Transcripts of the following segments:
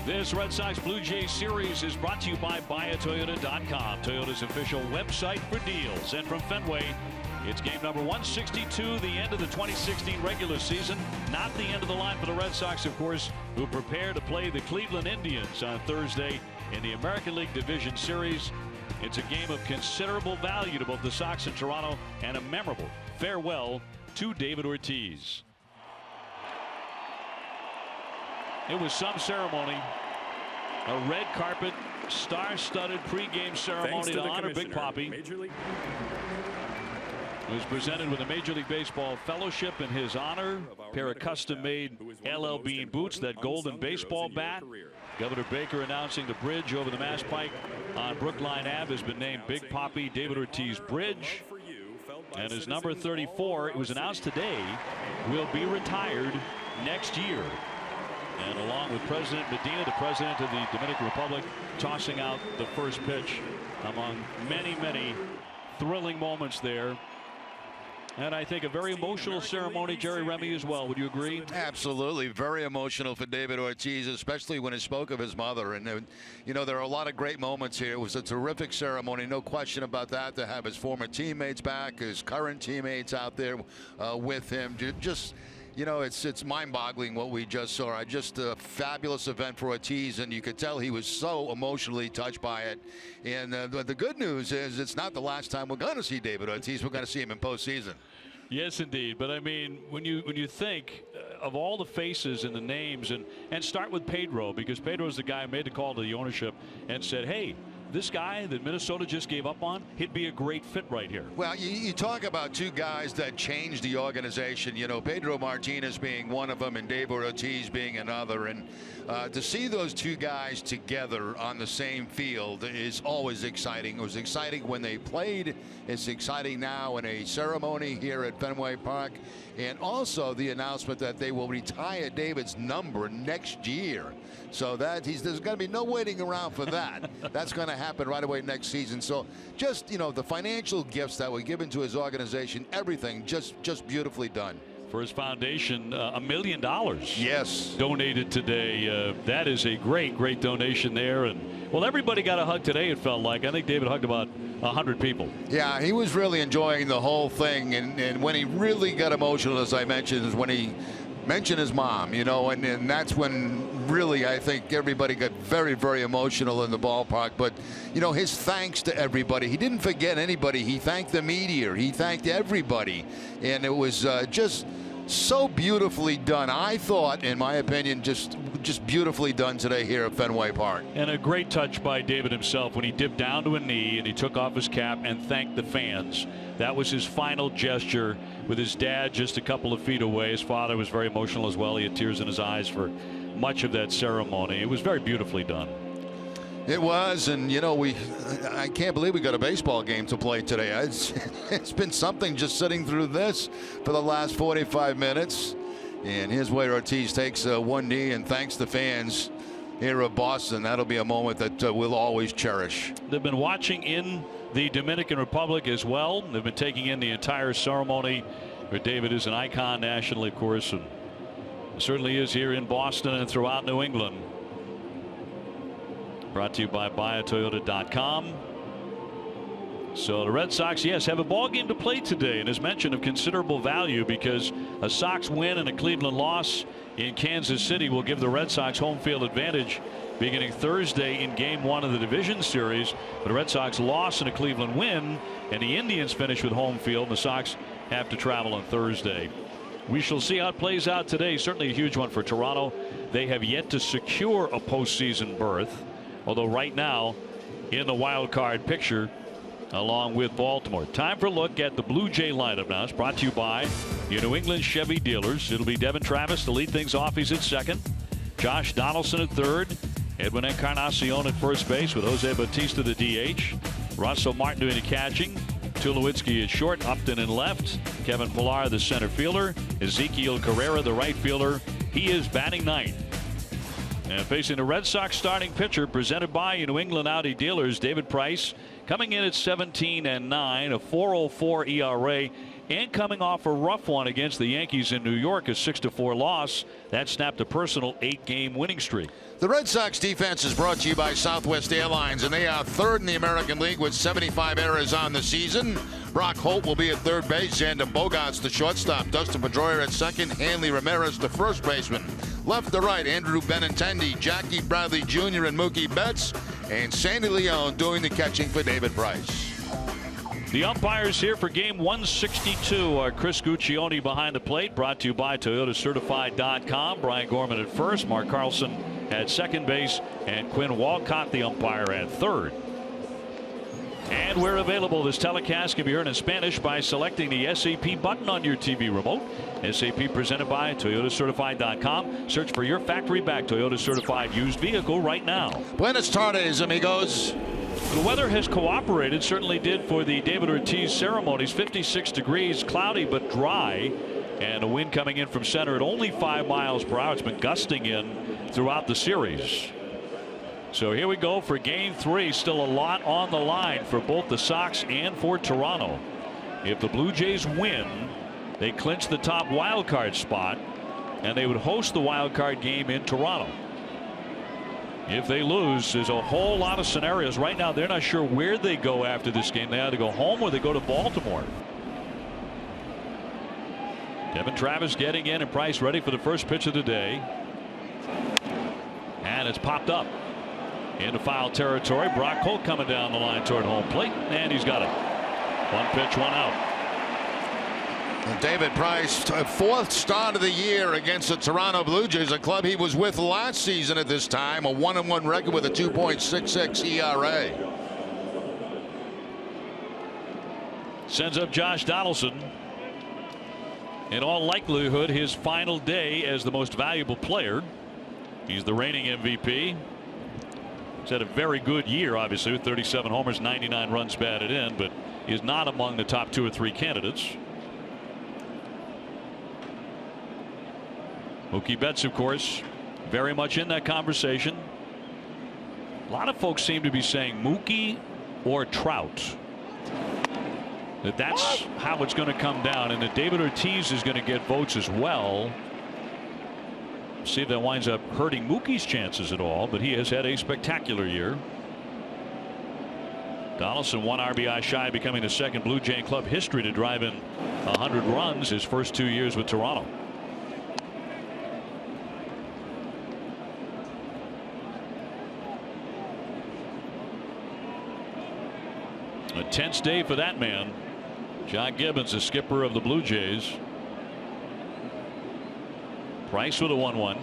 This Red Sox Blue Jays series is brought to you by BuyAToyota.com, Toyota's official website for deals. And from Fenway, it's game number 162, the end of the 2016 regular season. Not the end of the line for the Red Sox, of course, who prepare to play the Cleveland Indians on Thursday in the American League Division Series. It's a game of considerable value to both the Sox and Toronto, and a memorable farewell to David Ortiz. It was some ceremony, a red carpet, star-studded pregame ceremony to honor Big Papi. It was presented with a Major League Baseball fellowship in his honor, a pair of custom-made LL Bean boots, that golden baseball bat. Governor Baker announcing the bridge over the Mass Pike on Brookline Ave has been named Big Papi David Ortiz Bridge. And his number 34, it was announced today, will be retired next year. And along with President Medina, the president of the Dominican Republic, tossing out the first pitch, among many, many thrilling moments there. And I think a very emotional ceremony, Jerry Remy, as well. Would you agree? Absolutely. Very emotional for David Ortiz, especially when he spoke of his mother. And, you know, there are a lot of great moments here. It was a terrific ceremony, no question about that, to have his former teammates back, his current teammates out there with him. Just, you know, it's mind-boggling what we just saw. Just a fabulous event for Ortiz, and you could tell he was so emotionally touched by it. And the good news is it's not the last time we're going to see David Ortiz. We're going to see him in postseason. Yes, indeed. But I mean, when you think of all the faces and the names, and start with Pedro, because Pedro's the guy who made the call to the ownership and said, hey, this guy that Minnesota just gave up on, he'd be a great fit right here. Well, you talk about two guys that changed the organization, you know, Pedro Martinez being one of them and David Ortiz being another. And to see those two guys together on the same field is always exciting. It was exciting when they played. It's exciting now in a ceremony here at Fenway Park. And also the announcement that they will retire David's number next year. So that there's going to be no waiting around for that. That's going to happen right away next season. So just, you know, the financial gifts that were given to his organization, everything just beautifully done. For his foundation, $1 million. Yes. Donated today. That is a great donation there. And well, everybody got a hug today, it felt like. I think David hugged about 100 people. Yeah, he was really enjoying the whole thing. And when he really got emotional, as I mentioned, is when he mentioned his mom, you know, and that's when really I think everybody got very emotional in the ballpark. But, you know, his thanks to everybody. He didn't forget anybody. He thanked the media. He thanked everybody. And it was just so beautifully done. I thought, in my opinion, just beautifully done today here at Fenway Park. And a great touch by David himself when he dipped down to a knee and he took off his cap and thanked the fans. That was his final gesture with his dad just a couple of feet away. His father was very emotional as well. He had tears in his eyes for much of that ceremony. It was very beautifully done. It was, and you know, I can't believe we got a baseball game to play today. It's been something just sitting through this for the last 45 minutes. And here's where Ortiz takes one knee and thanks the fans here at Boston. That'll be a moment that we'll always cherish. They've been watching in the Dominican Republic as well. They've been taking in the entire ceremony. But David is an icon nationally, of course, and certainly is here in Boston and throughout New England. Brought to you by BuyAToyota.com. So the Red Sox, yes, have a ball game to play today, and as mentioned, of considerable value, because a Sox win and a Cleveland loss in Kansas City will give the Red Sox home field advantage beginning Thursday in Game 1 of the division series. But the Red Sox loss and a Cleveland win, and the Indians finish with home field, and the Sox have to travel on Thursday. We shall see how it plays out today. Certainly a huge one for Toronto. They have yet to secure a postseason berth, although right now in the wild card picture along with Baltimore. Time for a look at the Blue Jay lineup now. It's brought to you by your New England Chevy dealers. It'll be Devin Travis to lead things off. He's at second. Josh Donaldson at third. Edwin Encarnacion at first base with Jose Bautista the DH. Russell Martin doing the catching. Tulowitzki at short. Upton in left. Kevin Pillar the center fielder. Ezekiel Carrera the right fielder. He is batting ninth. And facing the Red Sox starting pitcher, presented by your New England Audi dealers, David Price, coming in at 17-9, a 4.04 ERA, and coming off a rough one against the Yankees in New York, a 6-4 loss that snapped a personal 8-game winning streak. The Red Sox defense is brought to you by Southwest Airlines, and they are third in the American League with 75 errors on the season. Brock Holt will be at third base, Xander Bogaerts the shortstop, Dustin Pedroia at second, Hanley Ramirez the first baseman. Left to right, Andrew Benintendi, Jackie Bradley Jr. and Mookie Betts, and Sandy Leone doing the catching for David Price. The umpires here for game 162 are Chris Guccione behind the plate, brought to you by ToyotaCertified.com. Brian Gorman at first, Mark Carlson at second base, and Quinn Walcott the umpire at third. And we're available. This telecast can be heard in Spanish by selecting the SAP button on your TV remote. SAP presented by ToyotaCertified.com. Search for your factory back Toyota certified used vehicle right now. Buenas tardes, amigos. The weather has cooperated, certainly did for the David Ortiz ceremonies. 56 degrees, cloudy but dry, and a wind coming in from center at only 5 miles per hour. It's been gusting in throughout the series. So here we go for game 3. Still a lot on the line for both the Sox and for Toronto. If the Blue Jays win, they clinch the top wild card spot, and they would host the wild card game in Toronto. If they lose, there's a whole lot of scenarios. Right now, they're not sure where they go after this game. They either go home or they go to Baltimore. Devin Travis getting in, and Price ready for the first pitch of the day. And it's popped up into foul territory. Brock Holt coming down the line toward home plate, and he's got it. 1 pitch, 1 out. David Price, fourth start of the year against the Toronto Blue Jays, a club he was with last season at this time, a 1-1 record with a 2.66 ERA. Sends up Josh Donaldson. In all likelihood, his final day as the most valuable player. He's the reigning MVP. He's had a very good year, obviously, with 37 homers, 99 runs batted in, but is not among the top 2 or 3 candidates. Mookie Betts, of course, very much in that conversation. A lot of folks seem to be saying Mookie or Trout. That's how it's going to come down, and that David Ortiz is going to get votes as well. See if that winds up hurting Mookie's chances at all, but he has had a spectacular year. Donaldson 1 RBI shy, becoming the second Blue Jay in club history to drive in 100 runs his first 2 years with Toronto. A tense day for that man. John Gibbons, the skipper of the Blue Jays. Price with a 1-1.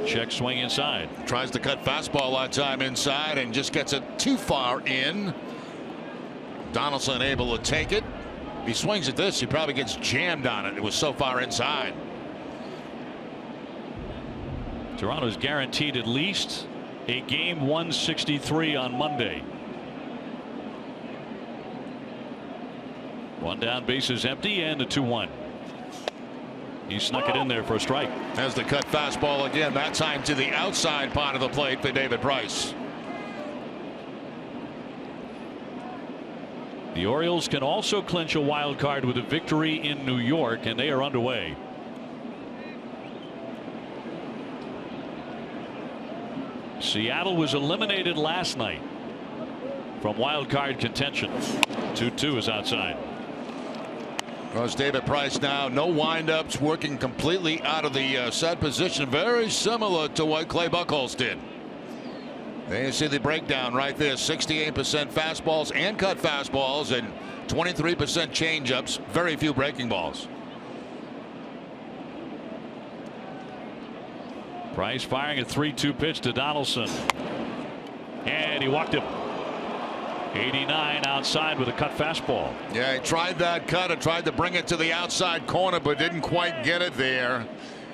Check swing inside. Tries to cut fastball that time inside and just gets it too far in. Donaldson able to take it. If he swings at this, he probably gets jammed on it. It was so far inside. Toronto's guaranteed at least a game 163 on Monday. One down, bases empty, and a 2-1. He snuck it in there for a strike. Has the cut fastball again, that time to the outside part of the plate for David Price. The Orioles can also clinch a wild card with a victory in New York, and they are underway. Seattle was eliminated last night from wild card contention. 2-2 is outside. Because David Price now, no windups, working completely out of the set position, very similar to what Clay Buchholz did. There you see the breakdown right there. 68% fastballs and cut fastballs, and 23% changeups, very few breaking balls. Price firing a 3-2 pitch to Donaldson, and he walked him. 89 outside with a cut fastball. Yeah, he tried that cut and tried to bring it to the outside corner, but didn't quite get it there.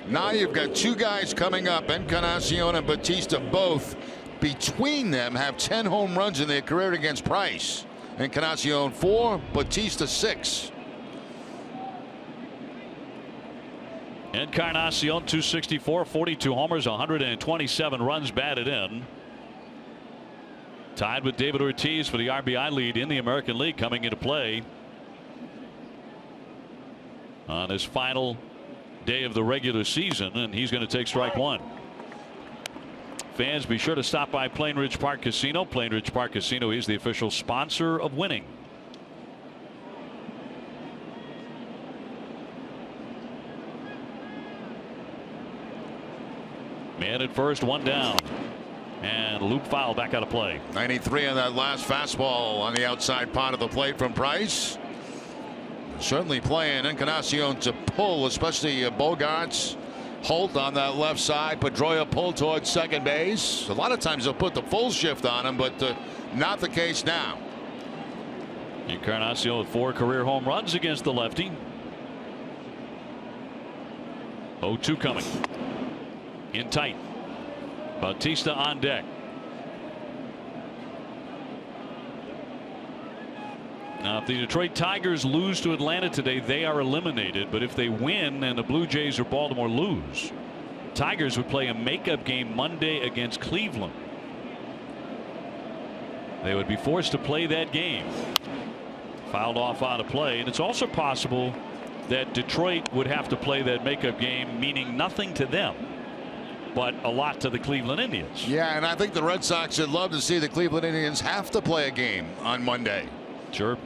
Now you've got two guys coming up, Encarnacion and Bautista, both between them have 10 home runs in their career against Price. Encarnacion 4, Bautista 6. Encarnacion 264, 42 homers, 127 runs batted in. Tied with David Ortiz for the RBI lead in the American League coming into play. on his final day of the regular season, and he's going to take strike one. Fans, be sure to stop by Plain Ridge Park Casino. Plain Ridge Park Casino is the official sponsor of winning. Man at first, one down. And loop foul back out of play. 93 on that last fastball on the outside part of the plate from Price. Certainly playing Encarnacion to pull, especially Bogarts. Holt on that left side. Pedroia pulled towards second base. A lot of times they'll put the full shift on him, but not the case now. Encarnacion with 4 career home runs against the lefty. 0-2 coming. In tight. Bautista on deck. Now, if the Detroit Tigers lose to Atlanta today, they are eliminated. But if they win and the Blue Jays or Baltimore lose, Tigers would play a makeup game Monday against Cleveland. They would be forced to play that game. Fouled off out of play. And it's also possible that Detroit would have to play that makeup game, meaning nothing to them, but a lot to the Cleveland Indians. Yeah, and I think the Red Sox would love to see the Cleveland Indians have to play a game on Monday. Sure.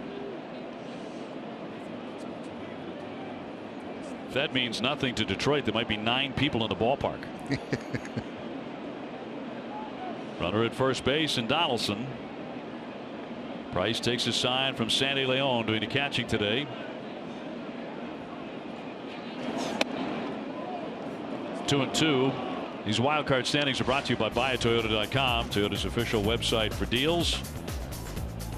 If that means nothing to Detroit, there might be 9 people in the ballpark. Runner at first base and Donaldson. Price takes a sign from Sandy Leon doing the catching today. Two and two. These wild card standings are brought to you by buyatoyota.com, Toyota's official website for deals.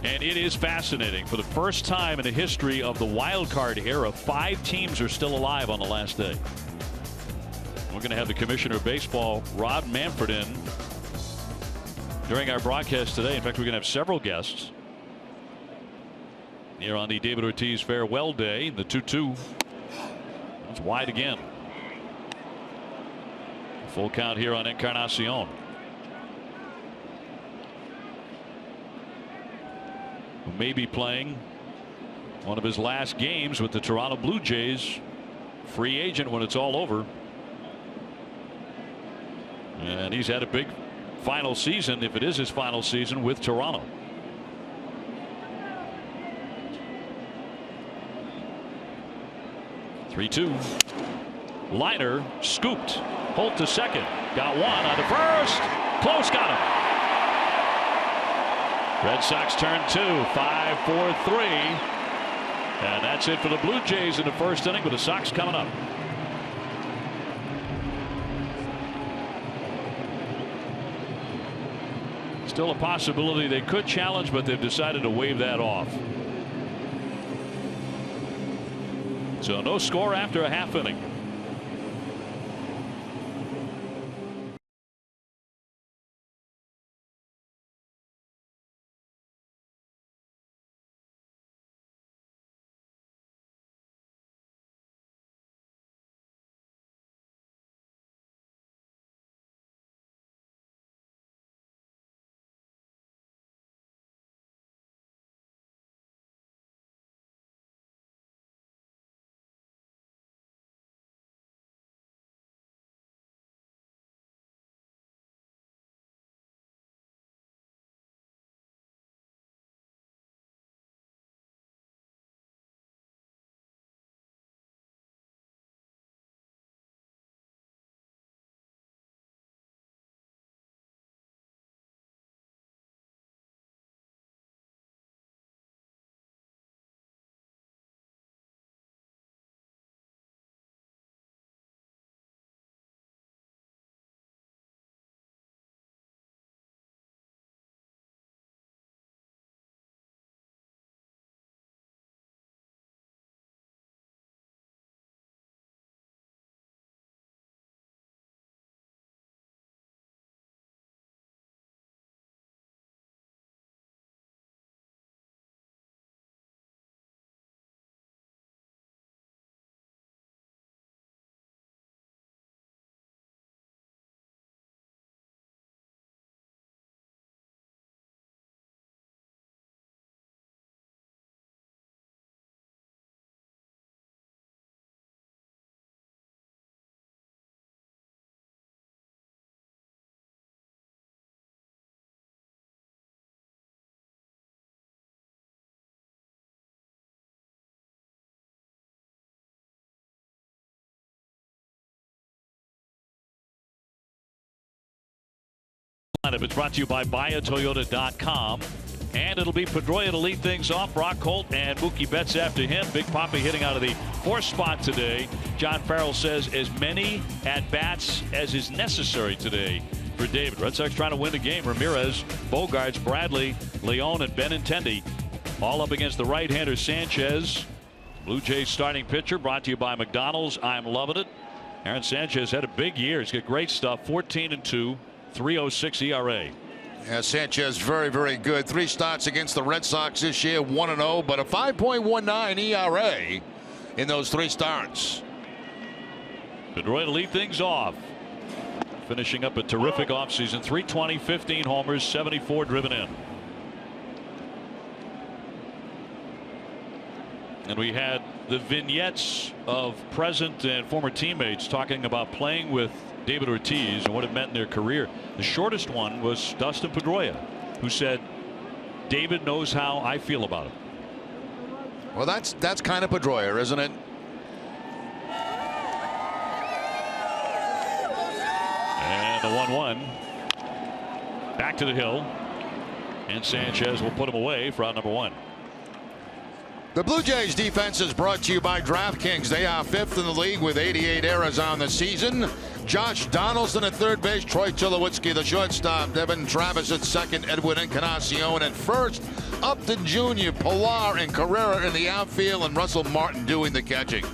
And it is fascinating. For the first time in the history of the wild card era, 5 teams are still alive on the last day. We're going to have the Commissioner of Baseball, Rob Manfred, in during our broadcast today. In fact, we're going to have several guests here on the David Ortiz farewell day. The 2-2. That's wide again. Full count here on Encarnacion. Who may be playing one of his last games with the Toronto Blue Jays. Free agent when it's all over. And he's had a big final season, if it is his final season, with Toronto. Three-two. Liner scooped. Holt to second. Got one on to first. Close, got him. Red Sox turn 2. 5-4-3. And that's it for the Blue Jays in the first inning, with the Sox coming up. Still a possibility they could challenge, but they've decided to wave that off. So no score after a half inning. lineup. It's brought to you by buyatoyota.com. And it'll be Pedroia to lead things off. Brock Holt and Mookie Betts after him. Big Papi hitting out of the 4th spot today. John Farrell says as many at-bats as is necessary today for David. Red Sox trying to win the game. Ramirez, Bogarts, Bradley, Leon, and Benintendi all up against the right-hander Sanchez. Blue Jays starting pitcher brought to you by McDonald's. I'm loving it. Aaron Sanchez had a big year. He's got great stuff. 14-2, 3.06 ERA. Yeah, Sanchez very, very good. 3 starts against the Red Sox this year, 1-0, but a 5.19 ERA in those 3 starts. Pedroia to lead things off. Finishing up a terrific offseason. 320, 15 homers, 74 driven in. And we had the vignettes of present and former teammates talking about playing with David Ortiz and what it meant in their career. The shortest one was Dustin Pedroia, who said, David knows how I feel about him. Well, that's kind of Pedroia, isn't it? And the 1-1 back to the hill, and Sanchez will put him away for out number 1. The Blue Jays defense is brought to you by DraftKings. They are 5th in the league with 88 errors on the season. Josh Donaldson at third base, Troy Tulowitzki the shortstop, Devin Travis at second, Edwin Encarnacion at first, Upton Jr., Pilar, and Carrera in the outfield, and Russell Martin doing the catching.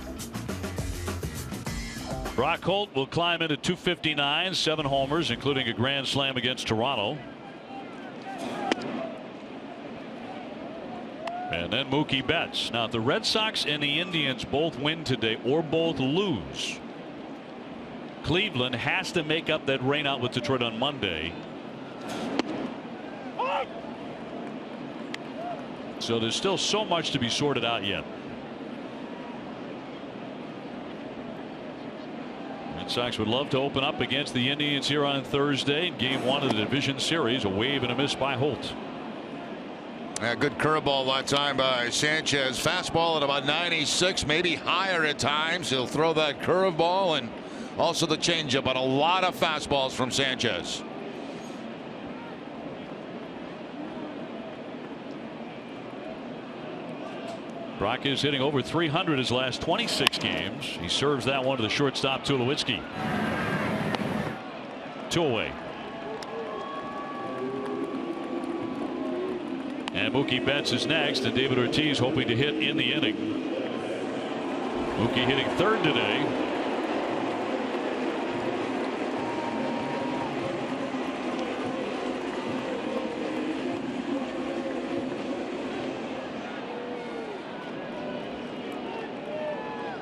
Brock Holt will climb into 259, 7 homers, including a grand slam against Toronto. And then Mookie Betts. Now, if the Red Sox and the Indians both win today or both lose, Cleveland has to make up that rainout with Detroit on Monday. So there's still so much to be sorted out yet. Red Sox would love to open up against the Indians here on Thursday in Game 1 of the division series. A wave and a miss by Holt. A good curveball that time by Sanchez. Fastball at about 96, maybe higher at times. He'll throw that curveball and also the changeup, but a lot of fastballs from Sanchez. Brock is hitting over 300 his last 26 games. He serves that one to the shortstop Tulowitzki. 2 away. And Mookie Betts is next, and David Ortiz hoping to hit in the inning. Mookie hitting third today.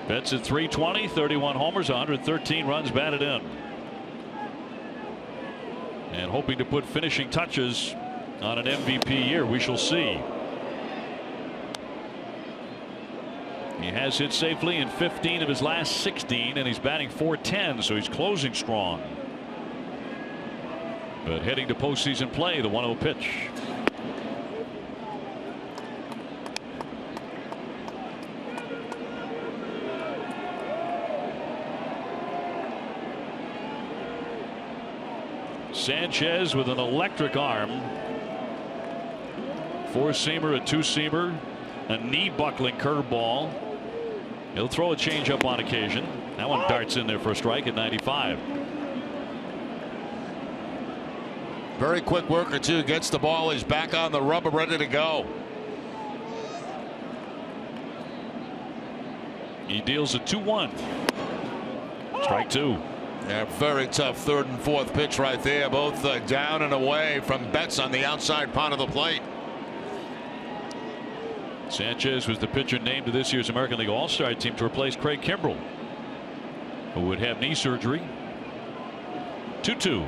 Betts at 320, 31 homers, 113 runs batted in. And hoping to put finishing touches on an MVP year. We shall see. He has hit safely in 15 of his last 16, and he's batting .410, so he's closing strong. But heading to postseason play, the 1-0 pitch. Sanchez with an electric arm. 4-seamer, a 2-seamer, a knee-buckling curveball. He'll throw a changeup on occasion. That one darts in there for a strike at 95. Very quick worker too. Gets the ball. He's back on the rubber, ready to go. He deals a 2-1. Strike 2. Yeah, very tough third and fourth pitch right there. Both down and away from Betts on the outside part of the plate. Sanchez was the pitcher named to this year's American League All-Star team to replace Craig Kimbrell, who would have knee surgery. 2-2.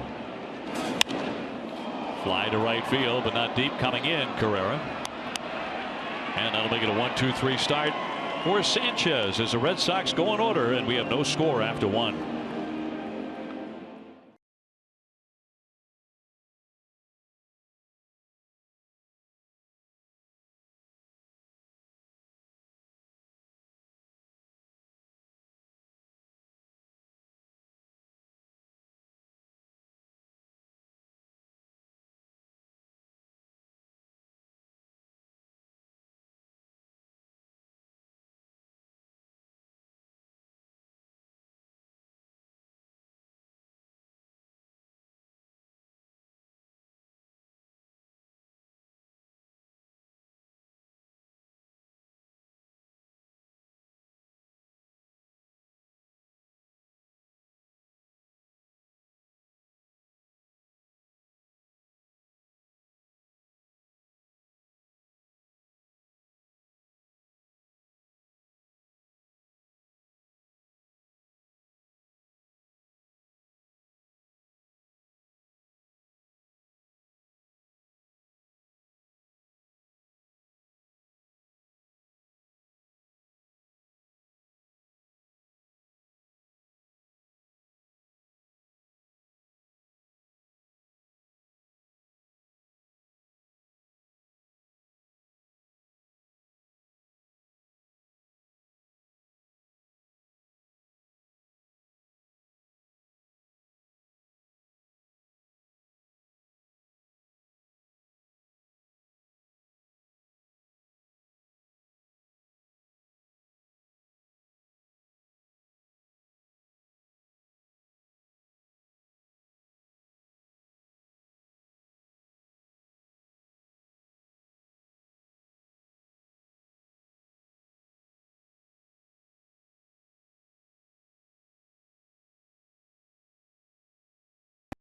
Fly to right field, but not deep. Coming in, Carrera. And that'll make it a 1-2-3 start for Sanchez as the Red Sox go in order, and we have no score after 1.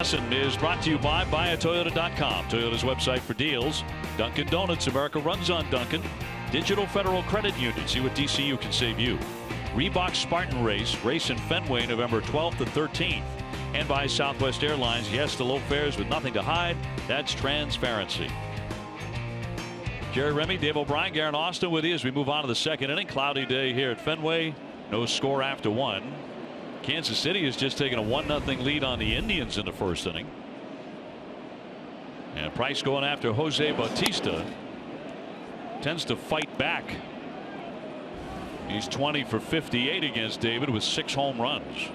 lesson is brought to you by buyatoyota.com. Toyota's website for deals. Dunkin' Donuts. America runs on Dunkin'. Digital Federal Credit Union. See what DCU can save you. Reebok Spartan Race in Fenway November 12th and 13th. And by Southwest Airlines. Yes to low fares with nothing to hide. That's transparency. Jerry Remy, Dave O'Brien, Garen Austin with you as we move on to the second inning. Cloudy day here at Fenway. No score after one. Kansas City has just taken a 1-0 lead on the Indians in the first inning. And Price going after Jose Bautista. Tends to fight back. He's 20 for 58 against David with 6 home runs.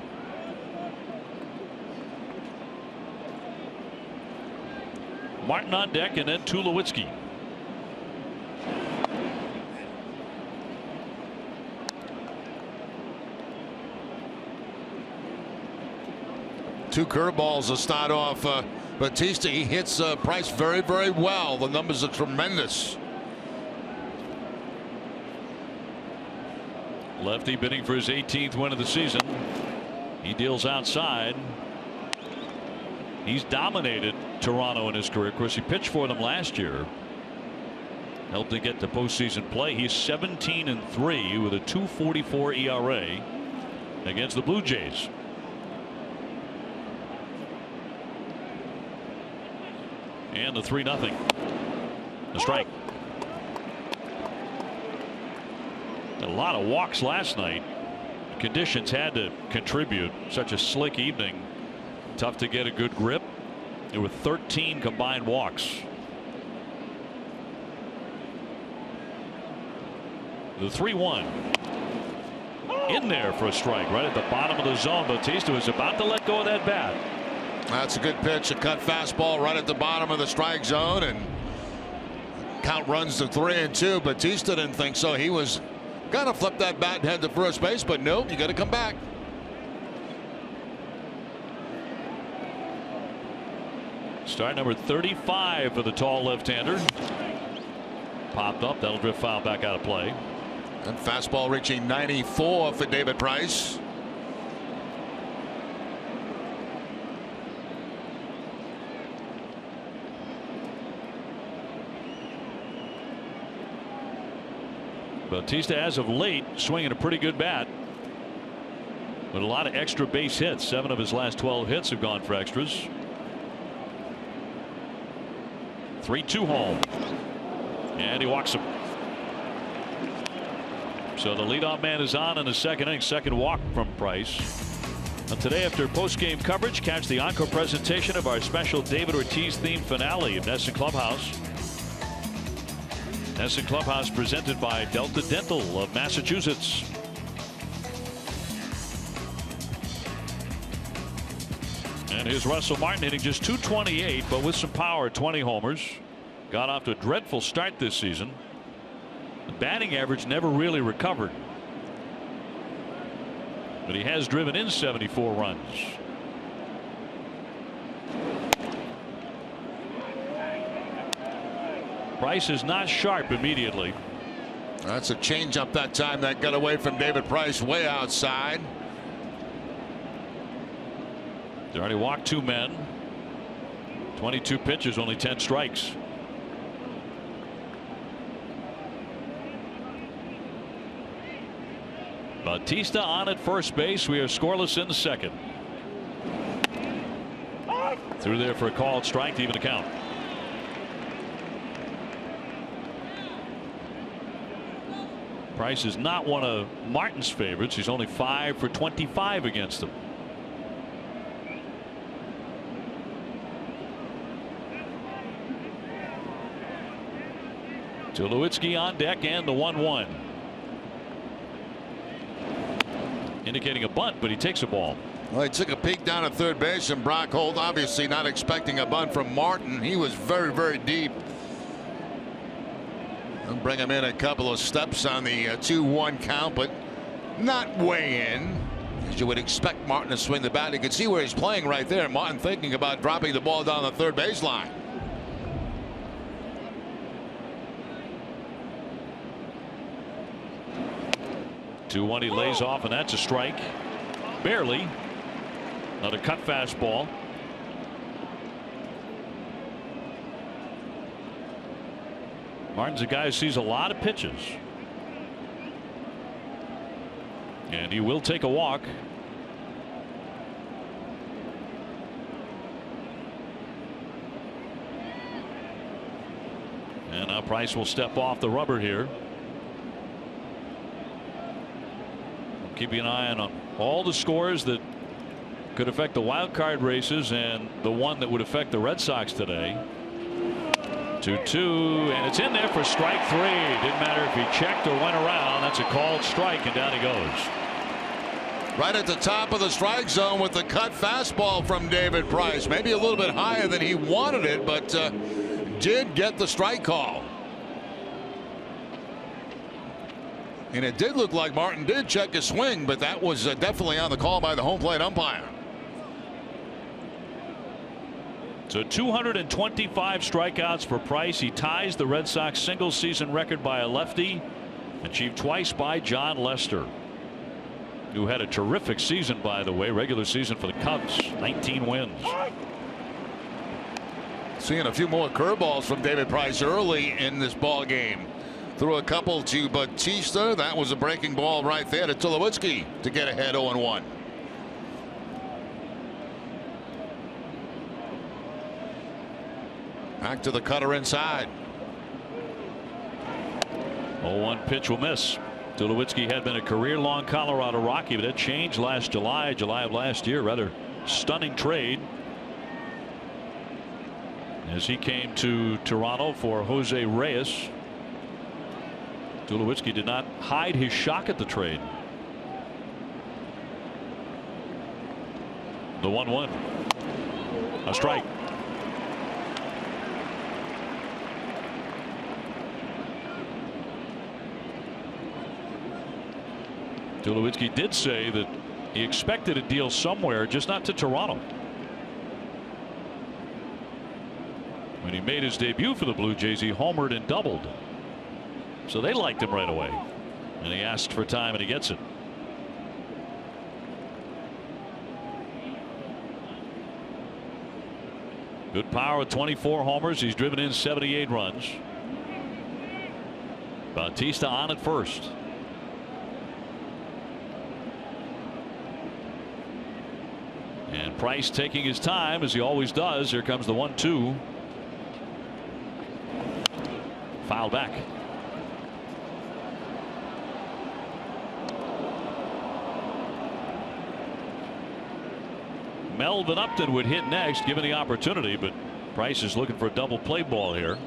Martin on deck and then Tulowitzki. Two curveballs to start off. Bautista, he hits Price very, very well. The numbers are tremendous. Lefty bidding for his 18th win of the season. He deals outside. He's dominated Toronto in his career. Of course, he pitched for them last year. Helped to get to postseason play. He's 17-3 with a 2.44 ERA against the Blue Jays. And the 3-0. The strike. A lot of walks last night. Conditions had to contribute. Such a slick evening. Tough to get a good grip. There were 13 combined walks. The 3-1. In there for a strike right at the bottom of the zone. Bautista was about to let go of that bat. That's a good pitch. A cut fastball right at the bottom of the strike zone, and count runs to 3-2. Bautista didn't think so. He was gonna flip that bat and head to first base, but nope, you got to come back. Start number 35 for the tall left-hander. Popped up. That'll drift foul back out of play. And fastball reaching 94 for David Price. Bautista, as of late, swinging a pretty good bat. With a lot of extra base hits. 7 of his last 12 hits have gone for extras. 3-2 home. And he walks him. So the leadoff man is on in the second inning. Second walk from Price. And today, after post-game coverage, catch the encore presentation of our special David Ortiz themed finale of NESN Clubhouse. NESN Clubhouse presented by Delta Dental of Massachusetts. And here's Russell Martin hitting just .228, but with some power. 20 homers. Got off to a dreadful start this season. The batting average never really recovered. But he has driven in 74 runs. Price is not sharp immediately. That's a changeup that time that got away from David Price way outside. They already walked 2 men. 22 pitches, only 10 strikes. Bautista on at first base. We are scoreless in the second. Through there for a called strike to even the count. Price is not one of Martin's favorites. He's only 5 for 25 against him. Tulowitzki on deck and the 1-1. Indicating a bunt, but he takes a ball. Well, he took a peek down at third base, and Brock Holt obviously not expecting a bunt from Martin. He was very, very deep. They'll bring him in a couple of steps on the 2-1 count, but not way in. As you would expect Martin to swing the bat. You can see where he's playing right there. Martin thinking about dropping the ball down the third baseline. He lays off, and that's a strike. Barely. Another cut fastball. Martin's a guy who sees a lot of pitches. And he will take a walk. And now Price will step off the rubber here. Keeping an eye on all the scores that could affect the wild card races and the one that would affect the Red Sox today. 2-2, and it's in there for strike 3. Didn't matter if he checked or went around. That's a called strike, and down he goes. Right at the top of the strike zone with the cut fastball from David Price. Maybe a little bit higher than he wanted it, but did get the strike call. And it did look like Martin did check his swing, but that was definitely on the call by the home plate umpire. So 225 strikeouts for Price. He ties the Red Sox single season record by a lefty, achieved twice by John Lester, who had a terrific season, by the way, regular season for the Cubs, 19 wins. Seeing a few more curveballs from David Price early in this ball game. Threw a couple to Batista. That was a breaking ball right there to Tulowitzki to get ahead 0-1. Back to the cutter inside. 0-1 pitch will miss. Tulowitzki had been a career-long Colorado Rocky, but that changed last July of last year. Rather stunning trade as he came to Toronto for Jose Reyes. Tulowitzki did not hide his shock at the trade. The 1-1. A strike. Tulowitzki did say that he expected a deal somewhere, just not to Toronto. When he made his debut for the Blue Jays, he homered and doubled. So they liked him right away. And he asked for time, and he gets it. Good power with 24 homers. He's driven in 78 runs. Bautista on at first. And Price taking his time, as he always does. Here comes the 1-2. Foul back. Melvin Upton would hit next, given the opportunity, but Price is looking for a double play ball here.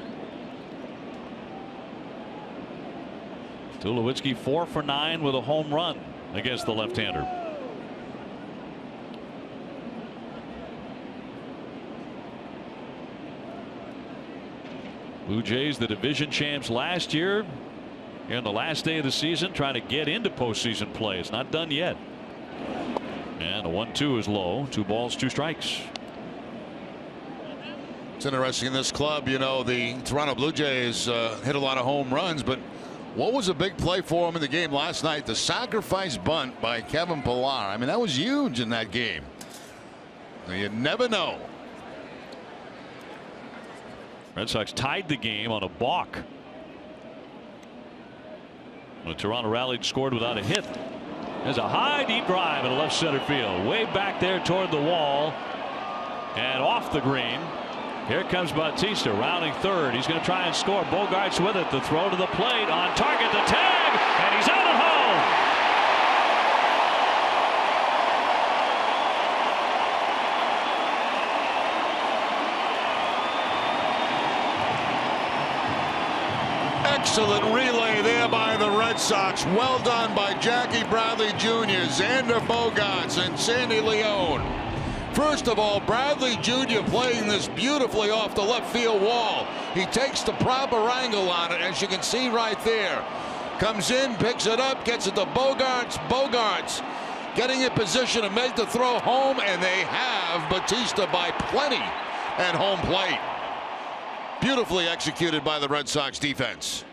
Tulowitzki 4 for 9 with a home run against the left-hander. Blue Jays, the division champs last year, in the last day of the season, trying to get into postseason play. It's not done yet. And the 1-2 is low. 2 balls, 2 strikes. It's interesting in this club, you know, the Toronto Blue Jays hit a lot of home runs, but what was a big play for them in the game last night? The sacrifice bunt by Kevin Pillar. I mean, that was huge in that game. You never know. Red Sox tied the game on a balk. When Toronto rallied, scored without a hit. There's a high deep drive in left center field, way back there toward the wall and off the green. Here comes Bautista rounding third. He's going to try and score. Bogarts with it. The throw to the plate, on target, the tag, and he's out at home. Excellent relay there by the Red Sox. Well done by Jackie Bradley Jr., Xander Bogaerts, and Sandy Leone. First of all, Bradley Jr. playing this beautifully off the left field wall. He takes the proper angle on it, as you can see right there. Comes in, picks it up, gets it to Bogaerts. Bogaerts getting in position to make the throw home, and they have Bautista by plenty at home plate. Beautifully executed by the Red Sox defense.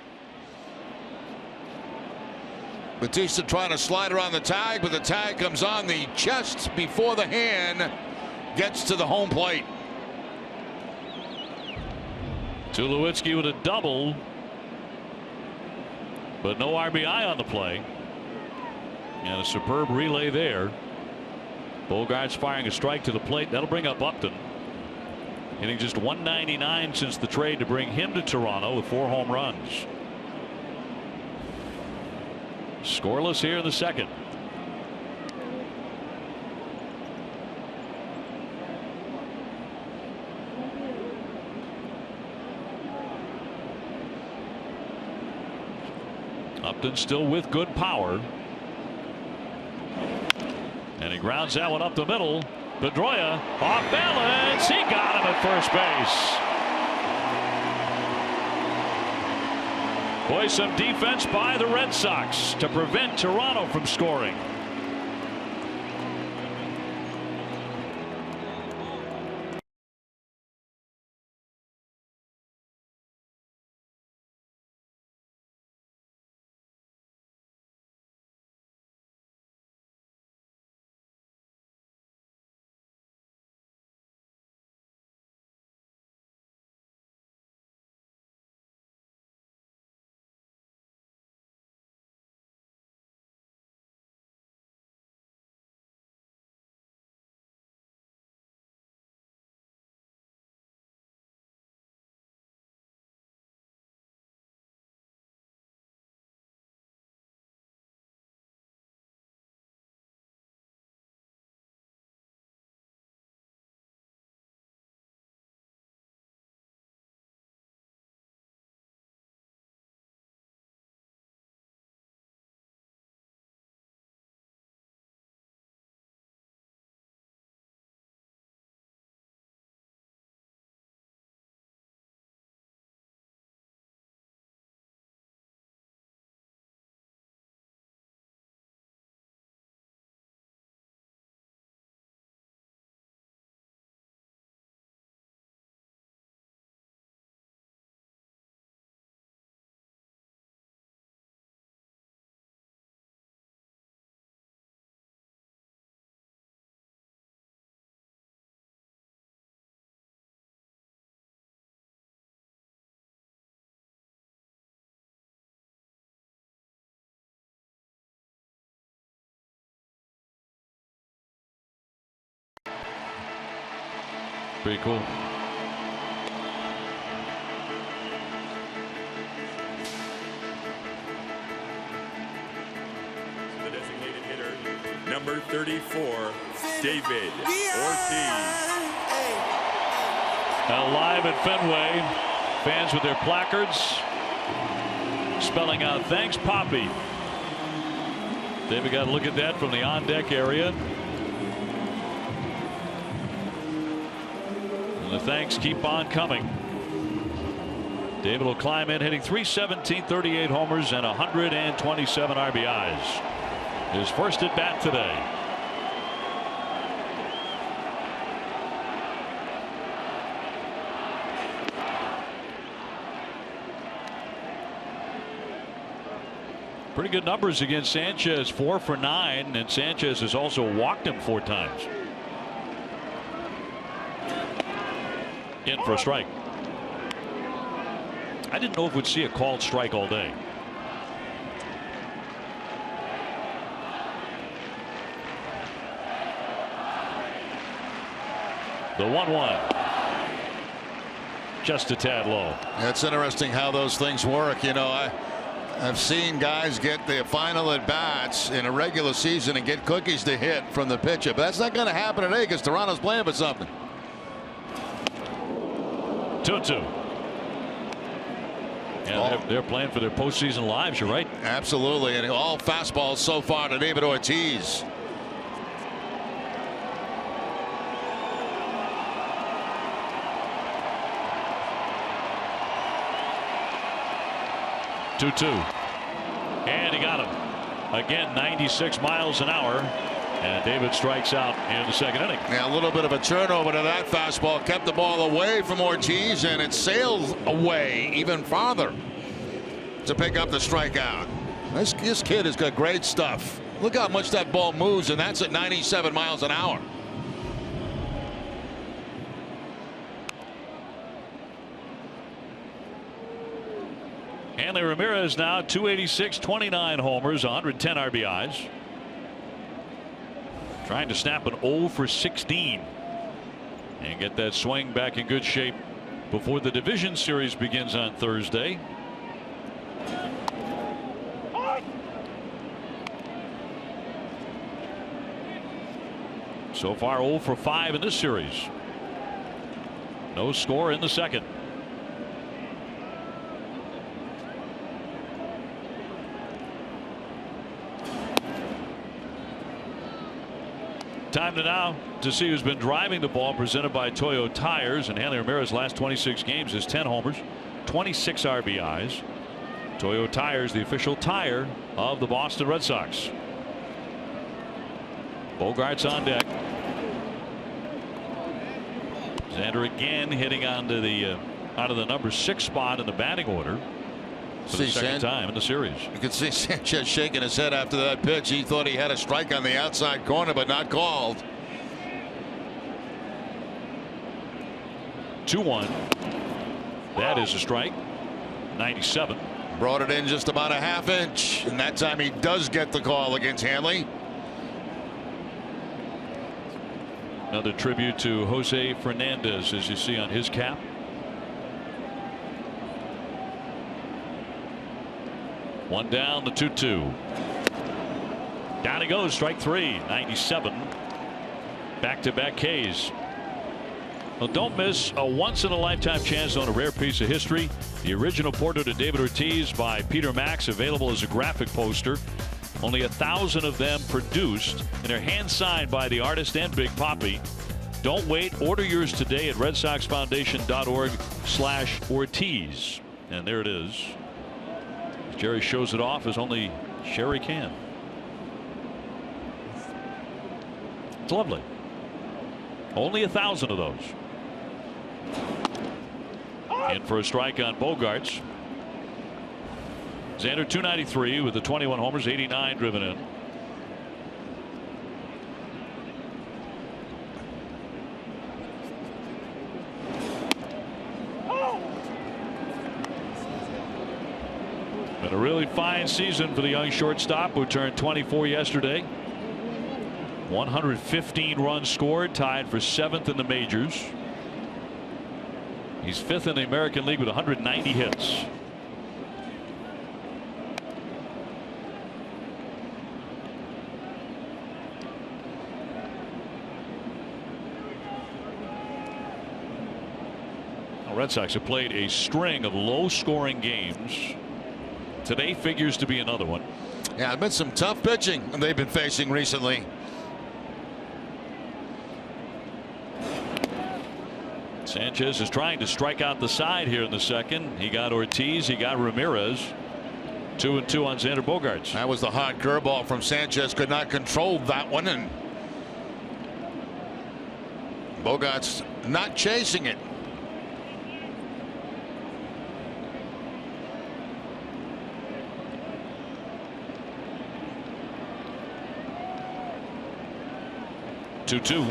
Bautista trying to slide around the tag, but the tag comes on the chest before the hand gets to the home plate. Tulowitzki with a double but no RBI on the play. And a superb relay there. Bogart's firing a strike to the plate. That'll bring up Upton. Hitting just 199 since the trade to bring him to Toronto with 4 home runs. Scoreless here in the second. Upton still with good power. And he grounds that one up the middle. Pedroia off balance. He got him at first base. Boy, some defense by the Red Sox to prevent Toronto from scoring. Pretty cool. The designated hitter, number 34, David Ortiz. Live at Fenway, fans with their placards spelling out "Thanks, Poppy." David got a look at that from the on-deck area. The thanks keep on coming. David will climb in hitting .317, 38 homers and 127 RBIs. His first at bat today. Pretty good numbers against Sanchez, 4 for 9, and Sanchez has also walked him 4 times. In for a strike. I didn't know if we'd see a called strike all day. The 1-1. Just a tad low. It's interesting how those things work. You know, I've seen guys get the final at bats in a regular season and get cookies to hit from the pitcher, but that's not going to happen today because Toronto's playing for something. 2-2. Yeah, they're playing for their postseason lives. You're right. Absolutely, and all fastballs so far to David Ortiz. And he got him again. 96 miles an hour, and David strikes out in the second inning. Now a little bit of a turnover to that fastball kept the ball away from Ortiz, and it sails away even farther to pick up the strikeout. This kid has got great stuff. Look how much that ball moves, and that's at 97 miles an hour. Hanley Ramirez now 286, 29 homers, 110 RBIs. Trying to snap an 0 for 16 and get that swing back in good shape before the division series begins on Thursday. So far 0 for 5 in this series. No score in the second. Time now to see who's been driving the ball, presented by Toyo Tires. And Hanley Ramirez last 26 games is 10 homers, 26 RBIs. Toyo Tires, the official tire of the Boston Red Sox. Bogart's on deck. Xander again hitting onto the out of the number 6 spot in the batting order for the second time in the series. You can see Sanchez shaking his head after that pitch. He thought he had a strike on the outside corner, but not called. 2-1. That is a strike. 97. Brought it in just about a half inch, and that time he does get the call against Hanley. Another tribute to Jose Fernandez, as you see on his cap. One down, the 2-2. Down he goes, strike 3. 97. Back-to-back Ks. Well, don't miss a once-in-a-lifetime chance on a rare piece of history. The original portrait of David Ortiz by Peter Max, available as a graphic poster. Only 1,000 of them produced, and they're hand-signed by the artist and Big Papi. Don't wait. Order yours today at RedSoxFoundation.org/Ortiz. And there it is. Jerry shows it off as only Sherry can. It's lovely. Only 1,000 of those. In for a strike on Bogarts. Xander 293 with the 21 homers, 89 driven in. Been a really fine season for the young shortstop who turned 24 yesterday. 115 runs scored, tied for 7th in the majors. He's 5th in the American League with 190 hits. The Red Sox have played a string of low-scoring games. Today figures to be another one. Yeah, it's been some tough pitching they've been facing recently. Sanchez is trying to strike out the side here in the second. He got Ortiz, he got Ramirez. 2-2 on Xander Bogarts. That was the hard curveball from Sanchez. Could not control that one, and Bogarts not chasing it. Two.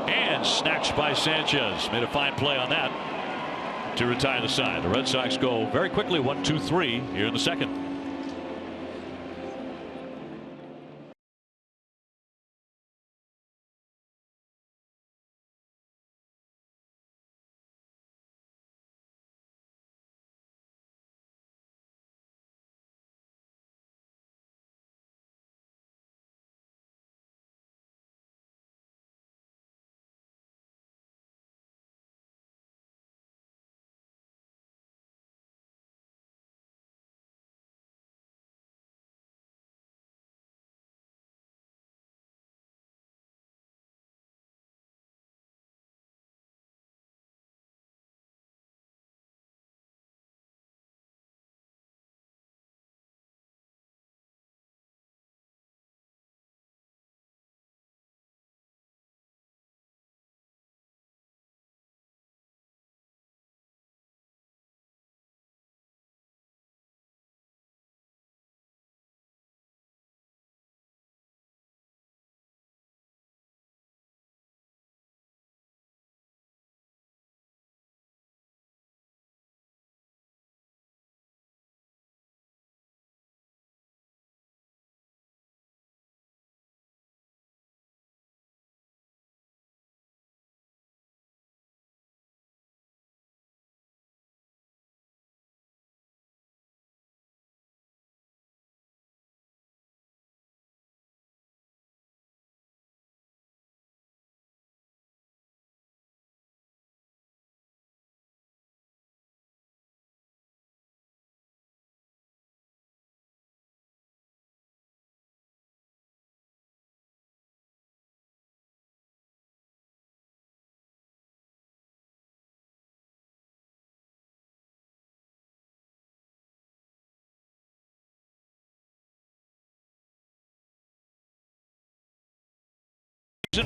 And snatched by Sanchez. Made a fine play on that to retire the side. The Red Sox go very quickly 1-2-3 here in the second.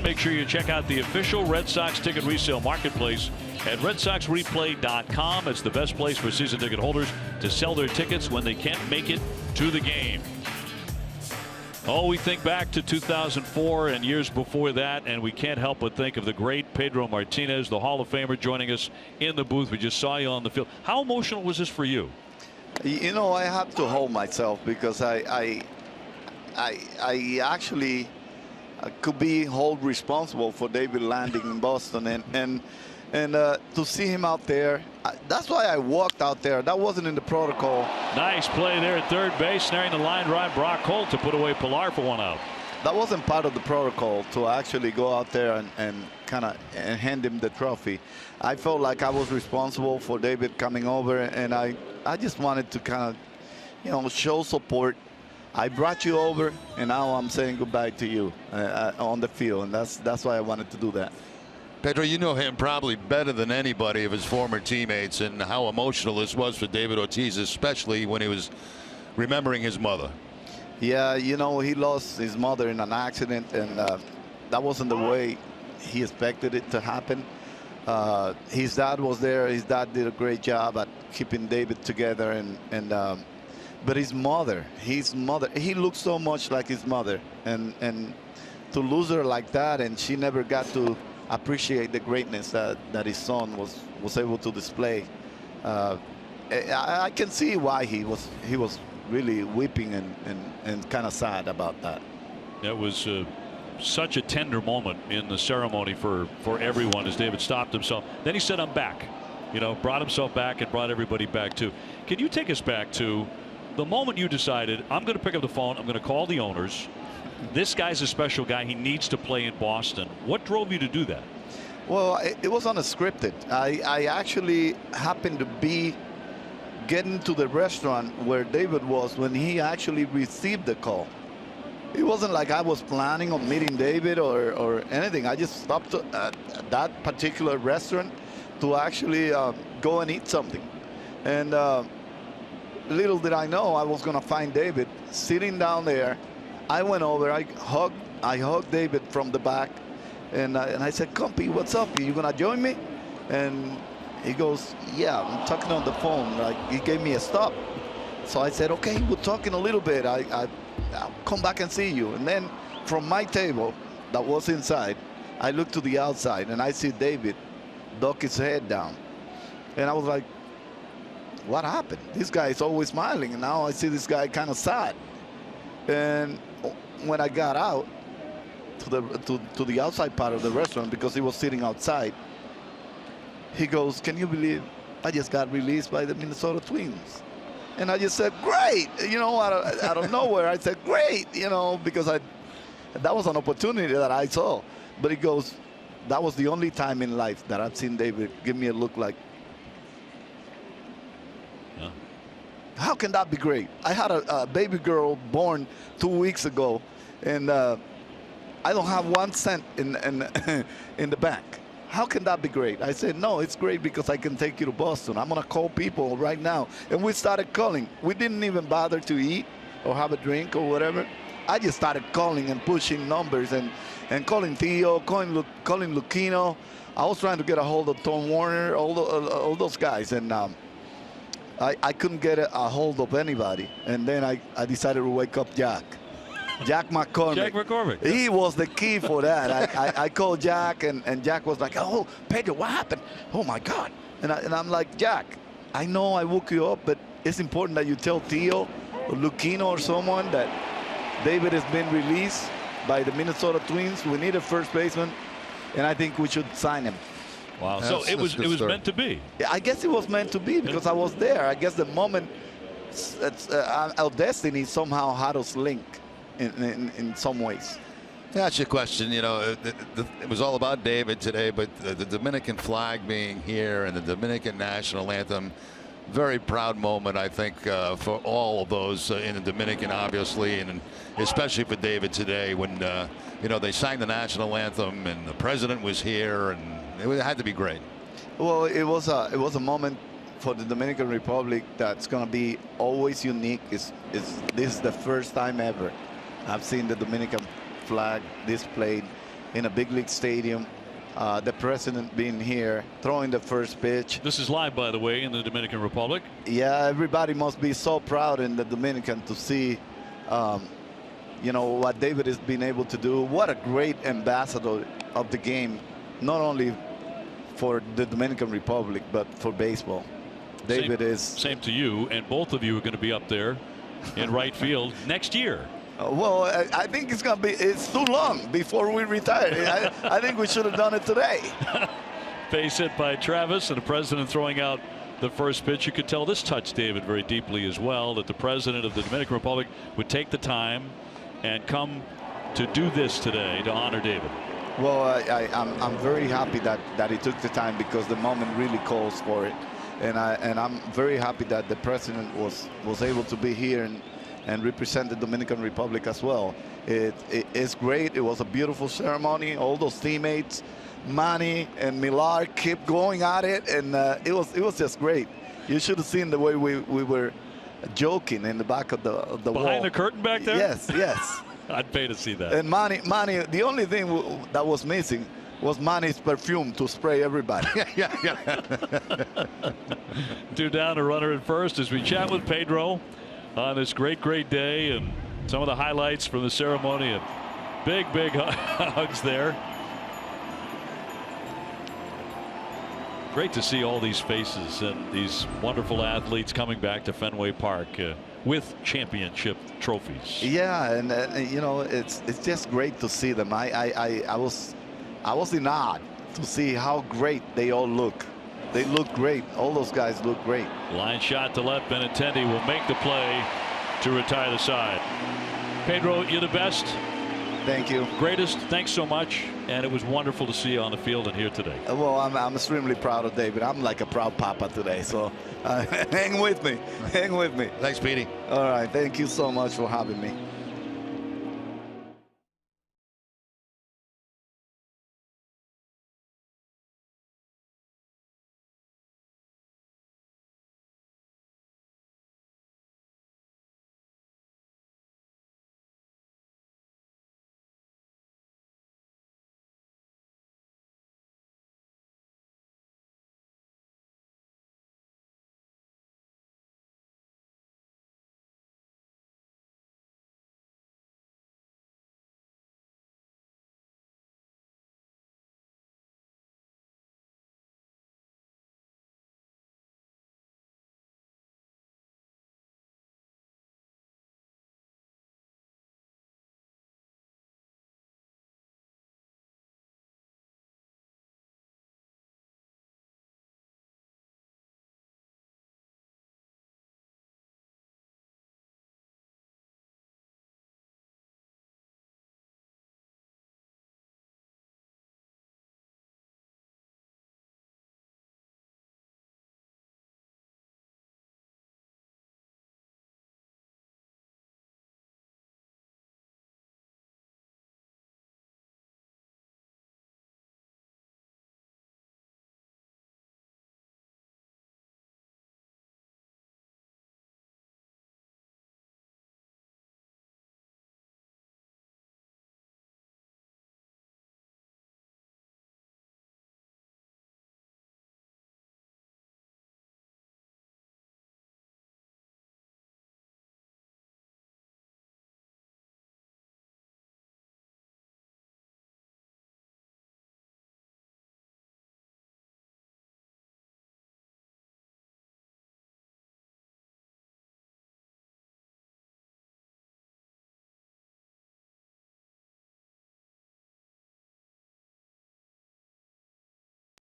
Make sure you check out the official Red Sox ticket resale marketplace at RedSoxReplay.com. It's the best place for season ticket holders to sell their tickets when they can't make it to the game. Oh, we think back to 2004 and years before that, and we can't help but think of the great Pedro Martinez, the Hall of Famer, joining us in the booth. We just saw you on the field. How emotional was this for you? You know, I have to hold myself because I actually could be held responsible for David landing in Boston, and to see him out there, that's why I walked out there. That wasn't in the protocol. Nice play there at third base, snaring the line drive. Brock Holt to put away Pilar for one out. That wasn't part of the protocol to actually go out there and kind of hand him the trophy. I felt like I was responsible for David coming over, and I just wanted to kind of, you know, show support. I brought you over, and now I'm saying goodbye to you on the field, and that's why I wanted to do that. Pedro, you know him probably better than anybody of his former teammates, and how emotional this was for David Ortiz, especially when he was remembering his mother. Yeah, you know, he lost his mother in an accident, and that wasn't the way he expected it to happen. His dad was there. His dad did a great job at keeping David together, but his mother, he looked so much like his mother, and to lose her like that, and she never got to appreciate the greatness that his son was able to display. I can see why he was really weeping and kind of sad about that. That was such a tender moment in the ceremony for everyone as David stopped himself. Then he said, "I'm back." You know, brought himself back and brought everybody back too. Can you take us back to the moment you decided, I'm going to pick up the phone, I'm going to call the owners. This guy's a special guy. He needs to play in Boston. What drove you to do that? Well, it was unscripted. I actually happened to be getting to the restaurant where David was when he actually received the call. It wasn't like I was planning on meeting David or anything. I just stopped at that particular restaurant to actually go and eat something. And little did I know I was going to find David sitting down there. I went over, I hugged David from the back, and I said, "Compy, what's up? You gonna join me?" And he goes, "Yeah, I'm talking on the phone." Like, he gave me a stop. So I said, "Okay, we're talking a little bit. I'll come back and see you." And then from my table that was inside, I looked to the outside, and I see David duck his head down. And I was like, what happened? This guy is always smiling, and now I see this guy kind of sad. And when I got out to the outside part of the restaurant, because he was sitting outside, he goes, "Can you believe I just got released by the Minnesota Twins?" And I just said, "Great!" You know, out of nowhere, I said, "Great!" You know, because that was an opportunity that I saw. But he goes, "That was the only time in life that I've seen David give me a look like, how can that be great? I had a baby girl born 2 weeks ago, and I don't have 1 cent in the bank. How can that be great?" I said, "No, it's great because I can take you to Boston. I'm going to call people right now." And we started calling. We didn't even bother to eat or have a drink or whatever. I just started calling and pushing numbers and calling Theo, calling Lucchino. I was trying to get a hold of Tom Warner, all those guys, and I couldn't get a hold of anybody. And then I decided to wake up Jack McCormick. Jack McCormick. He was the key for that. I called Jack, and Jack was like, "Oh, Pedro, what happened? Oh, my God." And I'm like, "Jack, I know I woke you up, but it's important that you tell Theo or Lucchino or someone that David has been released by the Minnesota Twins. We need a first baseman, and I think we should sign him." Wow. So it was meant to be. Yeah, I guess it was meant to be because I was there. I guess the moment, our destiny somehow had us linked in some ways. That's your question. You know, it was all about David today, but the Dominican flag being here and the Dominican national anthem, very proud moment, I think, for all of those in the Dominican, obviously, and especially for David today when you know, they sang the national anthem and the president was here, and it had to be great. Well, it was a moment for the Dominican Republic that's going to be always unique. This is the first time ever I've seen the Dominican flag displayed in a big league stadium. The president being here, throwing the first pitch. This is live, by the way, in the Dominican Republic. Yeah, everybody must be so proud in the Dominican to see, you know, what David has been able to do. What a great ambassador of the game, not only for the Dominican Republic, but for baseball. David is. Same to you, and both of you are going to be up there in right field next year. Well, I think it's too long before we retire. I think we should have done it today. Base hit by Travis, and the president throwing out the first pitch. You could tell this touched David very deeply as well, that the president of the Dominican Republic would take the time and come to do this today to honor David. Well, I'm very happy that he took the time, because the moment really calls for it, and I'm very happy that the president was able to be here and represent the Dominican Republic as well. It's great. It was a beautiful ceremony. All those teammates, Manny and Millar, kept going at it, and it was just great. You should have seen the way we were joking in the back of the wall. Behind the curtain back there? Yes. I'd pay to see that. And Manny, the only thing that was missing was Manny's perfume to spray everybody. Yeah. 2 down, a runner at first as we chat with Pedro on this great day, and some of the highlights from the ceremony, and big hugs there. Great to see all these faces and these wonderful athletes coming back to Fenway Park with championship trophies. Yeah, and you know, it's just great to see them. I was in awe to see how great they all look. They look great. All those guys look great. Line shot to left. Benintendi will make the play to retire the side. Pedro, you're the best. Thank you. Greatest. Thanks so much. And it was wonderful to see you on the field and here today. Well, I'm extremely proud of David. I'm like a proud papa today. So hang with me. Hang with me. Thanks, Petey. All right. Thank you so much for having me.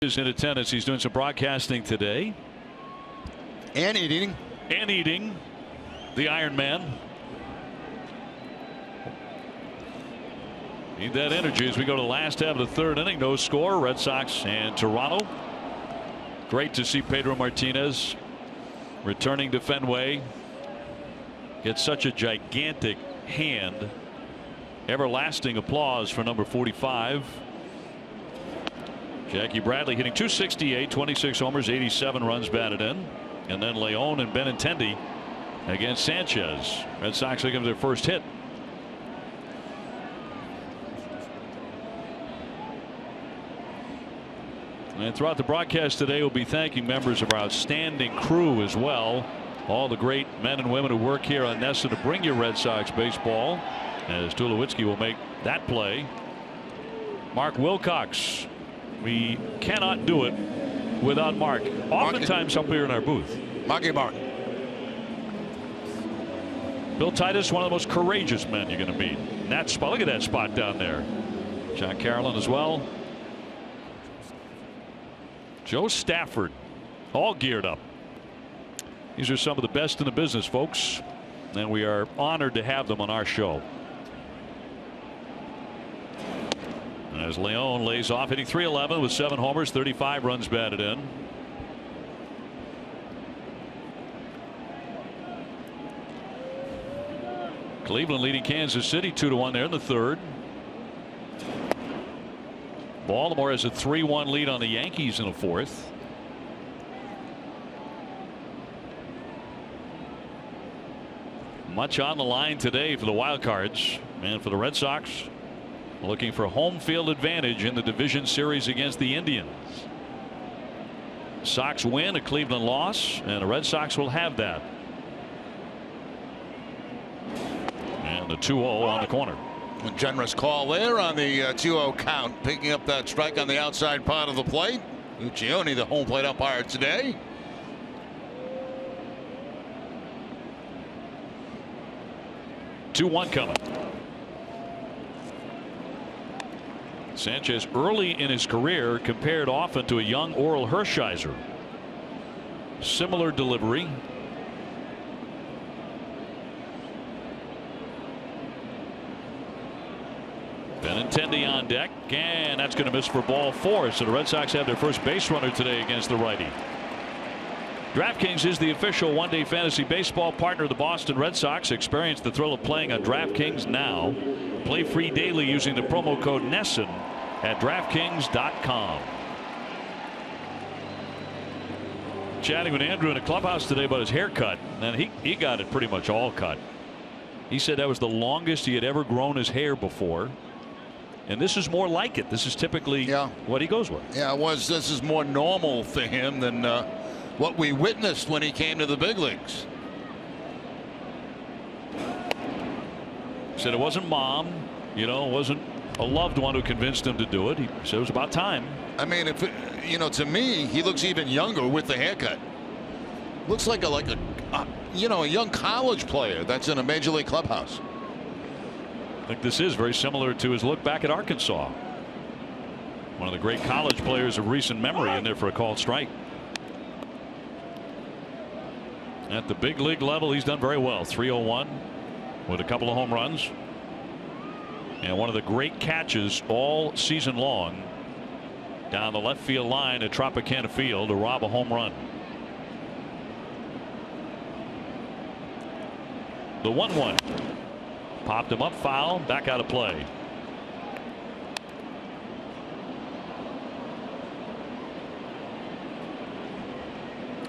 Is in attendance. He's doing some broadcasting today. And eating. The Iron Man. Need that energy as we go to the last half of the third inning. No score. Red Sox and Toronto. Great to see Pedro Martinez returning to Fenway. Gets such a gigantic hand. Everlasting applause for number 45. Jackie Bradley hitting .268, 26 homers, 87 runs batted in. And then Leon and Benintendi against Sanchez. Red Sox looking for their first hit. And throughout the broadcast today, we'll be thanking members of our outstanding crew as well. All the great men and women who work here on NESN to bring you Red Sox baseball. As Tulowitzki will make that play. Mark Wilcox. We cannot do it without Mark. Oftentimes up here in our booth. Marky Mark. Bill Titus, one of the most courageous men you're going to meet. And that spot, look at that spot down there. John Carolyn as well. Joe Stafford, all geared up. These are some of the best in the business, folks, and we are honored to have them on our show. As Leon lays off, hitting .311 with 7 homers, 35 runs batted in. Cleveland leading Kansas City 2-1 there in the third. Baltimore has a 3-1 lead on the Yankees in the fourth. Much on the line today for the Wild Cards and for the Red Sox. Looking for home field advantage in the division series against the Indians. Sox win, a Cleveland loss, and the Red Sox will have that. And the 2-0 on the corner. A generous call there on the 2-0 count, picking up that strike on the outside part of the plate. Uccione, the home plate umpire today. Two-one coming. Sanchez early in his career compared often to a young Oral Hershiser. Similar delivery. Benintendi on deck, and that's going to miss for ball 4. So the Red Sox have their first base runner today against the righty. DraftKings is the official one-day fantasy baseball partner of the Boston Red Sox. Experience the thrill of playing on DraftKings now. Play free daily using the promo code NESN at DraftKings.com. Chatting with Andrew in the clubhouse today about his haircut, and he got it pretty much all cut. He said that was the longest he had ever grown his hair before. And this is more like it. This is typically what he goes with. Yeah, this is more normal for him than what we witnessed when he came to the big leagues. Said it wasn't mom, it wasn't a loved one who convinced him to do it. He said it was about time. I mean, if to me, he looks even younger with the haircut. Looks like a young college player that's in a major league clubhouse. I think this is very similar to his look back at Arkansas. One of the great college players of recent memory in there for a called strike. At the big league level, he's done very well. 301 with a couple of home runs. And one of the great catches all season long down the left field line at Tropicana Field to rob a home run. The 1-1. Popped him up, foul, back out of play.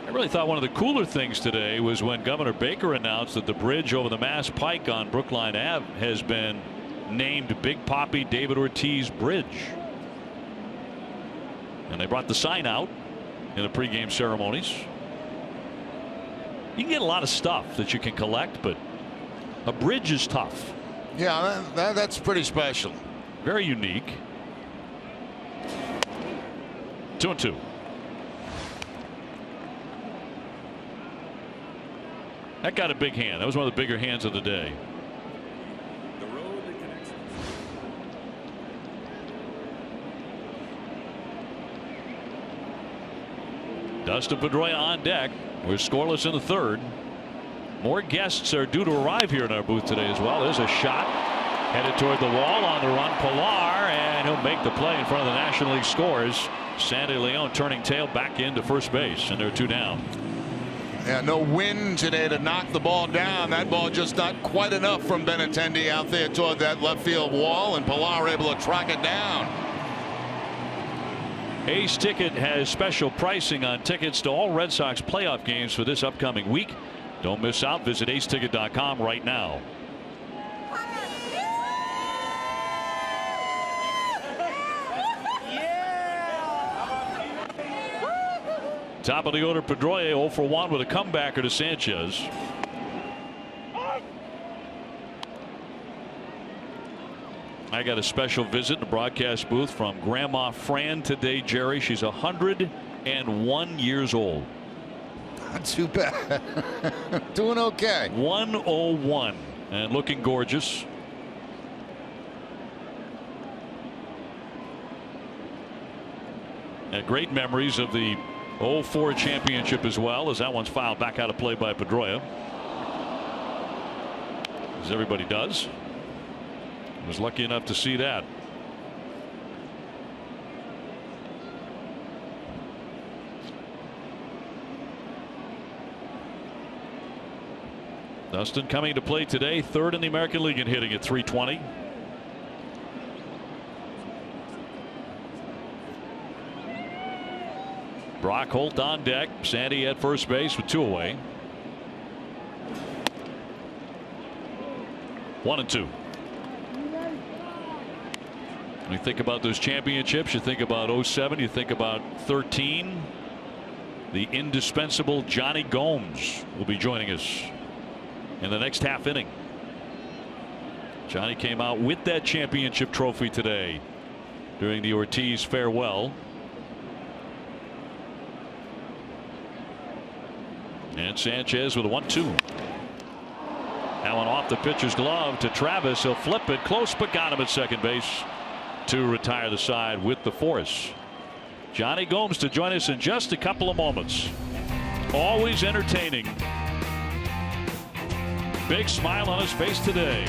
I really thought one of the cooler things today was when Governor Baker announced that the bridge over the Mass Pike on Brookline Ave has been named Big Papi David Ortiz Bridge. And they brought the sign out in the pregame ceremonies. You can get a lot of stuff that you can collect, but a bridge is tough. Yeah, that's pretty special. Very unique. 2-2. That got a big hand. That was one of the bigger hands of the day. The road that connects us. Dustin Pedroia on deck. We're scoreless in the third. More guests are due to arrive here in our booth today as well. There's a shot headed toward the wall. On the run, Pilar, and he'll make the play in front of the National League scores. Sandy Leon turning tail back into first base, and they're 2 down. Yeah, no wind today to knock the ball down. That ball just not quite enough from Benintendi out there toward that left field wall, and Pilar able to track it down. Ace Ticket has special pricing on tickets to all Red Sox playoff games for this upcoming week. Don't miss out. Visit aceticket.com right now. Top of the order, Pedroia 0 for 1 with a comebacker to Sanchez. I got a special visit in the broadcast booth from Grandma Fran today, Jerry. She's 101 years old. Not too bad. Doing okay. 101 and looking gorgeous. And great memories of the 04 championship as well, as that one's fouled back out of play by Pedroia. As everybody does. Was lucky enough to see that. Dustin coming to play today, 3rd in the American League in hitting at .320. Brock Holt on deck. Sandy at first base with 2 away. 1-2. When you think about those championships, you think about 07, you think about 13. The indispensable Johnny Gomes will be joining us in the next half inning. Johnny came out with that championship trophy today during the Ortiz farewell. And Sanchez with a 1-2. That one off the pitcher's glove to Travis. He'll flip it close, but got him at second base to retire the side with the force. Johnny Gomes to join us in just a couple of moments. Always entertaining. Big smile on his face today.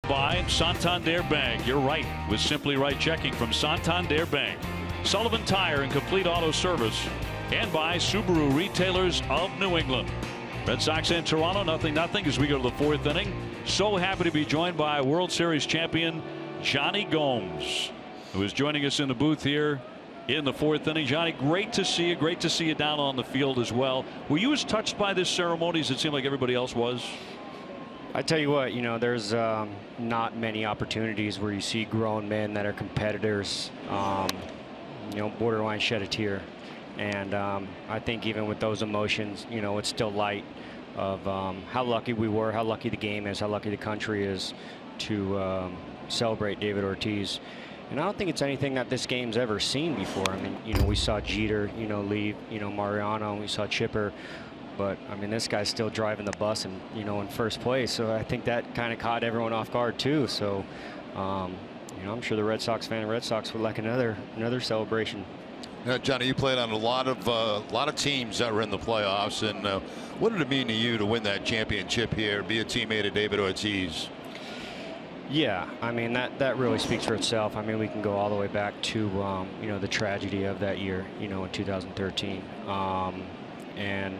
By Santander Bank. You're right with Simply Right checking from Santander Bank. Sullivan Tire and Complete Auto Service. And by Subaru Retailers of New England. Red Sox and Toronto 0-0 as we go to the 4th inning. So happy to be joined by World Series champion Johnny Gomes, who is joining us in the booth here in the 4th inning. Johnny, great to see you. Great to see you down on the field as well. Were you as touched by this ceremony as it seemed like everybody else was? I tell you what, there's not many opportunities where you see grown men that are competitors, borderline shed a tear. And I think even with those emotions, it's still light of how lucky we were, how lucky the game is, how lucky the country is to celebrate David Ortiz. And I don't think it's anything that this game's ever seen before. I mean, we saw Jeter, leave, Mariano, we saw Chipper. But I mean, this guy's still driving the bus and in first place. So I think that kind of caught everyone off guard too. So I'm sure the Red Sox would like another celebration. Yeah, Johnny, you played on a lot of teams that were in the playoffs, and what did it mean to you to win that championship here, be a teammate of David Ortiz? Yeah, I mean that really speaks for itself. I mean, we can go all the way back to the tragedy of that year, in 2013, and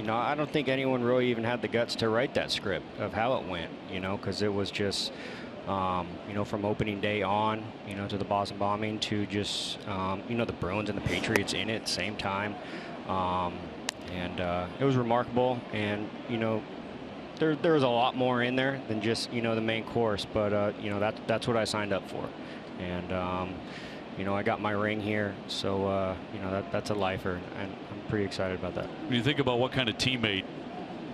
I don't think anyone really even had the guts to write that script of how it went, because it was just from opening day on, to the Boston bombing to just the Bruins and the Patriots in it at the same time, and it was remarkable, and There was a lot more in there than just the main course, but that's what I signed up for, and I got my ring here, so that's a lifer, and I'm pretty excited about that. When you think about what kind of teammate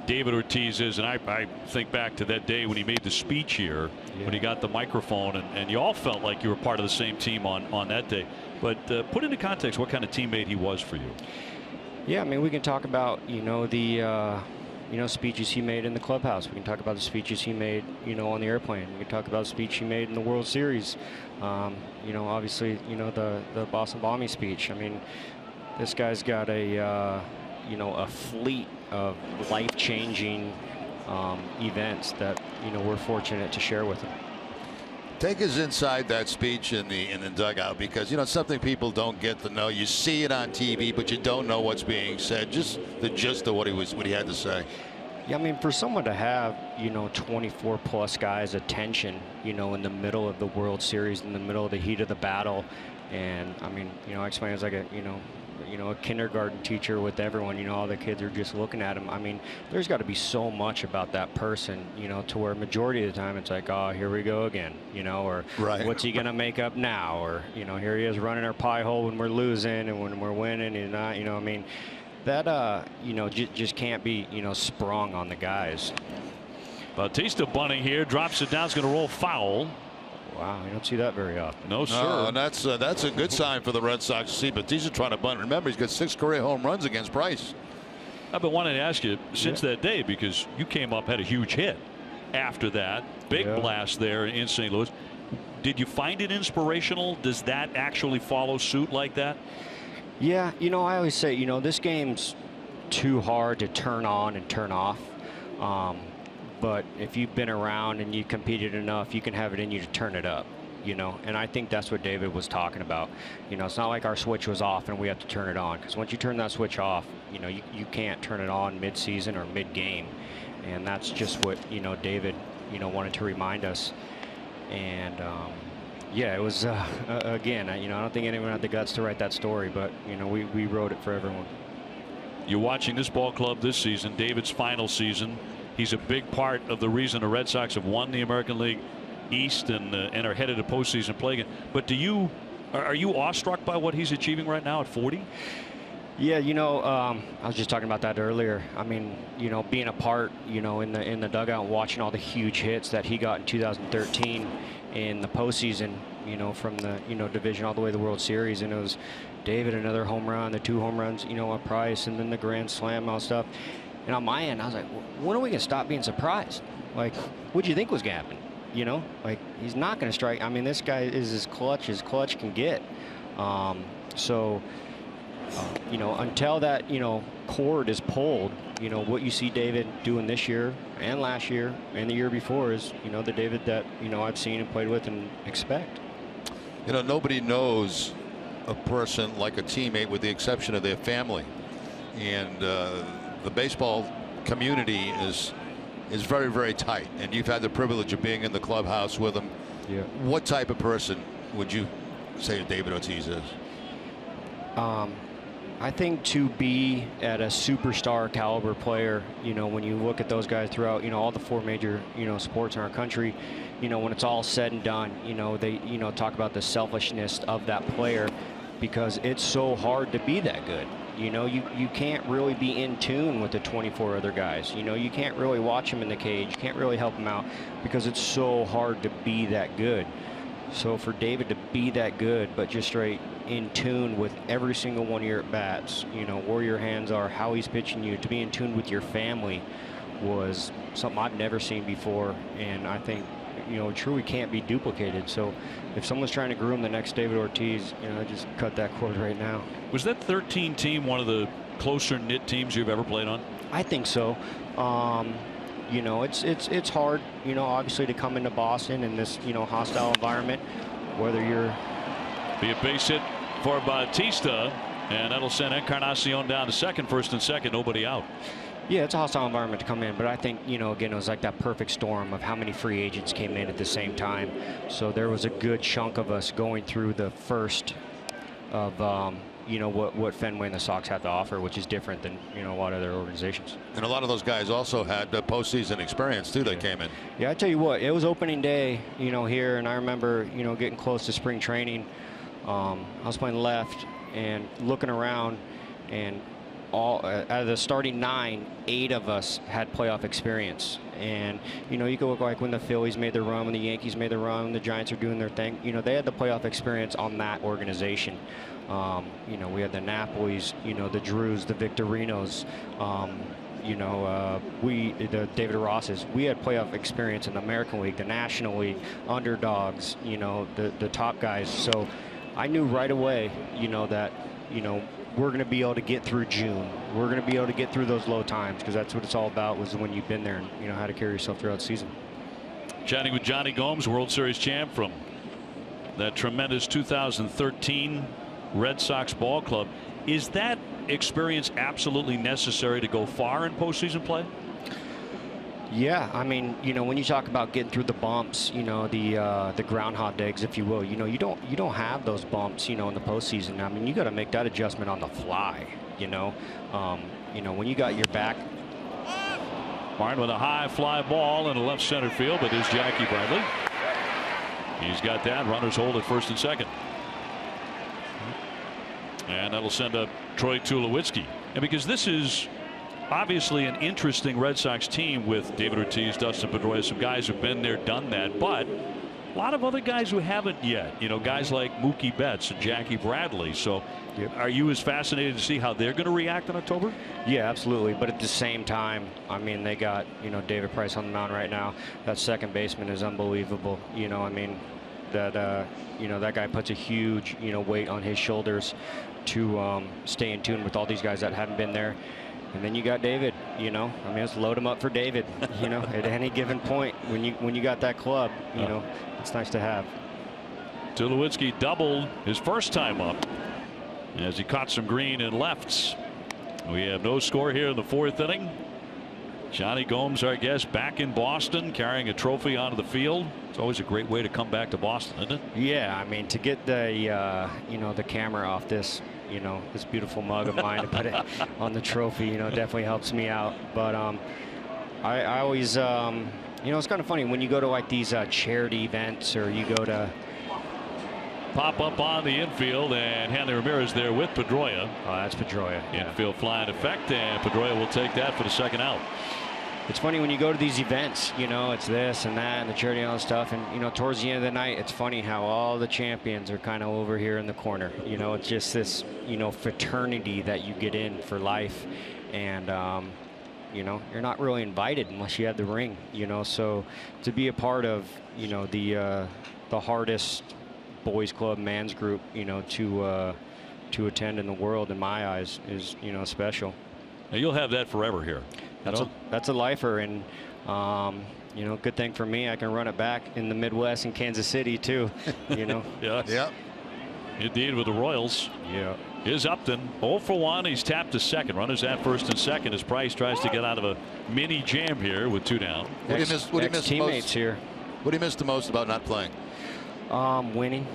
David Ortiz is, and I think back to that day when he made the speech here, when he got the microphone, and you all felt like you were part of the same team on that day. But put into context what kind of teammate he was for you. Yeah, I mean, we can talk about the speeches he made in the clubhouse. We can talk about the speeches he made, on the airplane. We can talk about the speech he made in the World Series. Obviously, the Boston bombing speech. I mean, this guy's got a fleet of life-changing events that we're fortunate to share with him. Take us inside that speech in the dugout, because something people don't get to know. You see it on TV, but you don't know what's being said. Just the gist of what he had to say. Yeah, I mean, for someone to have 24 plus guys' attention, in the middle of the World Series, in the middle of the heat of the battle, and I mean, I explain it as like a kindergarten teacher with everyone. All the kids are just looking at him. I mean, there's got to be so much about that person, to where majority of the time it's like, oh, here we go again, or right. What's he gonna make up now, or here he is running our pie hole when we're losing and when we're winning, and not, I mean, that just can't be sprung on the guys. Bautista bunting here, drops it down, it's going to roll foul. Wow, you don't see that very often. No, sir. No, and that's a good sign for the Red Sox to see. Bautista trying to bunt. Remember, he's got 6 career home runs against Price. I've been wanting to ask you since that day, because you came up, had a huge hit after that. Big blast there in St. Louis. Did you find it inspirational? Does that actually follow suit like that? Yeah, I always say, this game's too hard to turn on and turn off. But if you've been around and you competed enough, you can have it in you to turn it up, and I think that's what David was talking about. It's not like our switch was off and we have to turn it on, because once you turn that switch off, you can't turn it on mid-season or mid-game, and that's just what David wanted to remind us. And yeah, it was again, I don't think anyone had the guts to write that story, but we wrote it for everyone. You're watching this ball club this season, David's final season. He's a big part of the reason the Red Sox have won the American League East and are headed to postseason play again. But are you awestruck by what he's achieving right now at 40? Yeah, I was just talking about that earlier. I mean, being a part, in the dugout, and watching all the huge hits that he got in 2013 in the postseason, from the division all the way to the World Series, and it was David, another home run, the 2 home runs, at Price, and then the grand slam, all stuff. And on my end, I was like, when are we going to stop being surprised? Like, what'd you think was going to happen? Like, he's not going to strike. I mean, this guy is as clutch can get. Until that, cord is pulled, what you see David doing this year and last year and the year before is, the David that, I've seen and played with and expect. Nobody knows a person like a teammate with the exception of their family. And, the baseball community is very, very tight, and you've had the privilege of being in the clubhouse with him. Yeah. What type of person would you say David Ortiz is? I think to be at a superstar caliber player, when you look at those guys throughout, all the 4 major, sports in our country, when it's all said and done, they, talk about the selfishness of that player, because it's so hard to be that good. You can't really be in tune with the 24 other guys. You can't really watch them in the cage. You can't really help them out, because it's so hard to be that good. So for David to be that good, but just straight in tune with every single one of your at-bats, where your hands are, how he's pitching you, to be in tune with your family was something I've never seen before. And I think, truly can't be duplicated. So if someone's trying to groom the next David Ortiz, just cut that cord right now. Was that 13 team one of the closer knit teams you've ever played on? I think so. you know, it's hard, you know, obviously to come into Boston in this, you know, hostile environment, whether you're. Be a base hit for Bautista, and that'll send Encarnacion down to second. First and second, nobody out. Yeah, it's a hostile environment to come in, but I think, you know, again, it was like that perfect storm of how many free agents came in at the same time. So there was a good chunk of us going through the first of, you know, what Fenway and the Sox had to offer, which is different than, you know, a lot of other organizations. And a lot of those guys also had postseason experience too. They came in. Yeah, I tell you what, it was opening day, you know, here, and I remember, you know, getting close to spring training. I was playing left and looking around, and all out of the starting 9, 8 of us had playoff experience. And you know, you could look like when the Phillies made their run, when the Yankees made their run, when the Giants are doing their thing. You know, they had the playoff experience on that organization. You know, we had the Napolis, you know, the Drews, the Victorinos. You know, the David Rosses. We had playoff experience in the American League, the National League, underdogs. You know, the top guys. So I knew right away, you know, that, you know, we're going to be able to get through June. We're going to be able to get through those low times, because that's what it's all about, was when you've been there and, you know, how to carry yourself throughout the season. Chatting with Johnny Gomes, World Series champ from that tremendous 2013 Red Sox ball club. Is that experience absolutely necessary to go far in postseason play? Yeah, I mean, you know, when you talk about getting through the bumps, you know, the groundhog days, if you will, you know, you don't have those bumps, you know, in the postseason. I mean, you got to make that adjustment on the fly, you know. You know, when you got your back. Martin with a high fly ball in the left center field, but is Jackie Bradley. He's got that. Runners hold at first and second. And that'll send up Troy Tulowitzki. And because this is obviously an interesting Red Sox team with David Ortiz, Dustin Pedroia, some guys who've been there, done that, but a lot of other guys who haven't yet. You know, guys like Mookie Betts and Jackie Bradley. So are you as fascinated to see how they're going to react in October? Yeah, absolutely. But at the same time, I mean, they got, you know, David Price on the mound right now. That second baseman is unbelievable. You know, I mean, that you know, that guy puts a huge, you know, weight on his shoulders to stay in tune with all these guys that haven't been there. And then you got David, you know, I mean, let's load him up for David, you know, at any given point when you got that club, you know, it's nice to have. Tulowitzki doubled his first time up as he caught some green and lefts. We have no score here in the 4th inning. Johnny Gomes, our guest, back in Boston, carrying a trophy onto the field. It's always a great way to come back to Boston, isn't it? Yeah, I mean, to get the you know, the camera off this, you know, this beautiful mug of mine to put it on the trophy, you know, definitely helps me out. But I always, you know, it's kind of funny when you go to like these charity events, or you go to pop up on the infield, and Hanley Ramirez there with Pedroia. Oh, that's Pedroia. Infield flying effect, and Pedroia will take that for the second out. It's funny when you go to these events, you know, it's this and that and the charity and all that stuff, and you know, towards the end of the night, it's funny how all the champions are kind of over here in the corner. You know, it's just this, you know, fraternity that you get in for life, and you know, you're not really invited unless you have the ring. You know, so to be a part of, you know, the hardest boys club, man's group, you know, to attend in the world, in my eyes, is, you know, special. Now you'll have that forever here. That's a lifer, and you know, good thing for me, I can run it back in the Midwest in Kansas City too. You know. Yeah. Indeed, with the Royals. Yeah. Is Upton 0 for 1. He's tapped to second. Runners at first and second as Price tries to get out of a mini jam here with 2 down. What do you miss teammates here? What do you miss the most about not playing? Winning.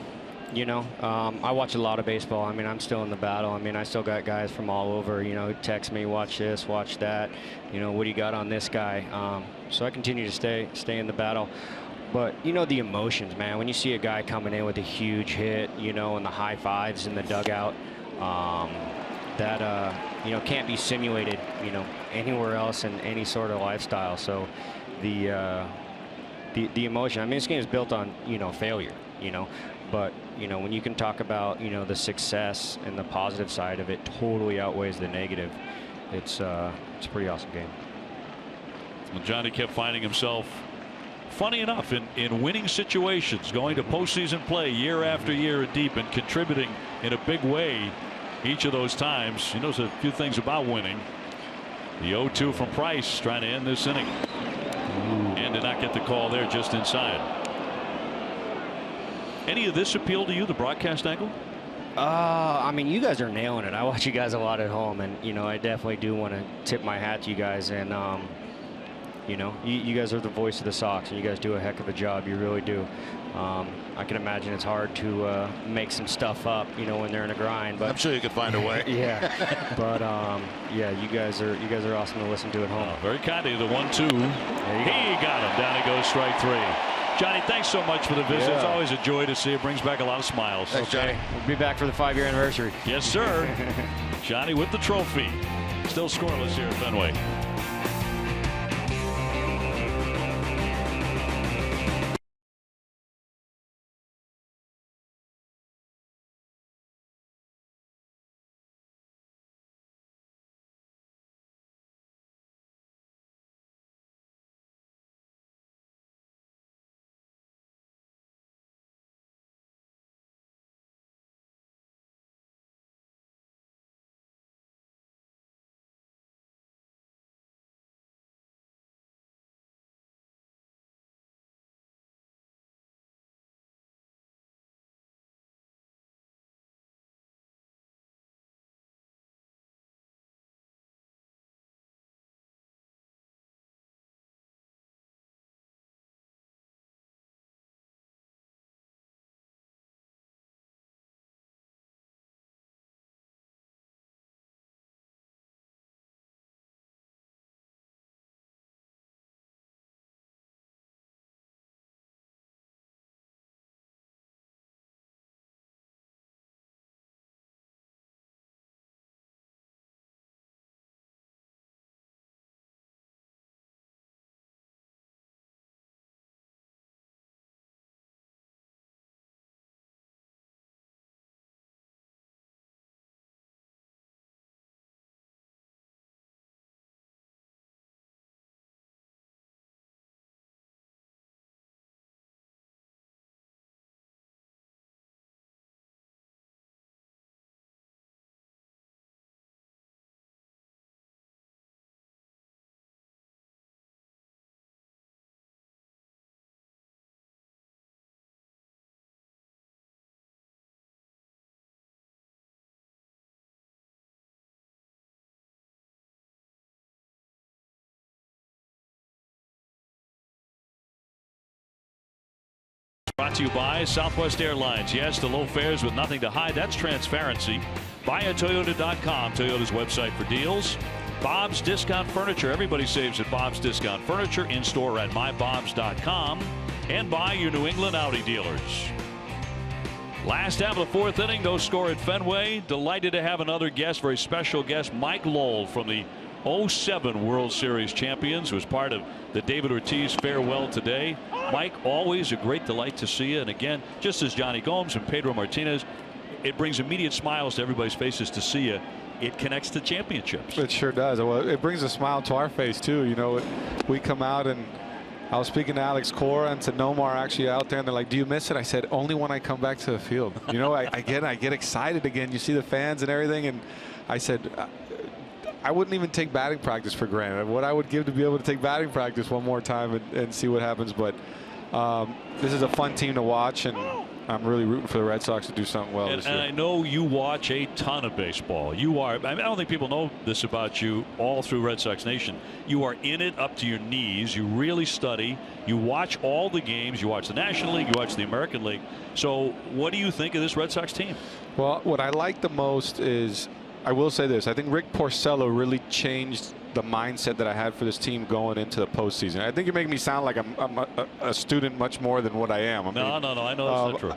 You know, I watch a lot of baseball. I mean, I'm still in the battle. I mean, I still got guys from all over, you know, text me, watch this, watch that. You know, what do you got on this guy? So I continue to stay in the battle. But, you know, the emotions, man, when you see a guy coming in with a huge hit, you know, and the high fives in the dugout, that, you know, can't be simulated, you know, anywhere else in any sort of lifestyle. So the emotion, I mean, this game is built on, you know, failure, you know. But, you know, when you can talk about, you know, the success and the positive side of it totally outweighs the negative, it's a pretty awesome game. Well, Johnny kept finding himself, funny enough, in winning situations, going to postseason play year after year deep and contributing in a big way each of those times. He knows a few things about winning. The 0-2 from Price trying to end this inning. did not get the call there, just inside. Any of this appeal to you, the broadcast angle? I mean, you guys are nailing it. I watch you guys a lot at home, and I definitely do want to tip my hat to you guys. And you guys are the voice of the Sox, and you guys do a heck of a job. You really do. I can imagine it's hard to make some stuff up, when they're in a grind. But I'm sure you could find a way. Yeah, but yeah, you guys are awesome to listen to at home. Very kind of you. The 1-2. He got him. Down he goes, strike 3. Johnny, thanks so much for the visit. Yeah. It's always a joy to see. It brings back a lot of smiles. Thanks, Johnny. We'll be back for the 5-year anniversary. Yes, sir. Johnny with the trophy. Still scoreless here at Fenway. Brought to you by Southwest Airlines. Yes, the low fares with nothing to hide. That's transparency. BuyAToyota.com, Toyota's website for deals. Bob's Discount Furniture. Everybody saves at Bob's Discount Furniture. In store at mybobs.com. And by your New England Audi dealers. Last half of the 4th inning, no score at Fenway. Delighted to have another guest, very special guest, Mike Lowell from the 07 World Series champions, who was part of the David Ortiz farewell today. Mike, always a great delight to see you. And again, just as Johnny Gomes and Pedro Martinez, it brings immediate smiles to everybody's faces to see you. It connects to championships. It sure does. Well, it brings a smile to our face too. We come out, and I was speaking to Alex Cora and to Nomar actually out there, and they're like, "Do you miss it?" I said, "Only when I come back to the field." I get excited again. You see the fans and everything, and I said, I wouldn't even take batting practice for granted. What I would give to be able to take batting practice one more time and see what happens. But this is a fun team to watch, and I'm really rooting for the Red Sox to do something well this year. And I know you watch a ton of baseball. You are, I don't think people know this about you all through Red Sox Nation. You are in it up to your knees. You really study. You watch all the games. You watch the National League. You watch the American League. So what do you think of this Red Sox team? Well, what I like the most is, I will say this, I think Rick Porcello really changed the mindset that I had for this team going into the postseason. I think you're making me sound like I'm a student much more than what I am. No, I know that's not true.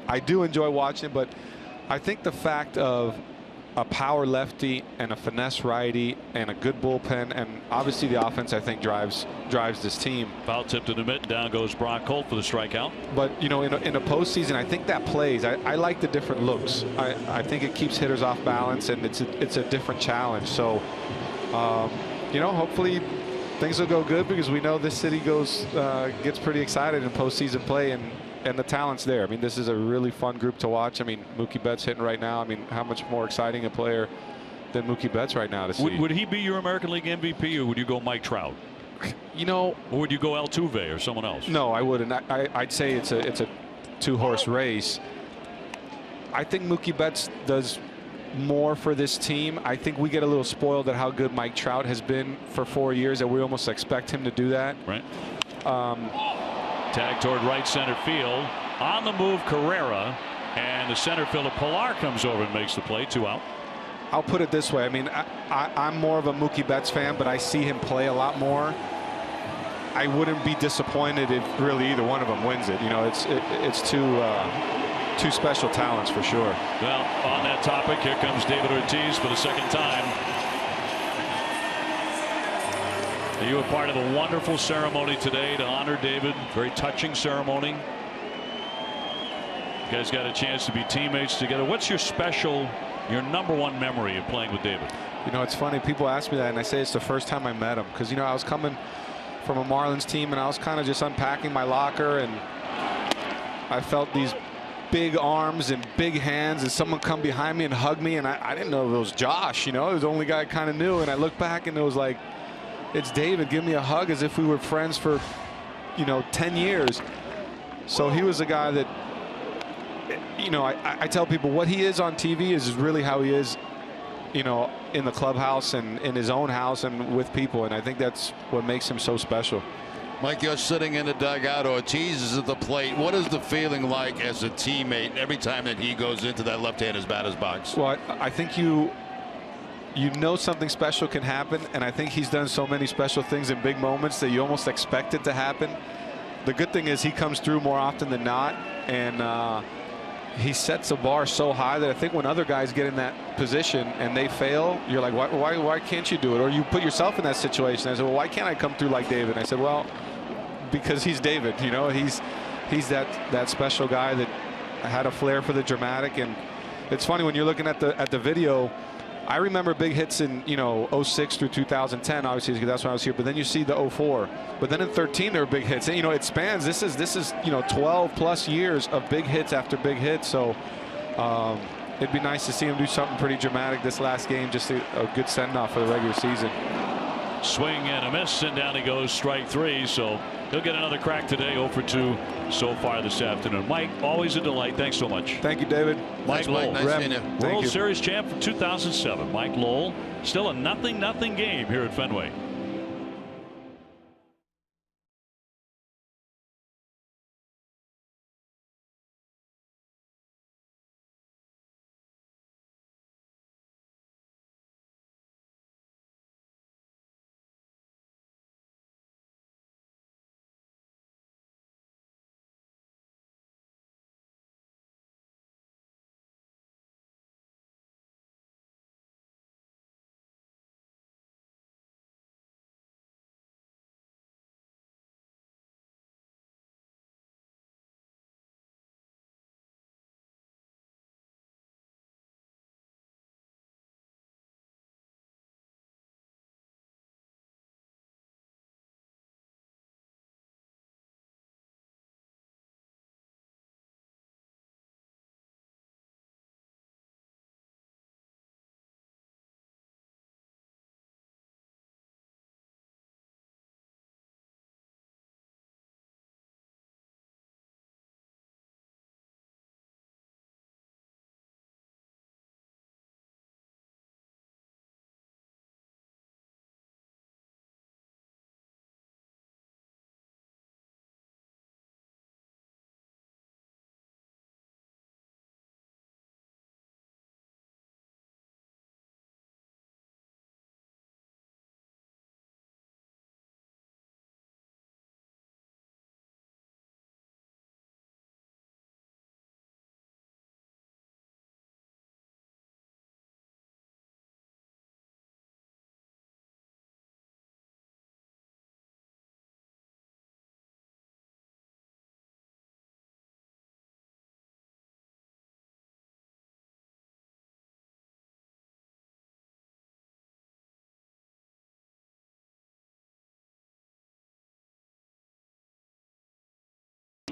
I do enjoy watching it, but I think the fact of a power lefty and a finesse righty and a good bullpen, and obviously the offense, I think drives this team. Foul tip to the mid, down goes Brock Holt for the strikeout. But in a postseason, I think that plays. I like the different looks. I think it keeps hitters off balance, and it's a different challenge. So hopefully things will go good, because we know this city gets pretty excited in postseason play, and the talent's there. I mean, this is a really fun group to watch. I mean, Mookie Betts hitting right now. I mean, how much more exciting a player than Mookie Betts right now to see? Would he be your American League MVP, or would you go Mike Trout? You know, or would you go Altuve or someone else? No, I wouldn't. I'd say it's a two-horse race. I think Mookie Betts does more for this team. I think we get a little spoiled at how good Mike Trout has been for 4 years, that we almost expect him to do that. Right. Tag toward right center field. On the move, Carrera, and the center fielder Pilar comes over and makes the play. 2 out. I'll put it this way. I mean, I'm more of a Mookie Betts fan, but I see him play a lot more. I wouldn't be disappointed if really either one of them wins it. You know, it's two special talents for sure. Well, on that topic, here comes David Ortiz for the second time. You were part of a wonderful ceremony today to honor David. Very touching ceremony. You guys got a chance to be teammates together. What's your number one memory of playing with David? You know, it's funny. People ask me that, and I say it's the first time I met him. Because, you know, I was coming from a Marlins team, and I was kind of just unpacking my locker, and I felt these big arms and big hands, and someone come behind me and hug me, and I didn't know if it was Josh. You know, it was the only guy I kind of knew. And I looked back, and it was like, it's David. Give me a hug, as if we were friends for, you know, 10 years. So he was a guy that, you know, I tell people what he is on TV is really how he is, you know, in the clubhouse and in his own house and with people. And I think that's what makes him so special. Mike, you're sitting in the dugout. Ortiz is at the plate. What is the feeling like as a teammate every time that he goes into that left-handed batter's box? Well, I think you know something special can happen, and I think he's done so many special things in big moments that you almost expect it to happen. The good thing is he comes through more often than not, and he sets the bar so high that I think when other guys get in that position and they fail, you're like, why can't you do it? Or you put yourself in that situation. I said, well, why can't I come through like David? And I said, well, because he's David. You know, he's that special guy that had a flair for the dramatic. And it's funny when you're looking at the video. I remember big hits in, you know, 06 through 2010, obviously, because that's when I was here. But then you see the 04. But then in 13, there were big hits. And, you know, it spans. This is you know, 12 plus years of big hits after big hits. So it'd be nice to see him do something pretty dramatic this last game. Just a good send off for the regular season. Swing and a miss, and down he goes, strike 3. So he'll get another crack today. 0 for 2 so far this afternoon. Mike, always a delight. Thanks so much. Thank you, David. Mike Lowell, Nice World Series champ from 2007. Mike Lowell, still a 0-0 game here at Fenway.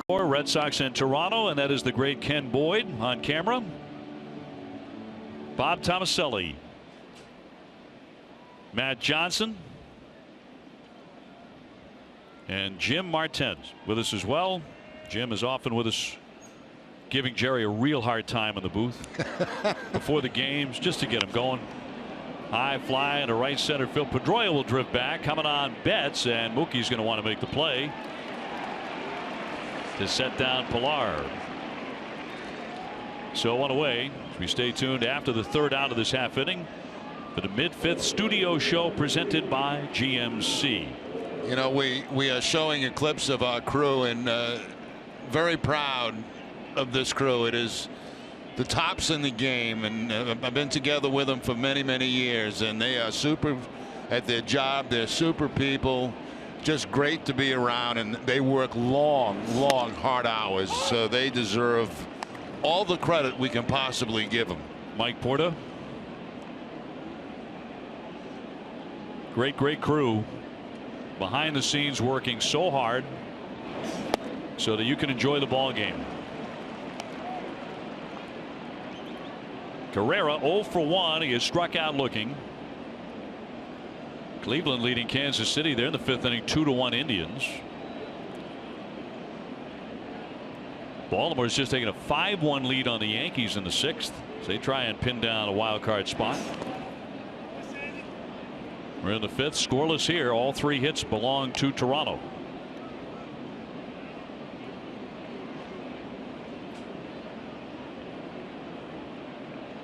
Red Sox in Toronto, and that is the great Ken Boyd on camera. Bob Tomaselli, Matt Johnson, And Jim Martens with us as well. Jim is often with us, giving Jerry a real hard time in the booth before the games just to get him going. High fly into right center field. Pedroia will drift back, coming on Betts, and Mookie's going to want to make the play to set down Pilar. So one away. We stay tuned after the third out of this half inning for the mid-fifth studio show presented by GMC. You know, we are showing a clips of our crew, and very proud of this crew. It is the tops in the game, and I've been together with them for many years, and they are super at their job. They're super people, just great to be around, and they work long hard hours, so they deserve all the credit we can possibly give them. Mike Porta, great crew behind the scenes, working so hard so that you can enjoy the ball game. Carrera 0 for 1. He is struck out looking. Cleveland leading Kansas City. They're in the fifth inning, 2-1 Indians. Baltimore is just taking a 5-1 lead on the Yankees in the sixth. So they try and pin down a wild card spot. We're in the fifth, scoreless here. All three hits belong to Toronto.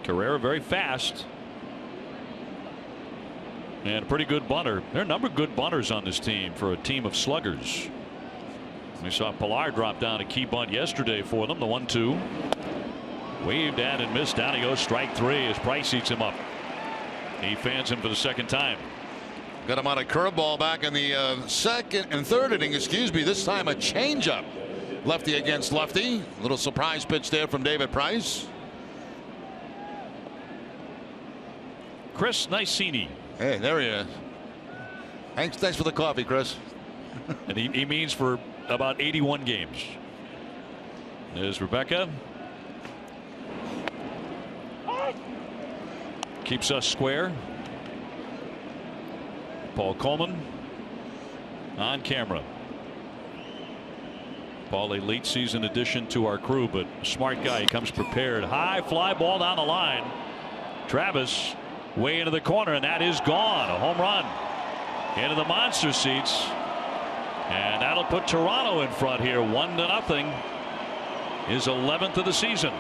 Carrera very fast. And a pretty good bunter. There are a number of good bunters on this team for a team of sluggers. We saw Pilar drop down a key bunt yesterday for them. The 1-2. Waved at and missed. Down he goes. Strike three as Price eats him up. He fans him for the second time. Got him on a curveball back in the second and third inning. Excuse me. This time a changeup. Lefty against lefty. Little surprise pitch there from David Price. Chris Nicini. Hey, there he is. Thanks for the coffee, Chris. And he means for about 81 games. There's Rebecca. Keeps us square. Paul Coleman on camera. Paul, a late season addition to our crew, but a smart guy. He comes prepared. High fly ball down the line. Travis way into the corner, and that is gone. A home run into the monster seats. And that'll put Toronto in front here, 1-0. His 11th of the season.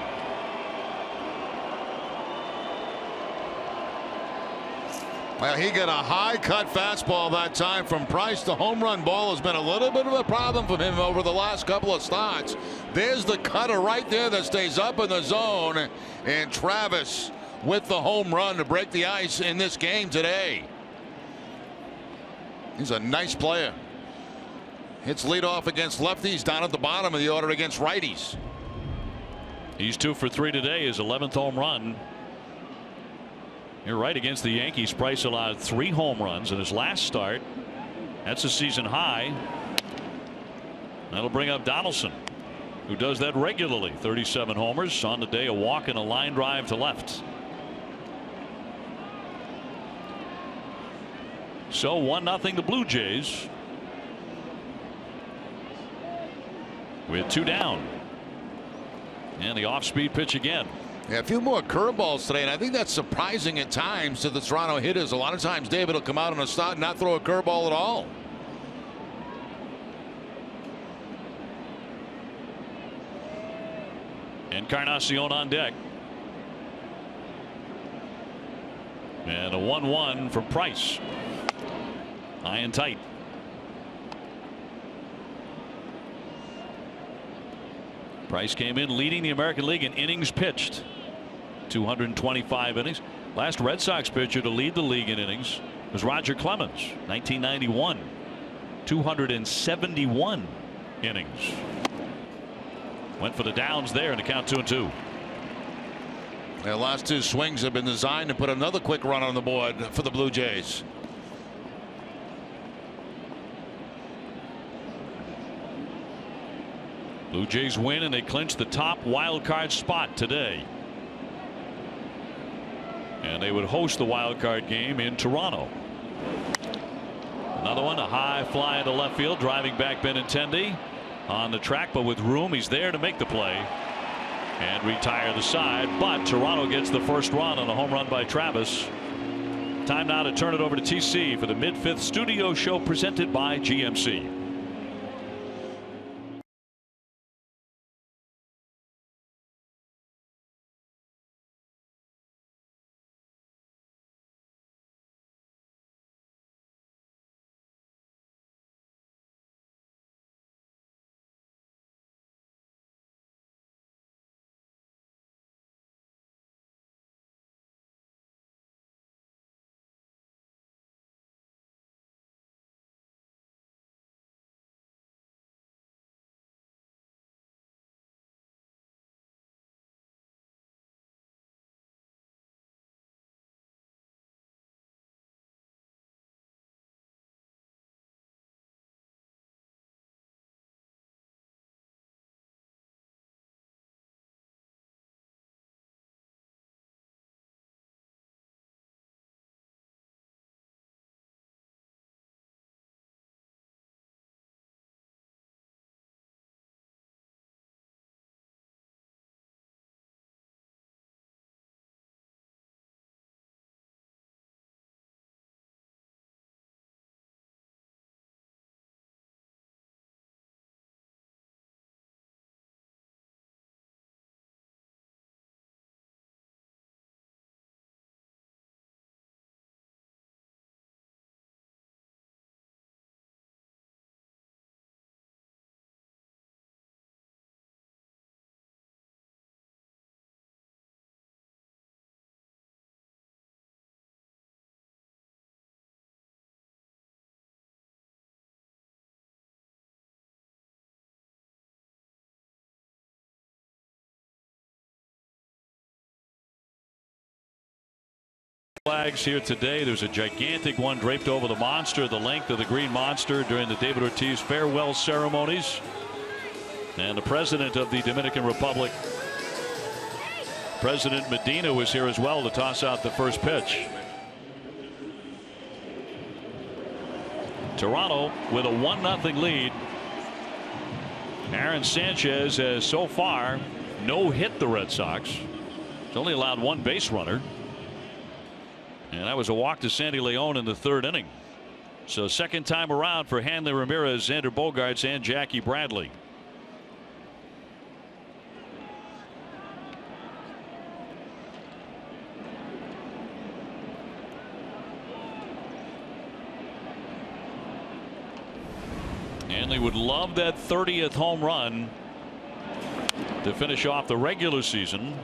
Well, he got a high cut fastball that time from Price. The home run ball has been a little bit of a problem for him over the last couple of starts. There's the cutter right there that stays up in the zone, and Travis with the home run to break the ice in this game today. He's a nice player. Hits leadoff against lefties, down at the bottom of the order against righties. He's 2 for 3 today, his 11th home run. You're right, against the Yankees, Price allowed 3 home runs in his last start. That's a season high. That'll bring up Donaldson, who does that regularly. 37 homers on the day, a walk and a line drive to left. So 1-0 the Blue Jays with 2 down. And the off-speed pitch again. Yeah, a few more curveballs today, and I think that's surprising at times to the Toronto hitters. A lot of times David will come out on a start and not throw a curveball at all. Encarnacion on deck. And a 1-1 from Price. High and tight. Price came in leading the American League in innings pitched. 225 innings. Last Red Sox pitcher to lead the league in innings was Roger Clemens, 1991. 271 innings. Went for the downs there in the count 2-2. Their last 2 swings have been designed to put another quick run on the board for the Blue Jays. Blue Jays win and they clinch the top wild card spot today. And they would host the wild card game in Toronto. Another one, a high fly into left field, driving back Benintendi on the track, but with room, he's there to make the play and retire the side. But Toronto gets the first run on a home run by Travis. Time now to turn it over to TC for the mid-fifth studio show presented by GMC. Flags here today. There's a gigantic one draped over the monster, the length of the green monster during the David Ortiz farewell ceremonies. And the president of the Dominican Republic, President Medina, was here as well to toss out the first pitch. Toronto with a 1-0 lead. Aaron Sanchez has so far no hit the Red Sox. He's only allowed one base runner. And that was a walk to Sandy Leon in the third inning. So second time around for Hanley Ramirez, Xander Bogaerts, and Jackie Bradley. Hanley would love that 30th home run to finish off the regular season.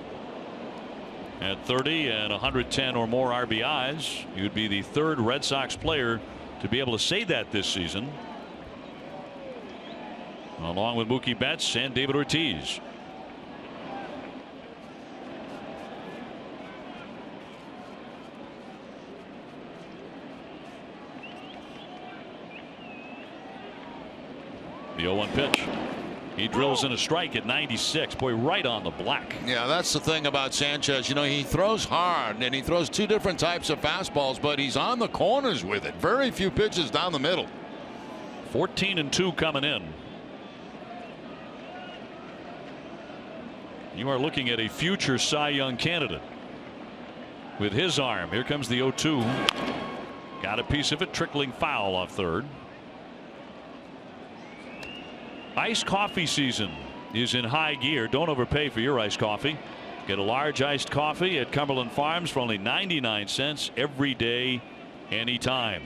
At 30 and 110 or more RBIs, he would be the third Red Sox player to be able to say that this season, along with Mookie Betts and David Ortiz. The 0-1 pitch. He drills in a strike at 96. Boy, right on the black. Yeah, that's the thing about Sanchez. You know, he throws hard and he throws two different types of fastballs, but he's on the corners with it. Very few pitches down the middle. 14-2 coming in. You are looking at a future Cy Young candidate with his arm. Here comes the 0-2. Got a piece of it, trickling foul off third. Iced coffee season is in high gear. Don't overpay for your iced coffee. Get a large iced coffee at Cumberland Farms for only 99 cents every day, anytime.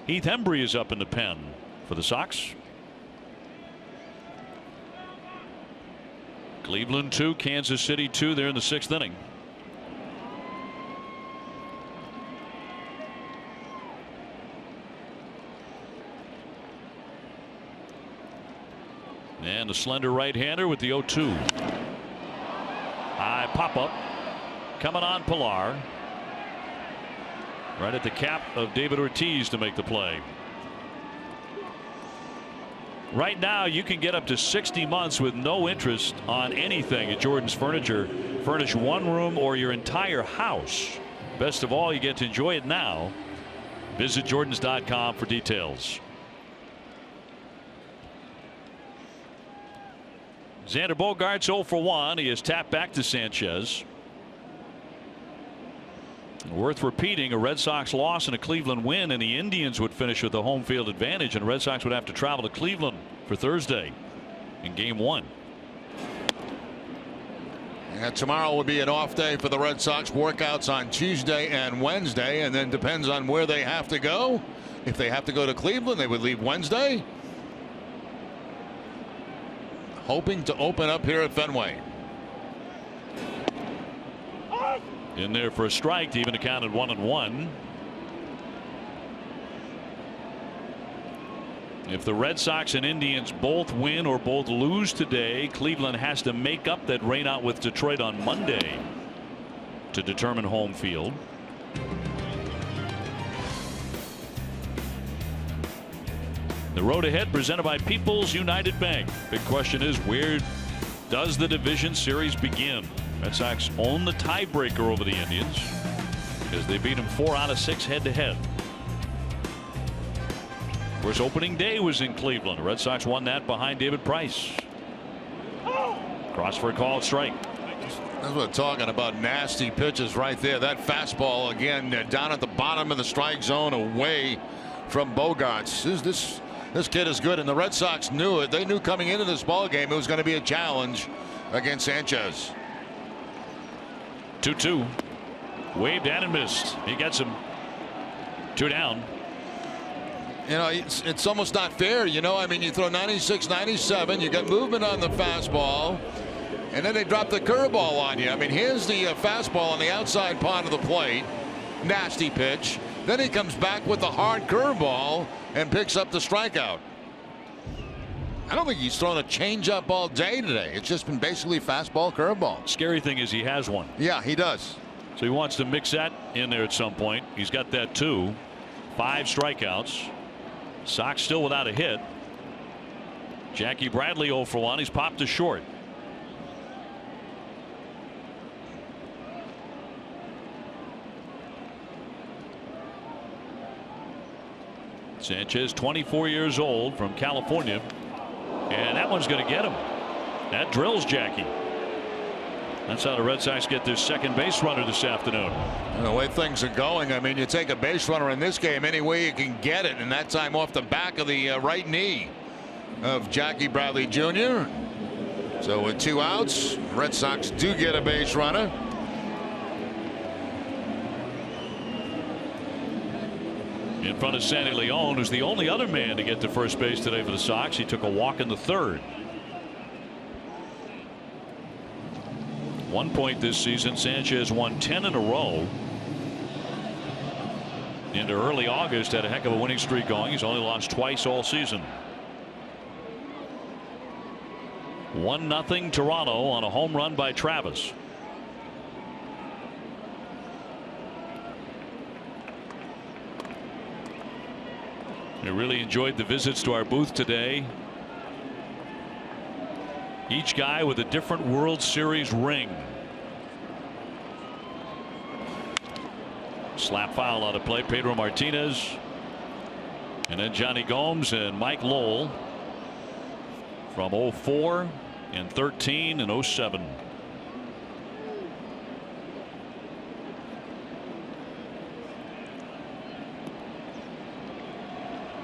Heath Hembree is up in the pen for the Sox. Cleveland 2, Kansas City 2. They're in the 6th inning. And the slender right-hander with the 0-2. High pop-up coming on Pilar. Right at the cap of David Ortiz to make the play. Right now you can get up to 60 months with no interest on anything at Jordan's Furniture. Furnish one room or your entire house. Best of all, you get to enjoy it now Visit Jordans.com for details. Xander Bogaerts 0 for 1. He is tapped back to Sanchez. Worth repeating, a Red Sox loss and a Cleveland win, and the Indians would finish with the home field advantage, and the Red Sox would have to travel to Cleveland for Thursday in Game 1. And tomorrow will be an off day for the Red Sox. Workouts on Tuesday and Wednesday, and then depends on where they have to go. If they have to go to Cleveland, they would leave Wednesday, hoping to open up here at Fenway. In there for a strike to even the count at 1-1. If the Red Sox and Indians both win or both lose today, Cleveland has to make up that rainout with Detroit on Monday to determine home field. The road ahead presented by People's United Bank. Big question is, where does the division series begin? Red Sox own the tiebreaker over the Indians because they beat them 4 out of 6 head-to-head. Of course, opening day was in Cleveland. The Red Sox won that behind David Price. Cross for a called strike. That's what we're talking about. Nasty pitches right there. That fastball again down at the bottom of the strike zone away from Bogaerts. This kid is good, and the Red Sox knew it. They knew coming into this ball game it was going to be a challenge against Sanchez. 2-2. Waved at and missed. He gets him. 2 down. You know, it's almost not fair. You know, I mean, you throw 96, 97. You got movement on the fastball, and then they drop the curveball on you. I mean, here's the fastball on the outside part of the plate. Nasty pitch. Then he comes back with the hard curveball and picks up the strikeout. I don't think he's thrown a changeup all day today. It's just been basically fastball, curveball. Scary thing is he has one. Yeah, he does. So he wants to mix that in there at some point. He's got that too. 5 strikeouts. Sox still without a hit. Jackie Bradley 0 for 1. He's popped to short. Sanchez, 24 years old, from California, and that one's going to get him. That drills Jackie. That's how the Red Sox get their second base runner this afternoon. And the way things are going, I mean, you take a base runner in this game any way you can get it, and that time off the back of the right knee of Jackie Bradley Jr. So with 2 outs, Red Sox do get a base runner. In front of Sandy Leon, who's the only other man to get to first base today for the Sox. He took a walk in the 3rd. 1 point this season. Sanchez won 10 in a row. Into early August, had a heck of a winning streak going. He's only lost twice all season. 1-0 Toronto on a home run by Travis. I really enjoyed the visits to our booth today. Each guy with a different World Series ring. Slap foul out of play. Pedro Martinez, and then Johnny Gomes and Mike Lowell from 04 and 13 and 07.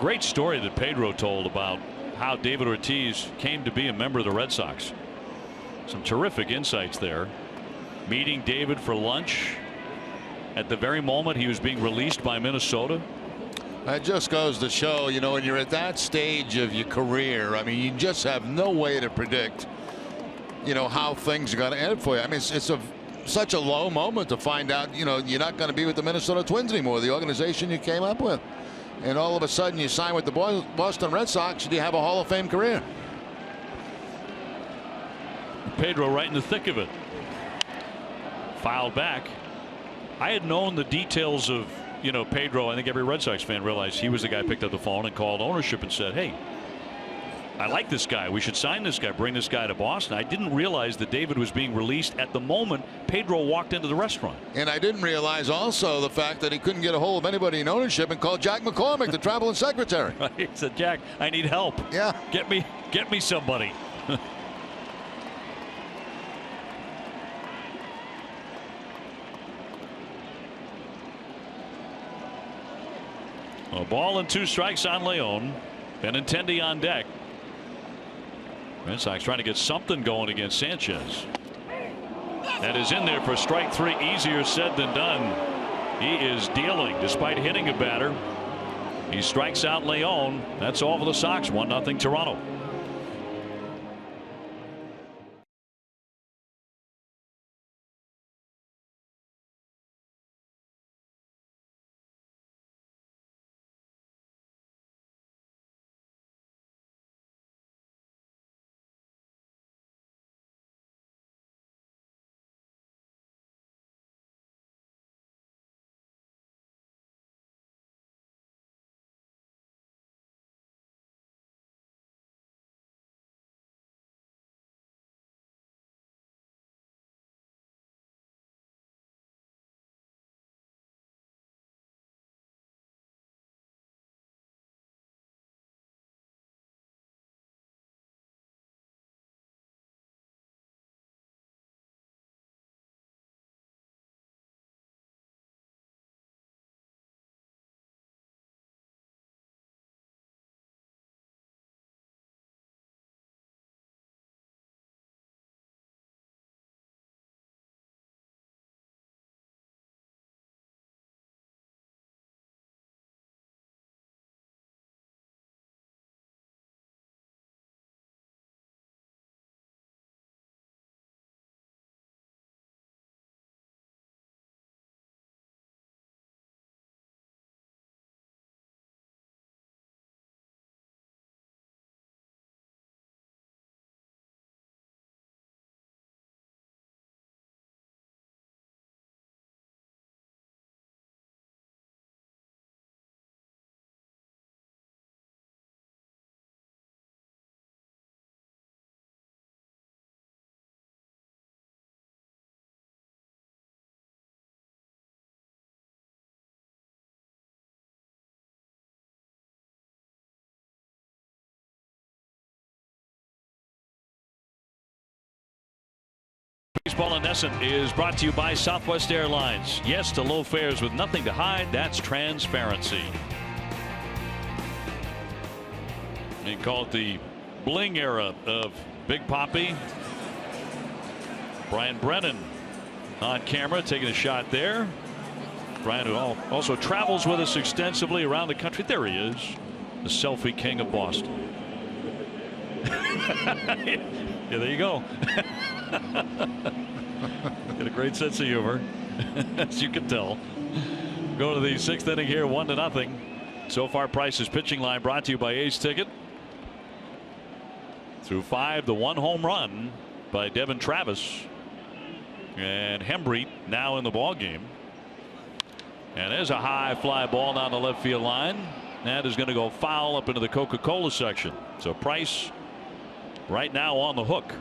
Great story that Pedro told about how David Ortiz came to be a member of the Red Sox. Some terrific insights there. Meeting David for lunch at the very moment he was being released by Minnesota. It just goes to show, you know, when you're at that stage of your career, I mean, you just have no way to predict, you know, how things are going to end for you. I mean, it's such a low moment to find out, you know, you're not going to be with the Minnesota Twins anymore, the organization you came up with. And all of a sudden you sign with the Boston Red Sox and you have a Hall of Fame career. Pedro right in the thick of it. Fouled back. I had known the details of, you know, Pedro. I think every Red Sox fan realized he was the guy who picked up the phone and called ownership and said, hey, I like this guy. We should sign this guy, bring this guy to Boston. I didn't realize that David was being released at the moment Pedro walked into the restaurant. And I didn't realize also the fact that he couldn't get a hold of anybody in ownership and called Jack McCormick, the traveling secretary. Right. He said, Jack, I need help. Yeah. Get me somebody. A ball and 2 strikes on Leon. Benintendi on deck. Red Sox trying to get something going against Sanchez. That is in there for strike 3. Easier said than done. He is dealing despite hitting a batter. He strikes out Leon. That's all for the Sox. 1-0 Toronto. Baseball in Essence is brought to you by Southwest Airlines. Yes to low fares with nothing to hide. That's transparency. They call it the bling era of Big Papi. Brian Brennan on camera taking a shot there. Brian, who also travels with us extensively around the country. There he is, the selfie king of Boston. Yeah, there you go. Got a great sense of humor, as you can tell. Go to the 6th inning here, 1-0. So far, Price's pitching line brought to you by A's Ticket. Through 5, the 1 home run by Devin Travis, and Hembree now in the ball game. And there's a high fly ball down the left field line. That is going to go foul up into the Coca-Cola section. So Price right now on the hook.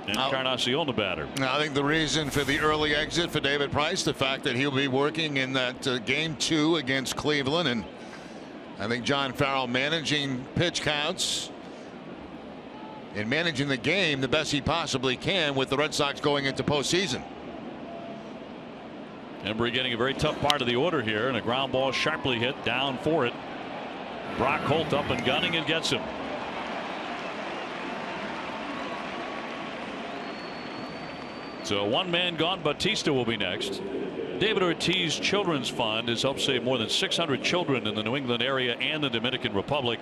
And Encarnacion the batter. I think the reason for the early exit for David Price, the fact that he'll be working in that game 2 against Cleveland, and I think John Farrell managing pitch counts and managing the game the best he possibly can with the Red Sox going into postseason. Hembree getting a very tough part of the order here, and a ground ball sharply hit down for it. Brock Holt up and gunning and gets him. So 1 man gone. Bautista will be next. David Ortiz Children's Fund has helped save more than 600 children in the New England area and the Dominican Republic.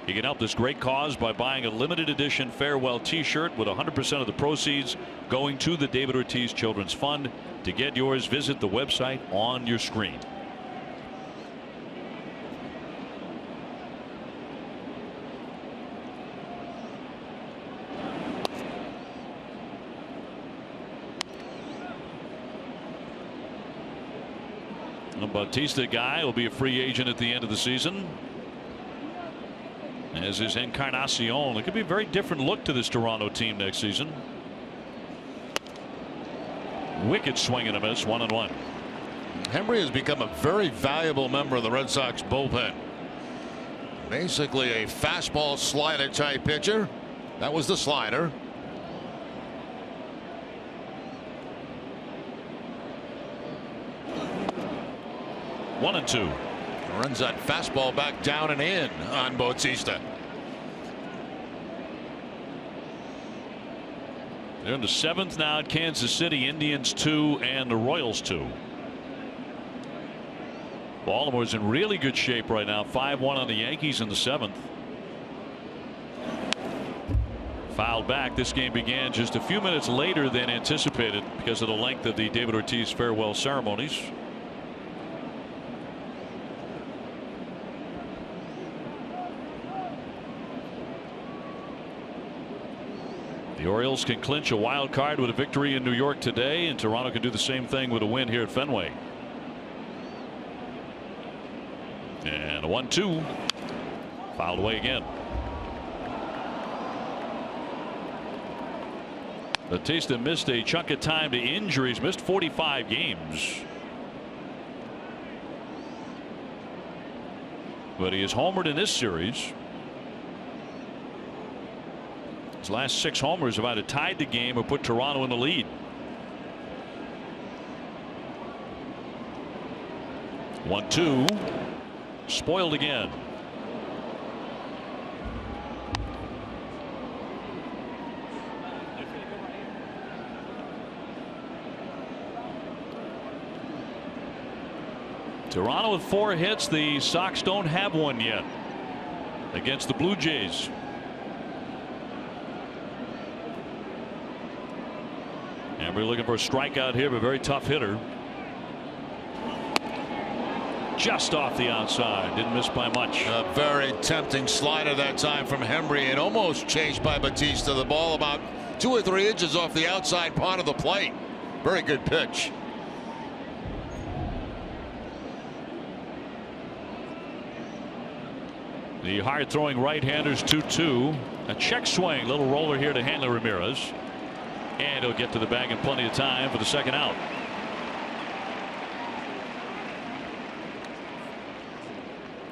You can help this great cause by buying a limited edition farewell t-shirt with 100% of the proceeds going to the David Ortiz Children's Fund. To get yours, visit the website on your screen. The Bautista guy will be a free agent at the end of the season. as is Encarnacion. It could be a very different look to this Toronto team next season. Wicked swing and a miss, 1-1. Hembree has become a very valuable member of the Red Sox bullpen. Basically a fastball slider type pitcher. That was the slider. One and two. Runs that fastball back down and in on Bautista. They're in the 7th now at Kansas City. Indians 2 and the Royals 2. Baltimore's in really good shape right now. 5-1 on the Yankees in the 7th. Fouled back. This game began just a few minutes later than anticipated because of the length of the David Ortiz farewell ceremonies. The Orioles can clinch a wild card with a victory in New York today, and Toronto can do the same thing with a win here at Fenway. And a 1-2. Fouled away again. Bautista missed a chunk of time to injuries, missed 45 games. But he is homered in this series. His last 6 homers have either tied the game or put Toronto in the lead. One, two. Spoiled again. Toronto with 4 hits. The Sox don't have one yet against the Blue Jays. And we're looking for a strikeout here, but a very tough hitter. Just off the outside. Didn't miss by much. A very tempting slider that time from Hembree, and almost chased by Bautista. The ball about 2 or 3 inches off the outside part of the plate. Very good pitch. The hard throwing right-handers 2-2. A check swing. Little roller here to Hanley Ramirez. And he'll get to the bag in plenty of time for the second out.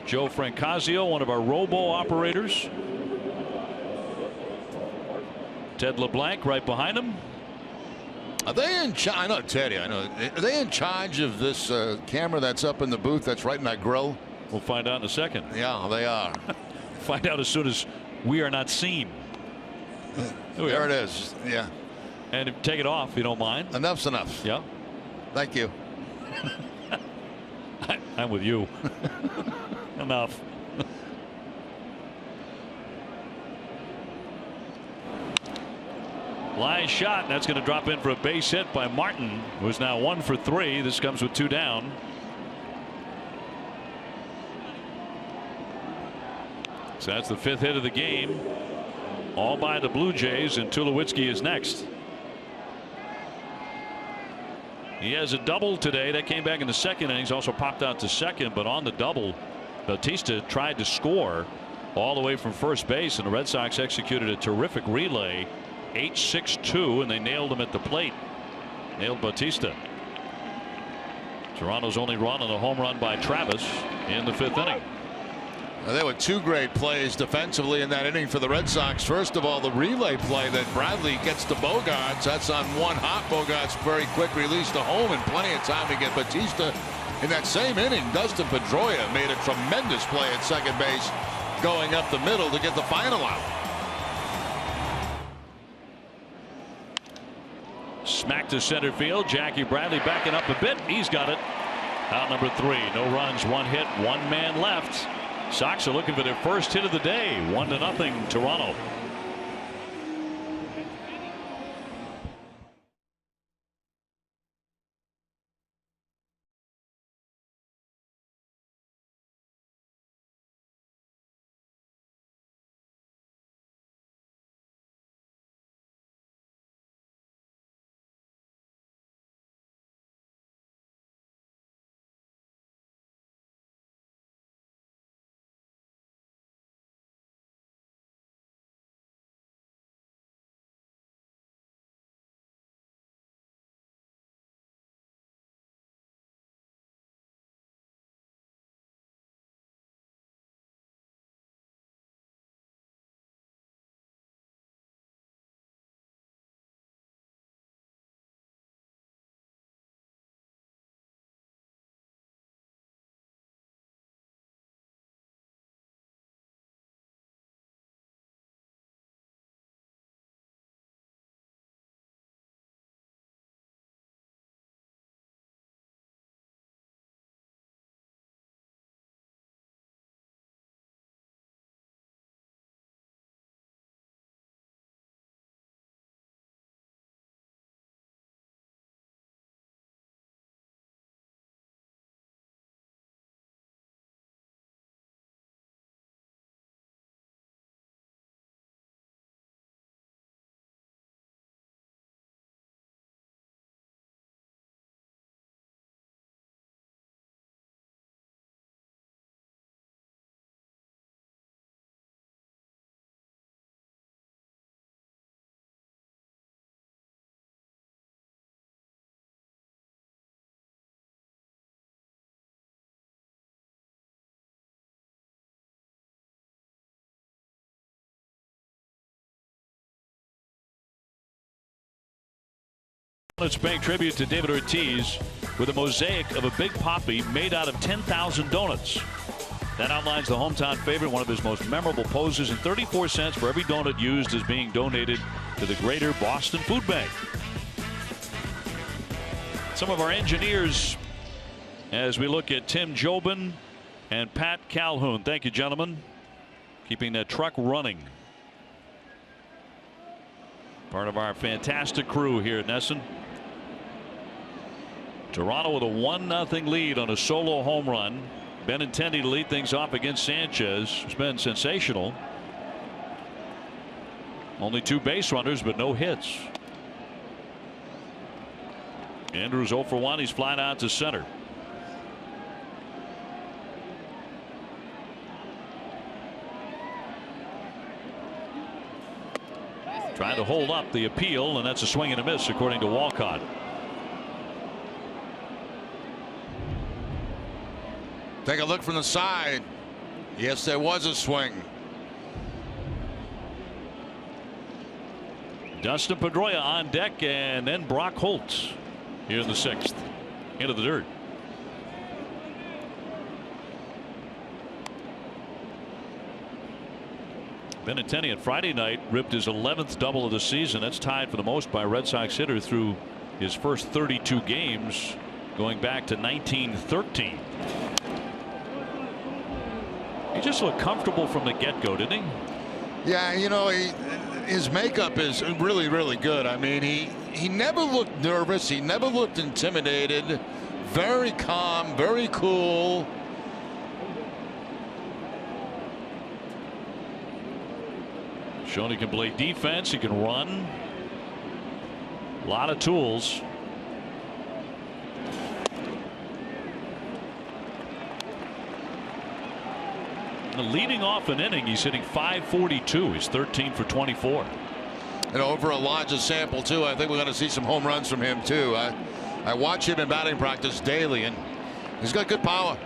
Joe Francasio, one of our robo operators. Ted LeBlanc right behind him. Are they in charge? I know Teddy. I know. Are they in charge of this camera that's up in the booth that's right in that grill? We'll find out in a second. Yeah, they are. Find out as soon as we are not seen. There it is. Yeah. And take it off if you don't mind. Enough's enough. Yeah. Thank you. I'm with you. Enough. Line shot, and that's going to drop in for a base hit by Martin, who's now 1 for 3. This comes with 2 down. So that's the 5th hit of the game, all by the Blue Jays, and Tulowitzki is next. He has a double today that came back in the 2nd innings, also popped out to second, but on the double Bautista tried to score all the way from first base, and the Red Sox executed a terrific relay, 8-6-2, and they nailed him at the plate. Nailed Bautista. Toronto's only run on a home run by Travis in the 5th inning. There were 2 great plays defensively in that inning for the Red Sox. First of all, the relay play that Bradley gets to Bogaerts. That's on one hop. Bogaerts very quick release to home and plenty of time to get Bautista. In that same inning, Dustin Pedroia made a tremendous play at second base, going up the middle to get the final out. Smack to center field. Jackie Bradley backing up a bit. He's got it. Out number 3. No runs, 1 hit, 1 man left. Sox are looking for their first hit of the day. 1-0 Toronto. Let's pay tribute to David Ortiz with a mosaic of a Big Papi made out of 10,000 donuts. That outlines the hometown favorite, one of his most memorable poses, and 34 cents for every donut used is being donated to the Greater Boston Food Bank. Some of our engineers as we look at Tim Jobin and Pat Calhoun. Thank you, gentlemen. Keeping that truck running. Part of our fantastic crew here at Nesson. Toronto with a 1-0 lead on a solo home run. Benintendi to lead things off against Sanchez. It's been sensational. Only 2 base runners, but no hits. Andrews 0 for 1. He's flying out to center. Trying to hold up the appeal, and that's a swing and a miss, according to Walcott. Take a look from the side. Yes, there was a swing. Dustin Pedroia on deck, and then Brock Holtz here in the 6th. Into the dirt. Benintendi on Friday night ripped his 11th double of the season. That's tied for the most by a Red Sox hitter through his first 32 games going back to 1913. He just looked comfortable from the get-go, didn't he? Yeah, you know, his makeup is really, really good. I mean, he never looked nervous. He never looked intimidated. Very calm, very cool. Showing he can play defense. He can run. A lot of tools. Leading off an inning, he's hitting .542. He's 13 for 24. And over a larger sample too, I think we're going to see some home runs from him too. I watch him in batting practice daily, and he's got good power.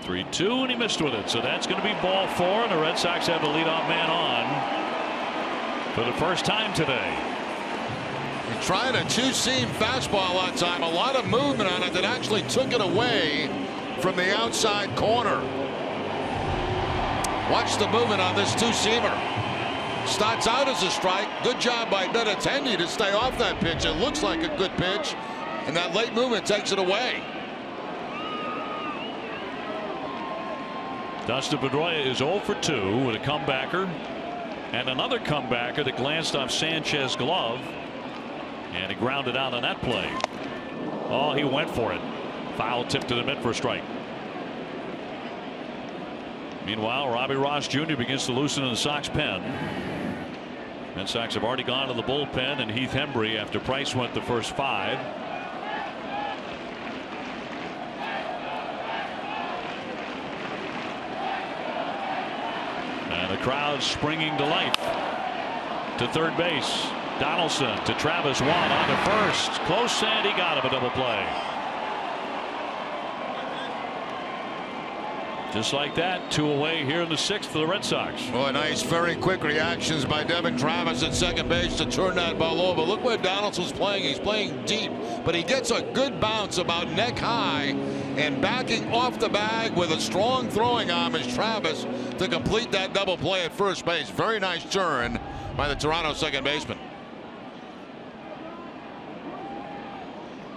3-2, and he missed with it. So that's going to be ball 4, and the Red Sox have the leadoff man on for the first time today. He tried a 2-seam fastball that time. A lot of movement on it that actually took it away from the outside corner. Watch the movement on this 2-seamer. Starts out as a strike. Good job by Benintendi to stay off that pitch. It looks like a good pitch, and that late movement takes it away. Dustin Pedroia is 0 for 2 with a comebacker, and another comebacker that glanced off Sanchez's glove, and he grounded out on that play. Oh, he went for it. Foul tip to the mid for a strike. Meanwhile, Robbie Ross Jr. begins to loosen in the Sox pen. Red Sox have already gone to the bullpen, and Heath Hembree, after Price went the first 5. And the crowd springing to life to third base. Donaldson to Travis, 1 on to first. Close, and he got him, a double play. Just like that, 2 away here in the 6th for the Red Sox. Boy, nice, very quick reactions by Devin Travis at second base to turn that ball over. Look where Donaldson's playing. He's playing deep, but he gets a good bounce about neck high, and backing off the bag with a strong throwing arm is Travis to complete that double play at first base. Very nice turn by the Toronto second baseman.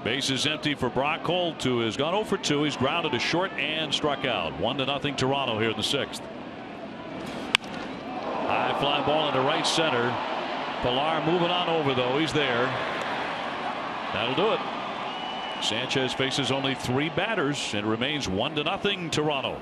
Base is empty for Brock Holt, who has gone 0 for 2. He's grounded to short and struck out. 1-0 Toronto here in the 6th. High fly ball into right center. Pilar moving on over, though. He's there. That'll do it. Sanchez faces only 3 batters and remains 1-0 Toronto.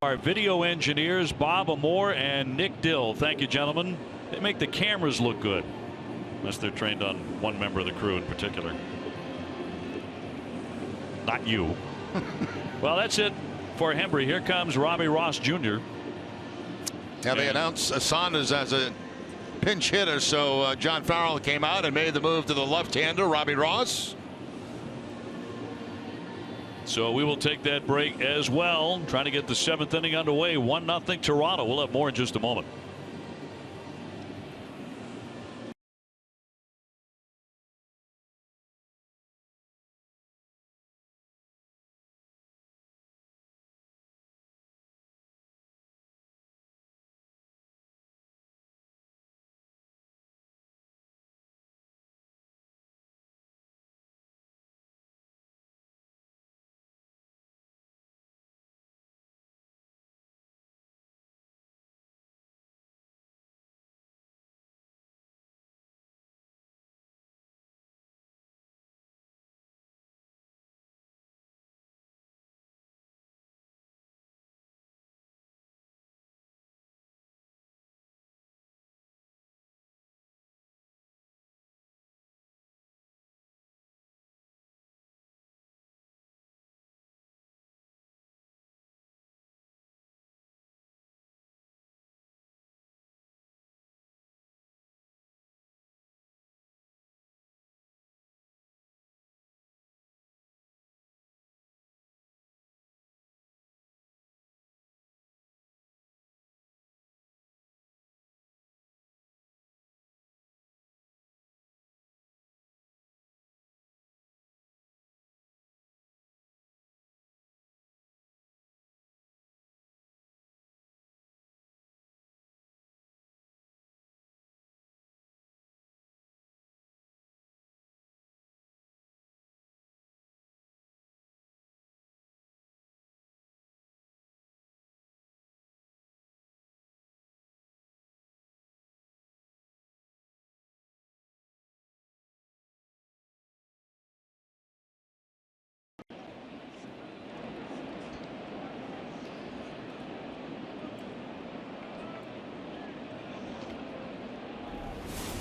our video engineers, Bob Amore and Nick Dill. Thank you, gentlemen. They make the cameras look good, unless they're trained on one member of the crew in particular. Not you. Well, that's it for Hembree. Here comes Robbie Ross Jr. Now they announced Saunders as a pinch hitter, so John Farrell came out and made the move to the left-hander, Robbie Ross. So we will take that break as well, trying to get the 7th inning underway. 1-0 Toronto. We'll have more in just a moment.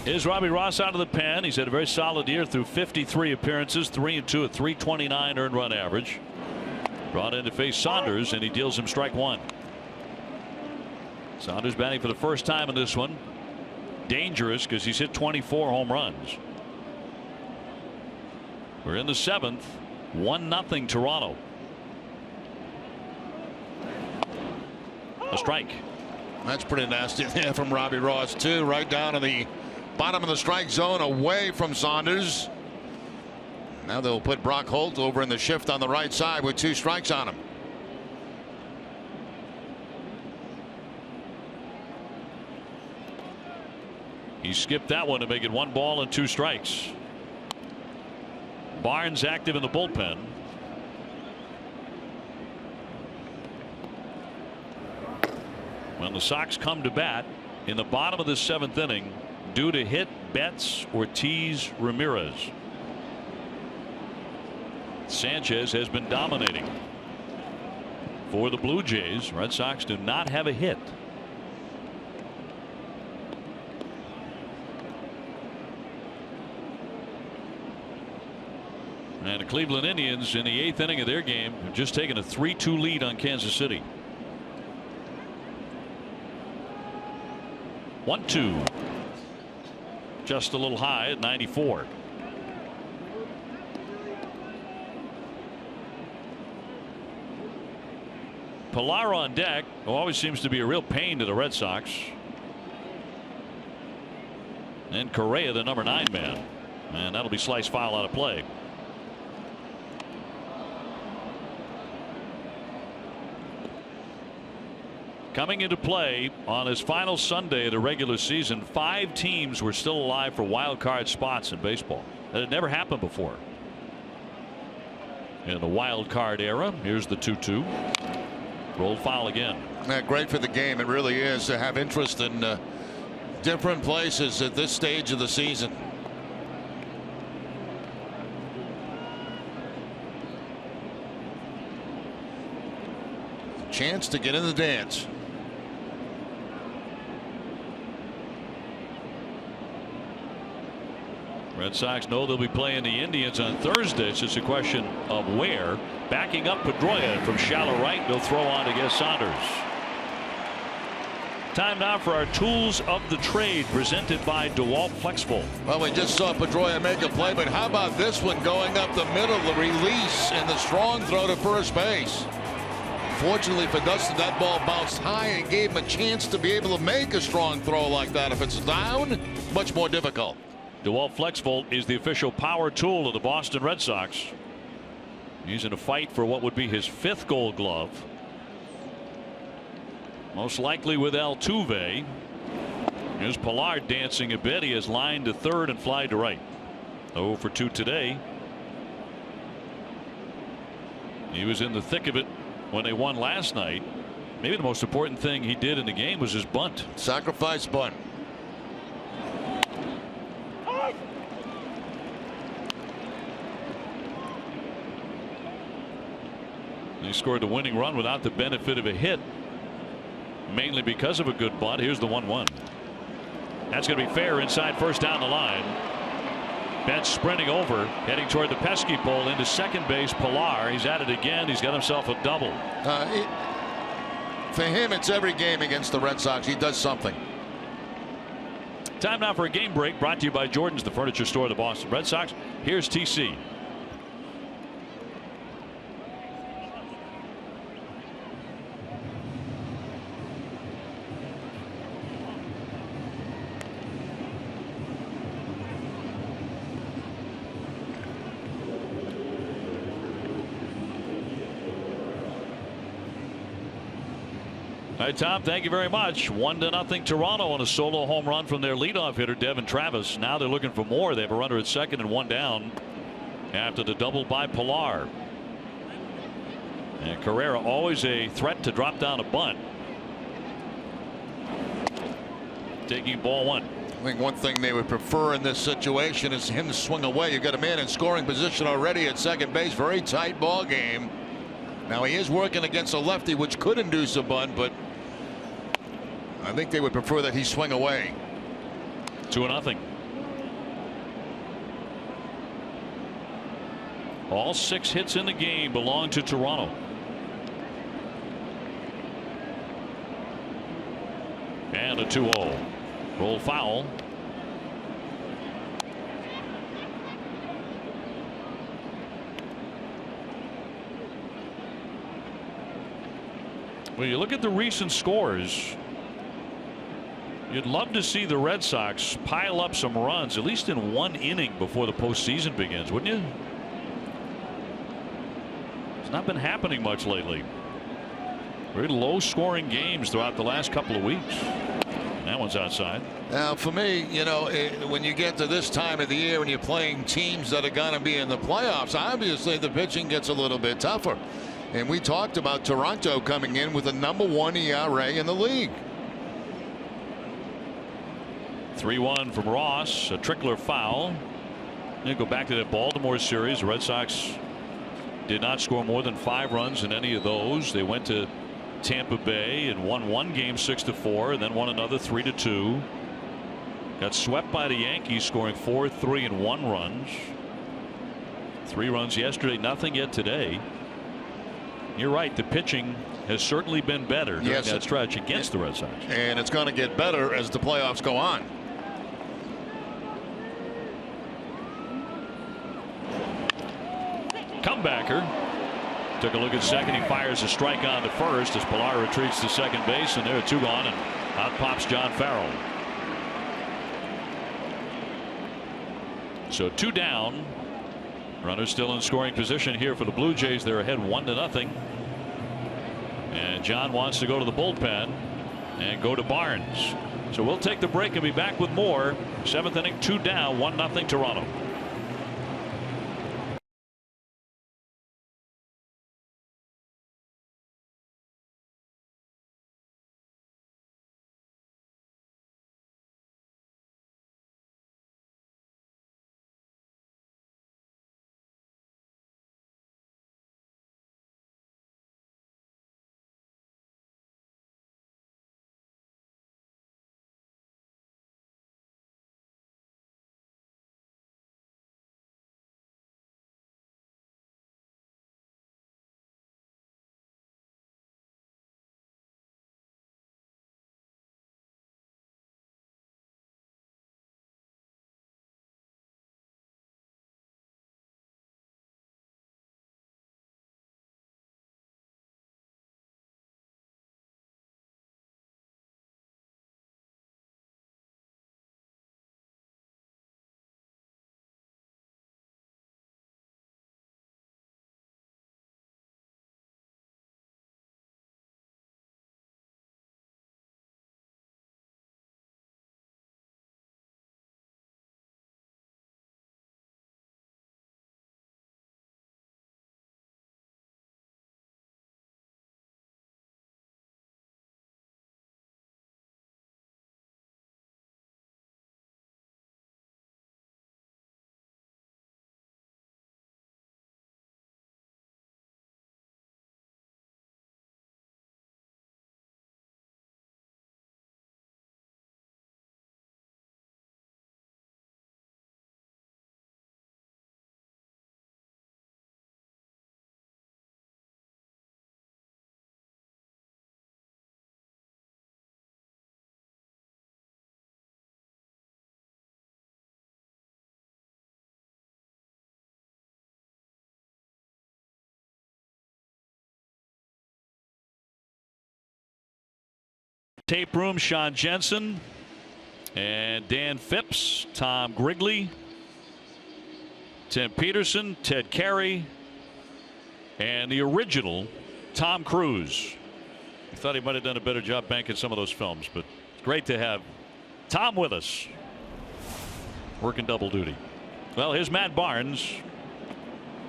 Here's Robbie Ross out of the pen. He's had a very solid year through 53 appearances, 3-2 at .329 earned run average. Brought in to face Saunders, and he deals him strike one. Saunders batting for the first time in this one. Dangerous because he's hit 24 home runs. We're in the 7th. 1-0 Toronto. A strike. That's pretty nasty there from Robbie Ross, too. Right down in the bottom of the strike zone, away from Saunders. Now they'll put Brock Holt over in the shift on the right side with 2 strikes on him. He skipped that one to make it 1 ball and 2 strikes. Barnes active in the bullpen. When the Sox come to bat in the bottom of the 7th inning due to hit Betts, Ortiz, Ramirez. Sanchez has been dominating for the Blue Jays. Red Sox do not have a hit. And the Cleveland Indians in the 8th inning of their game have just taken a 3-2 lead on Kansas City. 1-2. Just a little high at 94. Pilar on deck, who always seems to be a real pain to the Red Sox. And Correa, the number 9 man. And that'll be slice foul out of play. Coming into play on his final Sunday of the regular season, 5 teams were still alive for wild card spots in baseball. That had never happened before. In the wild card era, here's the 2-2. Rolled foul again. Yeah, great for the game. It really is to have interest in different places at this stage of the season. chance to get in the dance. Red Sox know they'll be playing the Indians on Thursday. It's just a question of where. Backing up Pedroia from shallow right. They'll throw on to get Saunders. Time now for our tools of the trade presented by DeWalt FlexVolt. Well, we just saw Pedroia make a play, but how about this one going up the middle, the release and the strong throw to first base. Fortunately for Dustin, that ball bounced high and gave him a chance to be able to make a strong throw like that. If it's down, much more difficult. DeWalt FlexVolt is the official power tool of the Boston Red Sox. He's in a fight for what would be his 5th Gold Glove. Most likely with Altuve. Here's Pilar dancing a bit. He has lined to third and fly to right. 0 for 2 today. He was in the thick of it when they won last night. Maybe the most important thing he did in the game was his bunt. Sacrifice bunt. He scored the winning run without the benefit of a hit, mainly because of a good bunt. Here's the 1-1. That's going to be fair inside first down the line. Betts sprinting over, heading toward the pesky pole into second base. Pilar, he's at it again. He's got himself a double. For him, it's every game against the Red Sox. He does something. Time now for a game break, brought to you by Jordan's, the furniture store of the Boston Red Sox. Here's TC. All right, Tom, thank you very much. 1-0 Toronto on a solo home run from their leadoff hitter, Devin Travis. Now they're looking for more. They have a runner at second and 1 down after the double by Pilar. And Carrera always a threat to drop down a bunt. Taking ball 1. I think one thing they would prefer in this situation is him to swing away. You've got a man in scoring position already at second base. Very tight ball game. Now he is working against a lefty, which could induce a bunt, but I think they would prefer that he swing away. 2-0. All 6 hits in the game belong to Toronto. And a 2-0. Roll foul. When you look at the recent scores, you'd love to see the Red Sox pile up some runs, at least in 1 inning before the postseason begins, wouldn't you? It's not been happening much lately. Very low scoring games throughout the last couple of weeks. That one's outside. Now, for me, you know, when you get to this time of the year, when you're playing teams that are going to be in the playoffs, obviously the pitching gets a little bit tougher. And we talked about Toronto coming in with the #1 ERA in the league. 3-1 from Ross, a trickler foul. And go back to that Baltimore series. The Red Sox did not score more than 5 runs in any of those. They went to Tampa Bay and won 1 game 6-4 and then won another 3-2. Got swept by the Yankees, scoring 4, 3 and 1 runs. 3 runs yesterday, nothing yet today. You're right, the pitching has certainly been better during that stretch against the Red Sox. And it's going to get better as the playoffs go on. Comebacker. Took a look at second. He fires a strike on to first as Pilar retreats to second base, and there are 2 gone, and out pops John Farrell. So 2 down. Runners still in scoring position here for the Blue Jays. They're ahead 1-0. And John wants to go to the bullpen and go to Barnes. So we'll take the break and be back with more. 7th inning, 2 down, 1-0 Toronto. Tape room, Sean Jensen and Dan Phipps, Tom Grigley, Tim Peterson, Ted Carey, and the original Tom Cruise. I thought he might have done a better job banking some of those films, but it's great to have Tom with us, working double duty. Well, here's Matt Barnes,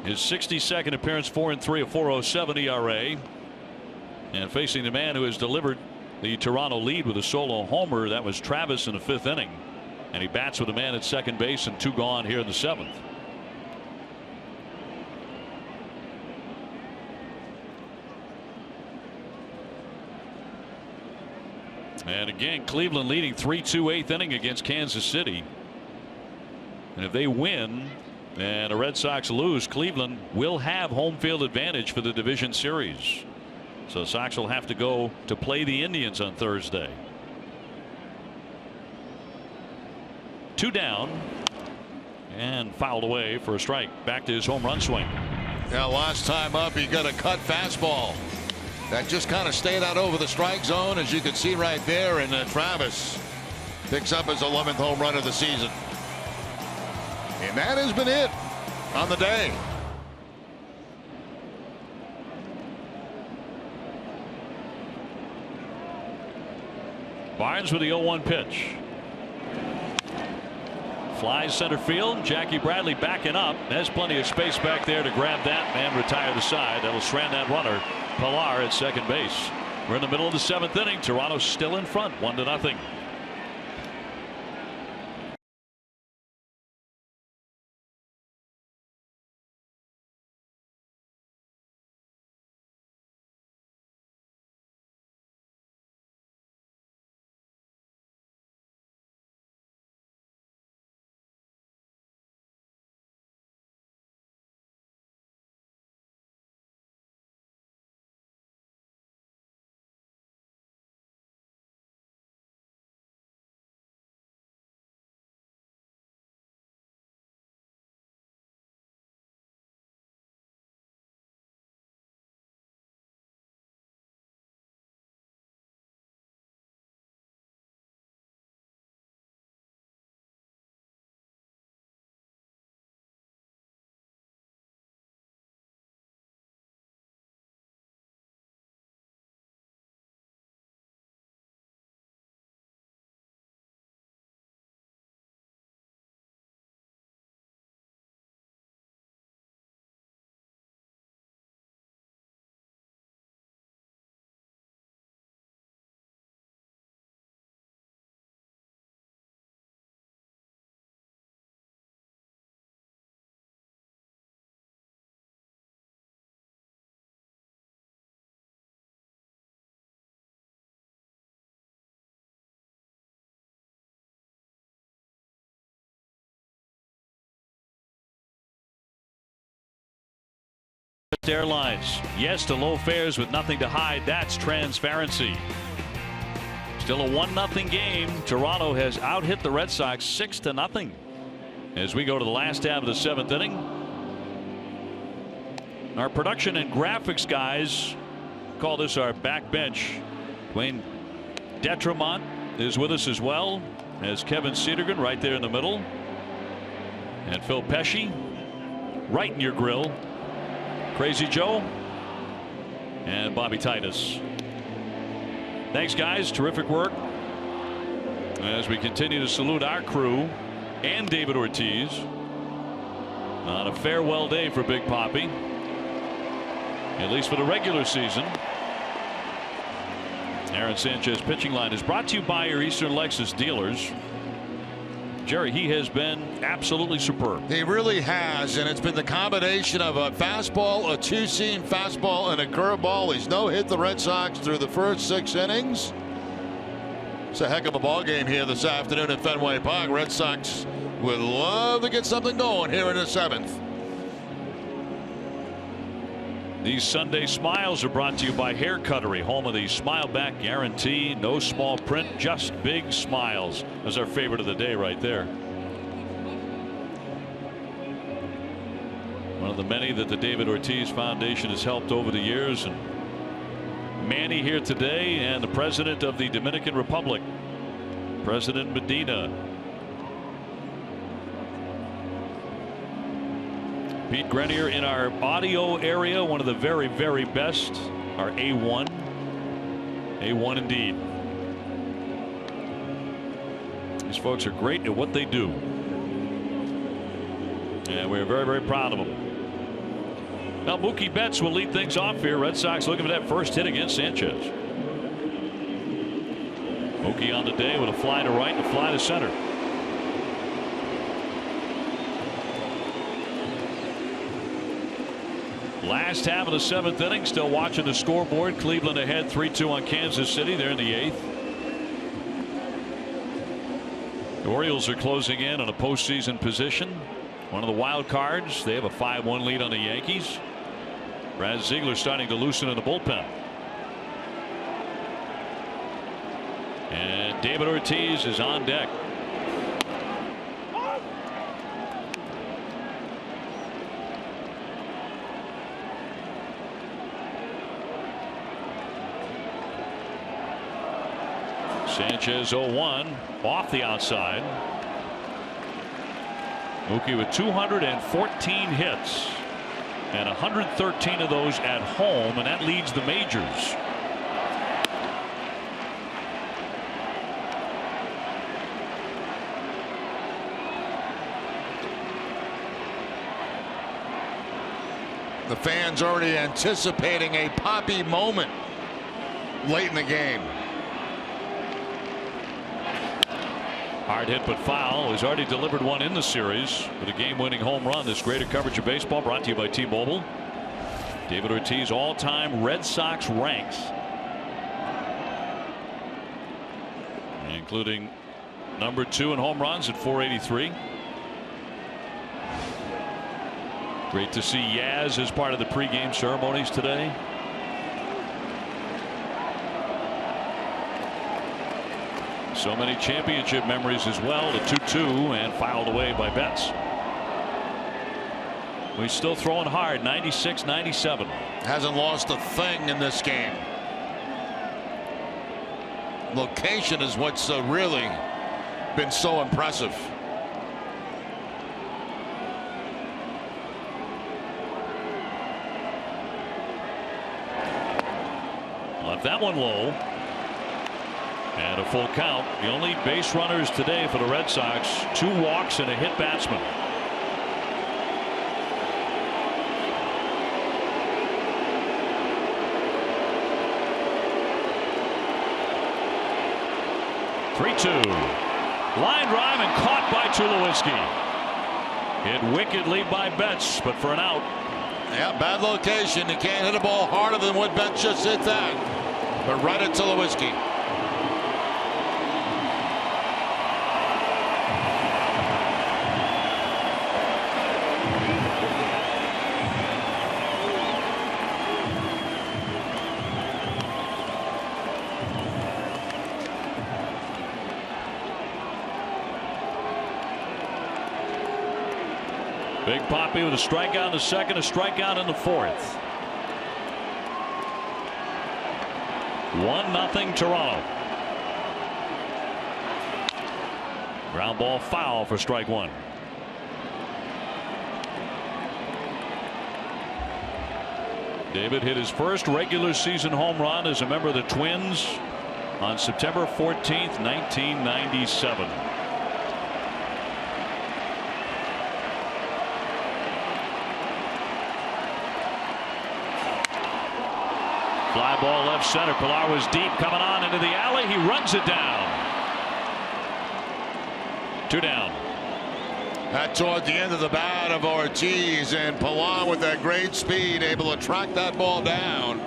his 62nd appearance, 4-3, a 4.07 ERA, and facing the man who has delivered the Toronto lead with a solo homer. That was Travis in the 5th inning, and he bats with a man at second base and 2 gone here in the 7th. And again, Cleveland leading 3-2 8th inning against Kansas City. And if they win and the Red Sox lose, Cleveland will have home field advantage for the division series. So Sox will have to go to play the Indians on Thursday. 2 down and fouled away for a strike. Back to his home run swing. Now last time up he got a cut fastball that just kind of stayed out over the strike zone, as you can see right there, and Travis picks up his 11th home run of the season. And that has been it on the day. Barnes with the 0-1 pitch. Flies center field. Jackie Bradley backing up. Has plenty of space back there to grab that and retire the side. That'll strand that runner. Pilar at second base. We're in the middle of the 7th inning. Toronto still in front, 1-0. Airlines, yes to low fares with nothing to hide. That's transparency. Still a 1-0 game. Toronto has out-hit the Red Sox 6-0 as we go to the last half of the 7th inning. Our production and graphics guys call this our backbench. Dwayne Detremont is with us as well as Kevin Cedergren right there in the middle, and Phil Pesci right in your grill. Crazy Joe and Bobby Titus. Thanks, guys. Terrific work as we continue to salute our crew and David Ortiz on a farewell day for Big Papi, at least for the regular season. Aaron Sanchez pitching line is brought to you by your Eastern Lexus dealers. Jerry, he has been absolutely superb. He really has, and it's been the combination of a fastball, a 2-seam fastball, and a curveball. He's no-hit the Red Sox through the first 6 innings. It's a heck of a ball game here this afternoon at Fenway Park. Red Sox would love to get something going here in the 7th. These Sunday Smiles are brought to you by Hair Cuttery, home of the Smile Back Guarantee. No small print, just big smiles. That's our favorite of the day right there. One of the many that the David Ortiz Foundation has helped over the years, and Manny here today, and the president of the Dominican Republic, President Medina. Pete Grenier in our audio area, one of the very, very best, our A1. A1 indeed. These folks are great at what they do. And we're very, very proud of them. Now Mookie Betts will lead things off here. Red Sox looking for that first hit against Sanchez. Mookie on the day with a fly to right and a fly to center. Last half of the 7th inning, still watching the scoreboard. Cleveland ahead 3-2 on Kansas City. They're in the 8th. The Orioles are closing in on a postseason position. One of the wild cards. They have a 5-1 lead on the Yankees. Brad Ziegler starting to loosen in the bullpen. And David Ortiz is on deck. Sanchez 0-1 off the outside. Mookie with 214 hits and 113 of those at home, and that leads the majors. The fans already anticipating a Poppy moment late in the game. Hard hit but foul. He's already delivered one in the series with a game-winning home run. This greater coverage of baseball brought to you by T-Mobile. David Ortiz all-time Red Sox ranks, including number 2 in home runs at 483. Great to see Yaz as part of the pregame ceremonies today. So many championship memories as well. The 2-2 and fouled away by Betts. He's still throwing hard. 96-97. Hasn't lost a thing in this game. Location is what's really been so impressive. Left that one low. And a full count. The only base runners today for the Red Sox, 2 walks and a hit batsman. Three-2. Line drive and caught by Tulowitzki. Hit wickedly by Betts, but for an out. Yeah, bad location. You can't hit a ball harder than what Betts just hit that. But right at Tulowitzki. Big Poppy with a strikeout in the second, a strikeout in the 4th. 1-0 Toronto. Ground ball foul for strike 1. David hit his first regular season home run as a member of the Twins on September 14th, 1997. Fly ball left center. Pilar was deep, coming on into the alley. He runs it down. 2 down. That toward the end of the bat of Ortiz, and Pilar with that great speed able to track that ball down.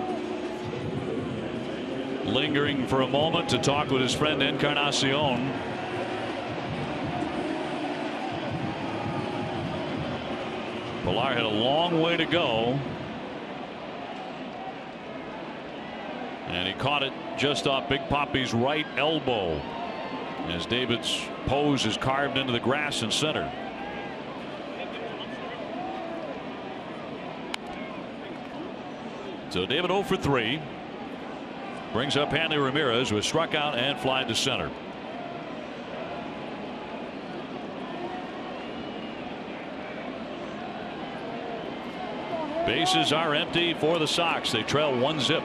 Lingering for a moment to talk with his friend Encarnacion. Pilar had a long way to go. And he caught it just off Big Poppy's right elbow as David's pose is carved into the grass in center. So David 0 for 3. Brings up Hanley Ramirez, who was struck out and fly to center. Bases are empty for the Sox. They trail 1-0.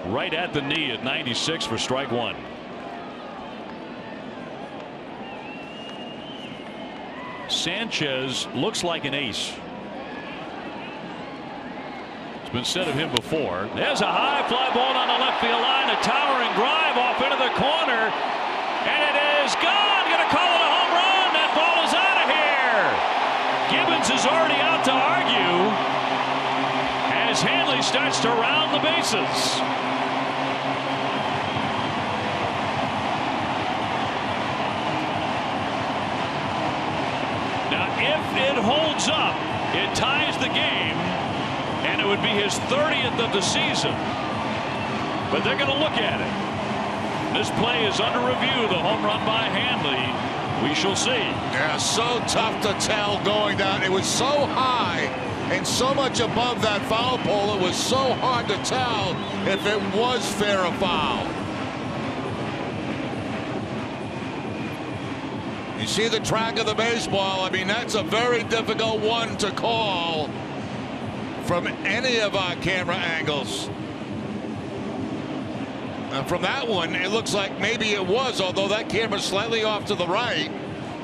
Right at the knee at 96 for strike one. Sanchez looks like an ace. It's been said of him before. There's a high fly ball on the left field line, a towering drive off into the corner, and it is gone. Gonna call it a home run. That ball is out of here. Gibbons is already out to argue as Hanley starts to round the bases. If it holds up, it ties the game, and it would be his 30th of the season. But they're going to look at it. This play is under review, the home run by Hanley. We shall see. Yeah, so tough to tell going down. It was so high and so much above that foul pole, it was so hard to tell if it was fair or foul. You see the track of the baseball. I mean, that's a very difficult one to call from any of our camera angles. And from that one, it looks like maybe it was, although that camera's slightly off to the right.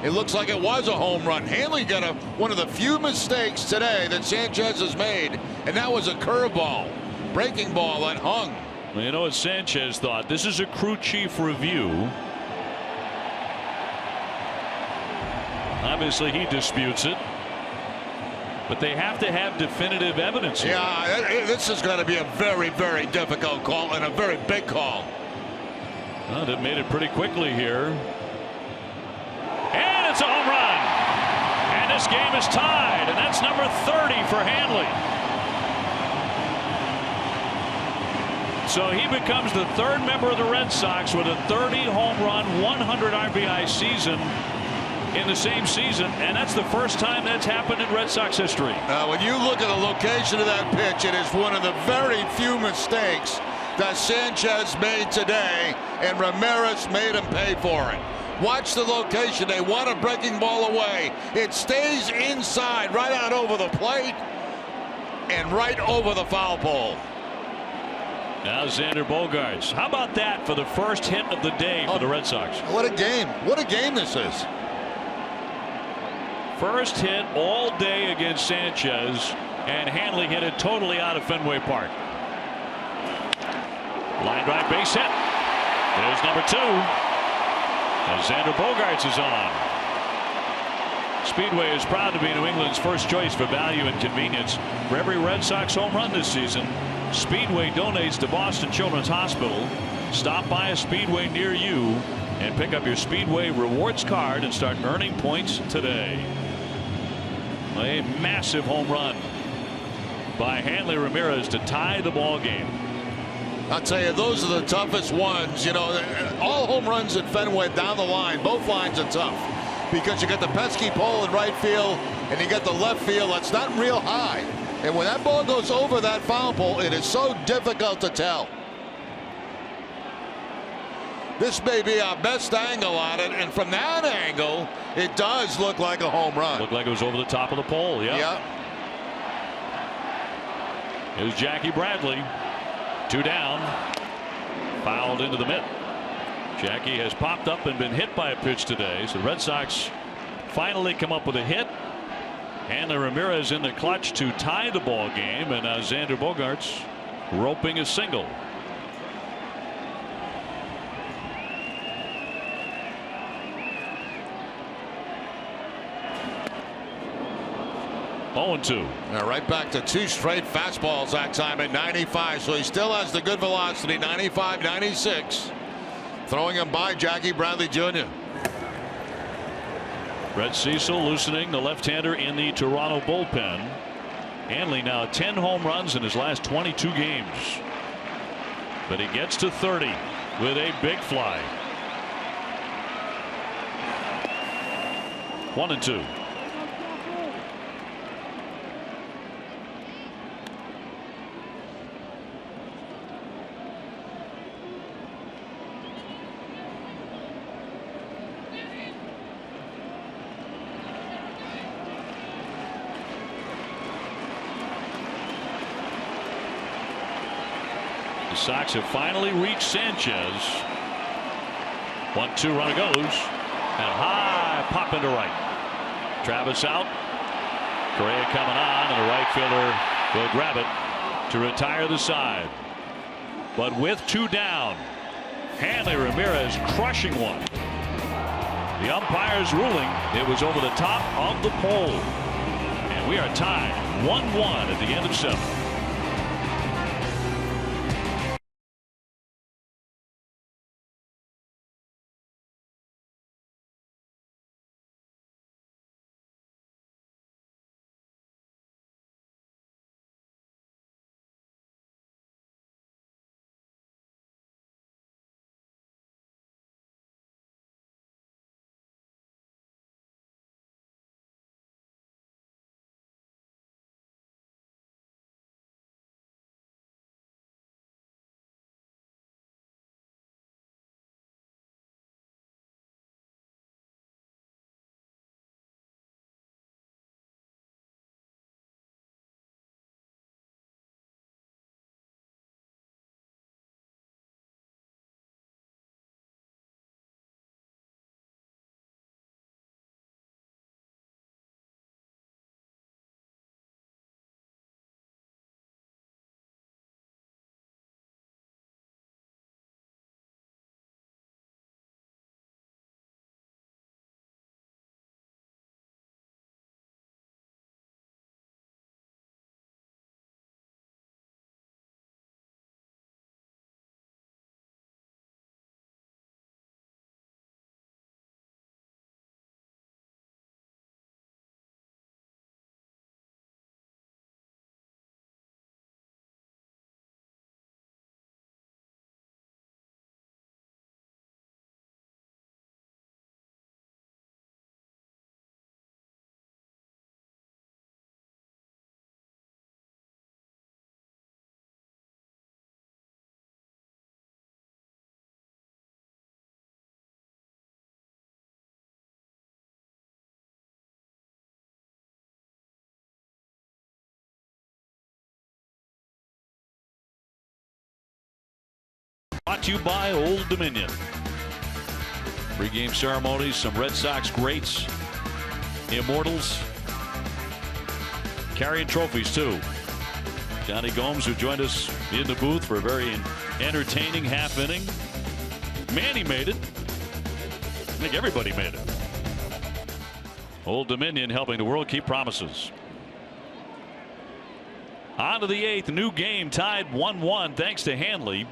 It looks like it was a home run. Hanley got one of the few mistakes today that Sanchez has made, and that was a curveball, breaking ball that hung. Well, you know what Sanchez thought? This is a crew chief review. Obviously, he disputes it, but they have to have definitive evidence here. Yeah, this is going to be a very, very difficult call and a very big call. Well, they made it pretty quickly here. And it's a home run. And this game is tied, and that's number 30 for Hanley. So he becomes the third member of the Red Sox with a 30 home run, 100 RBI season in the same season, and that's the first time that's happened in Red Sox history. When you look at the location of that pitch, it is one of the very few mistakes that Sanchez made today, and Ramirez made him pay for it. Watch the location. They want a breaking ball away. It stays inside, right out over the plate, and right over the foul pole. Now Xander Bogaerts. How about that for the first hit of the day for the Red Sox? What a game. What a game this is. First hit all day against Sanchez, and Hanley hit it totally out of Fenway Park. Line drive base hit. There's number 2. As Xander Bogaerts is on. Speedway is proud to be New England's first choice for value and convenience. For every Red Sox home run this season, Speedway donates to Boston Children's Hospital. Stop by a Speedway near you and pick up your Speedway rewards card and start earning points today. A massive home run by Hanley Ramirez to tie the ball game. I'll tell you, those are the toughest ones. You know, all home runs at Fenway down the line, both lines are tough because you got the pesky pole in right field and you got the left field that's not real high. And when that ball goes over that foul pole, it is so difficult to tell. This may be our best angle on it, and from that angle, it does look like a home run. Looked like it was over the top of the pole. Yeah. Here's Jackie Bradley. 2 down. Fouled into the mitt. Jackie has popped up and been hit by a pitch today. So the Red Sox finally come up with a hit. Hanley Ramirez in the clutch to tie the ball game, and now Xander Bogaerts roping a single. Oh, 2. Now right back to 2 straight fastballs that time at 95. So he still has the good velocity, 95, 96. Throwing him by Jackie Bradley Jr. Brett Cecil loosening the left-hander in the Toronto bullpen. Hanley now 10 home runs in his last 22 games. But he gets to 30 with a big fly. 1-2. The Sox have finally reached Sanchez. 1-2 runner goes. And a high pop into right. Travis out. Correa coming on, and the right fielder will grab it to retire the side. But with 2 down, Hanley Ramirez crushing one. The umpire's ruling it was over the top of the pole. And we are tied 1-1 at the end of 7. Brought to you by Old Dominion. Pre-game ceremonies, some Red Sox greats, immortals, carrying trophies too. Johnny Gomes, who joined us in the booth for a very entertaining half inning. Manny made it. I think everybody made it. Old Dominion helping the world keep promises. On to the 8th, new game tied 1-1 thanks to Hanley.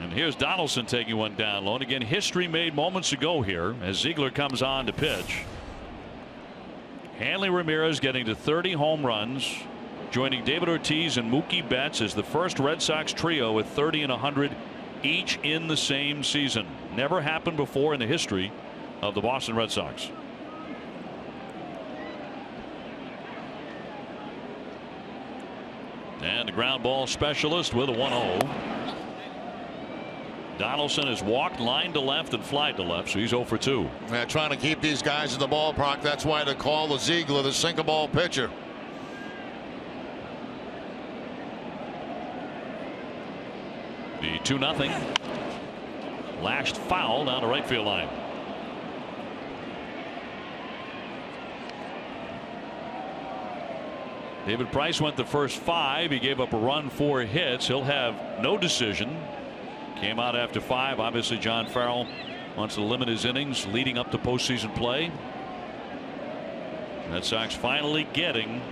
And here's Donaldson taking one down low. And again, history made moments ago here as Ziegler comes on to pitch. Hanley Ramirez getting to 30 home runs, joining David Ortiz and Mookie Betts as the first Red Sox trio with 30 and 100 each in the same season. Never happened before in the history of the Boston Red Sox. And the ground ball specialist with a 1-0. Donaldson has walked, line to left, and flied to left, so he's 0 for 2. Yeah, trying to keep these guys in the ballpark. That's why they call the Ziegler the single ball pitcher. The 2-0 lashed foul down the right field line. David Price went the first 5. He gave up a run, 4 hits. He'll have no decision. Came out after 5. Obviously, John Farrell wants to limit his innings leading up to postseason play. Red Sox finally getting,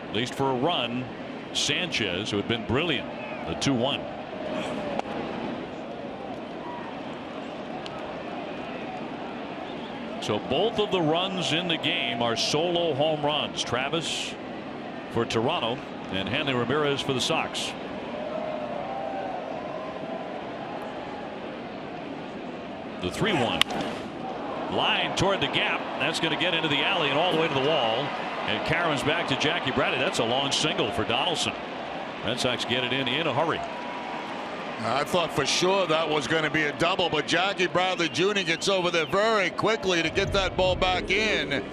at least for a run, Sanchez, who had been brilliant. The 2-1. So both of the runs in the game are solo home runs. Travis for Toronto and Hanley Ramirez for the Sox. The 3-1 Line toward the gap. That's going to get into the alley and all the way to the wall. And Carmen's back to Jackie Bradley. That's a long single for Donaldson. Red Sox get it in a hurry. I thought for sure that was going to be a double, but Jackie Bradley Jr. gets over there very quickly to get that ball back in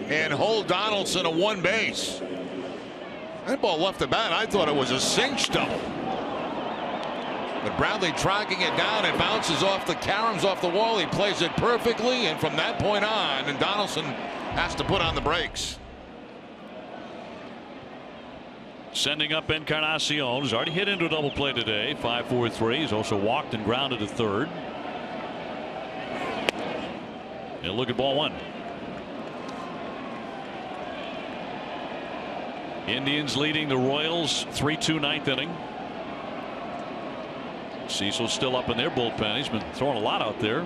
and hold Donaldson to one base. That ball left the bat. I thought it was a cinch double. But Bradley tracking it down. It bounces off the caroms off the wall. He plays it perfectly, and from that point on, and Donaldson has to put on the brakes. Sending up Encarnacion. He's already hit into a double play today. 5-4-3. He's also walked and grounded to third. And look at ball one. Indians leading the Royals 3-2 ninth inning. Cecil's still up in their bullpen. He's been throwing a lot out there.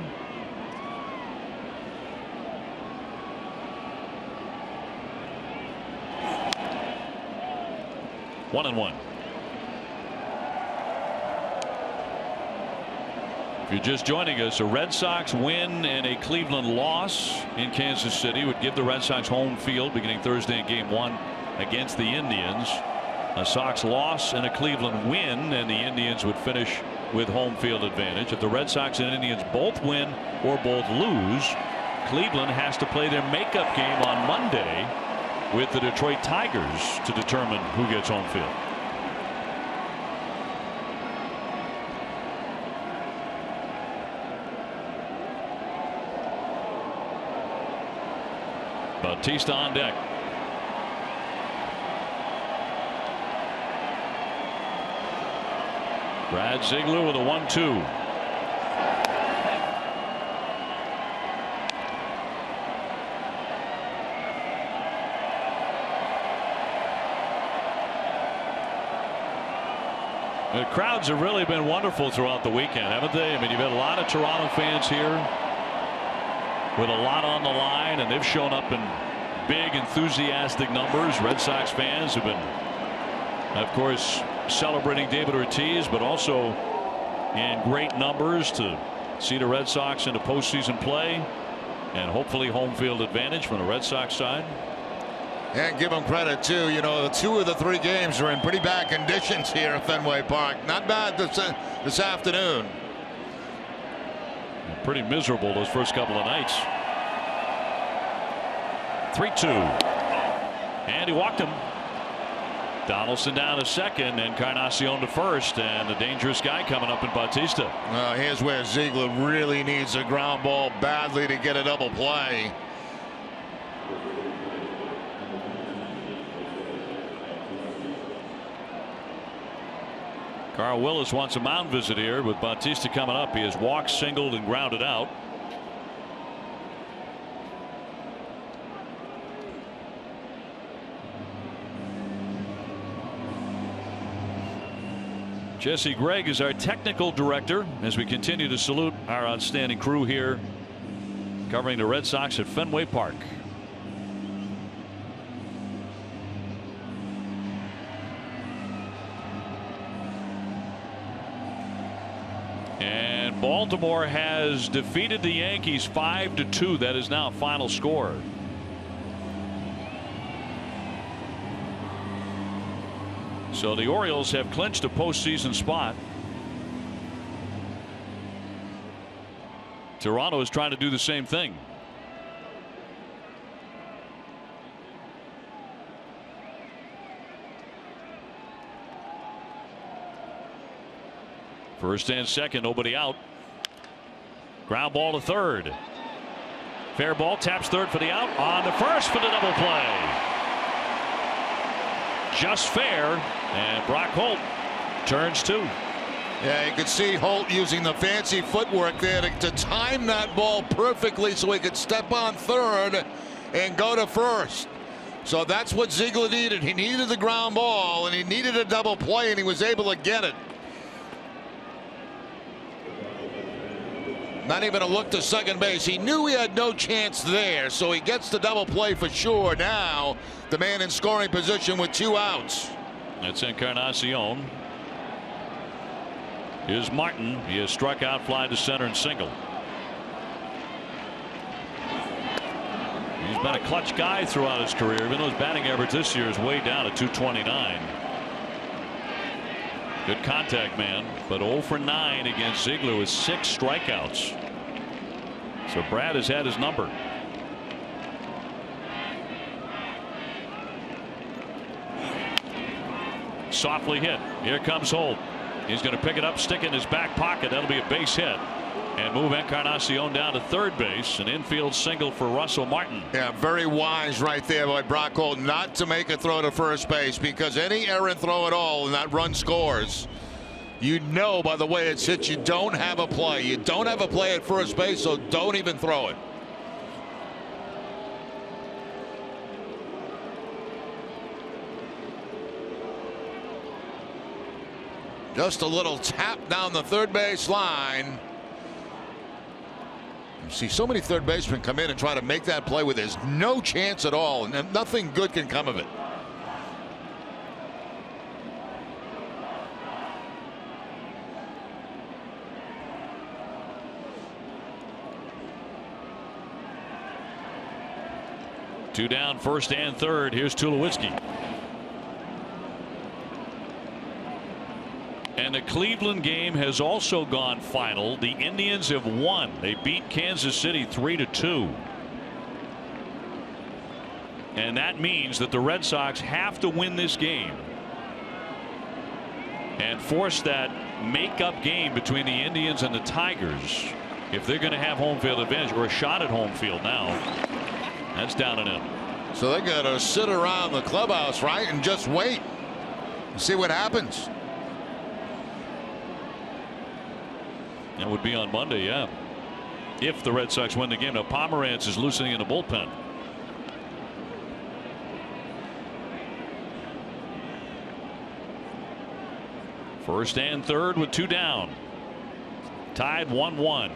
One and one. If you're just joining us, a Red Sox win and a Cleveland loss in Kansas City would give the Red Sox home field beginning Thursday in Game 1 against the Indians. A Sox loss and a Cleveland win, and the Indians would finish with home field advantage. If the Red Sox and Indians both win or both lose, Cleveland has to play their makeup game on Monday with the Detroit Tigers to determine who gets home field. Bautista on deck. Brad Ziegler with a 1-2. The crowds have really been wonderful throughout the weekend, haven't they? I mean, you've had a lot of Toronto fans here with a lot on the line, and they've shown up in big, enthusiastic numbers. Red Sox fans have been, of course, celebrating David Ortiz, but also in great numbers to see the Red Sox into postseason play and hopefully home field advantage from the Red Sox side. And give them credit too. You know, 2 of the 3 games are in pretty bad conditions here at Fenway Park. Not bad this afternoon. Pretty miserable those first couple of nights. 3-2. And he walked him. Donaldson down to second, and Encarnacion to first, and a dangerous guy coming up in Bautista. Here's where Ziegler really needs a ground ball badly to get a double play. Carl Willis wants a mound visit here with Bautista coming up. He has walked, singled, and grounded out. Jesse Gregg is our technical director as we continue to salute our outstanding crew here covering the Red Sox at Fenway Park. And Baltimore has defeated the Yankees 5-2. That is now a final score. So the Orioles have clinched a postseason spot. Toronto is trying to do the same thing. First and second, nobody out. Ground ball to third. Fair ball, taps third for the out. On the first for the double play. Just fair, and Brock Holt turns 2. Yeah, you could see Holt using the fancy footwork there to time that ball perfectly so he could step on third and go to first. So that's what Ziegler needed. He needed the ground ball, and he needed a double play, and he was able to get it. Not even a look to second base. He knew he had no chance there, so he gets the double play for sure. Now the man in scoring position with 2 outs. That's Encarnacion. Here's Martin. He has struck out, fly to center, and single. He's been a clutch guy throughout his career, even though his batting average this year is way down at 229. Good contact man, but 0 for 9 against Ziegler with 6 strikeouts. So Brad has had his number. Softly hit. Here comes Holt. He's going to pick it up, stick it in his back pocket. That'll be a base hit. And move Encarnacion down to third base. An infield single for Russell Martin. Yeah, very wise right there by Brock Holt not to make a throw to first base, because any errant throw at all and that run scores, you know by the way it's hit you don't have a play. You don't have a play at first base, so don't even throw it. Just a little tap down the third base line. You see so many third basemen come in and try to make that play with there's no chance at all, and nothing good can come of it. Two down, first and third. Here's Tulowitzki. And the Cleveland game has also gone final. The Indians have won. They beat Kansas City 3-2. And that means that the Red Sox have to win this game and force that make-up game between the Indians and the Tigers if they're going to have home field advantage, or a shot at home field now. That's down and in. So they got to sit around the clubhouse, right, and just wait and see what happens. That would be on Monday, yeah, if the Red Sox win the game. Now Pomeranz is loosening in the bullpen. First and third with 2 down. Tied 1-1.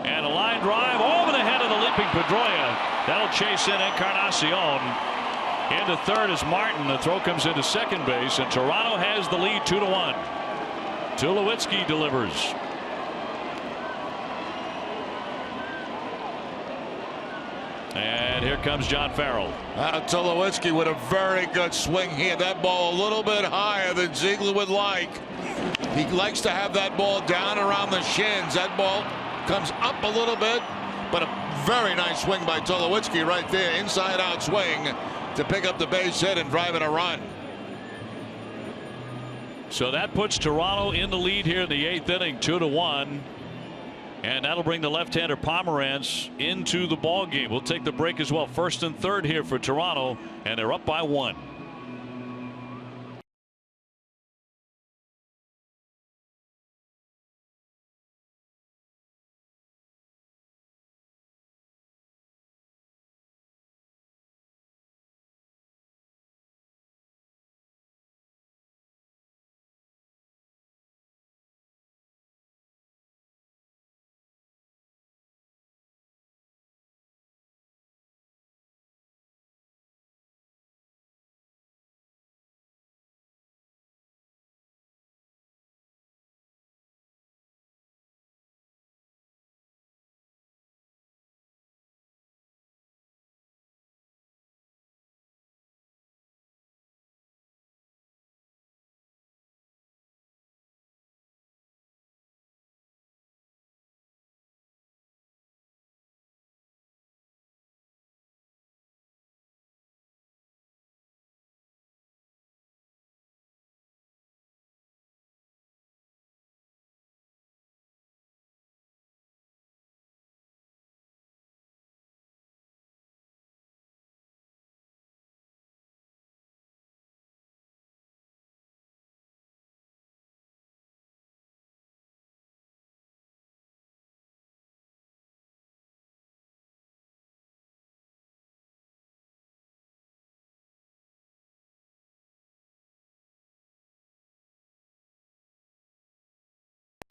And a line drive over the head of the leaping Pedroia. That'll chase in Encarnacion. Into third is Martin. The throw comes into second base, and Toronto has the lead 2-1. Tulowitzki delivers. And here comes John Farrell. Tulowitzki with a very good swing here. That ball a little bit higher than Ziegler would like. He likes to have that ball down around the shins. That ball comes up a little bit, but a very nice swing by Tulowitzki right there. Inside out swing to pick up the base hit and drive in a run. So that puts Toronto in the lead here in the 8th inning, 2-1. And that'll bring the left-hander Pomeranz into the ball game. We'll take the break as well. First and third here for Toronto, and they're up by 1.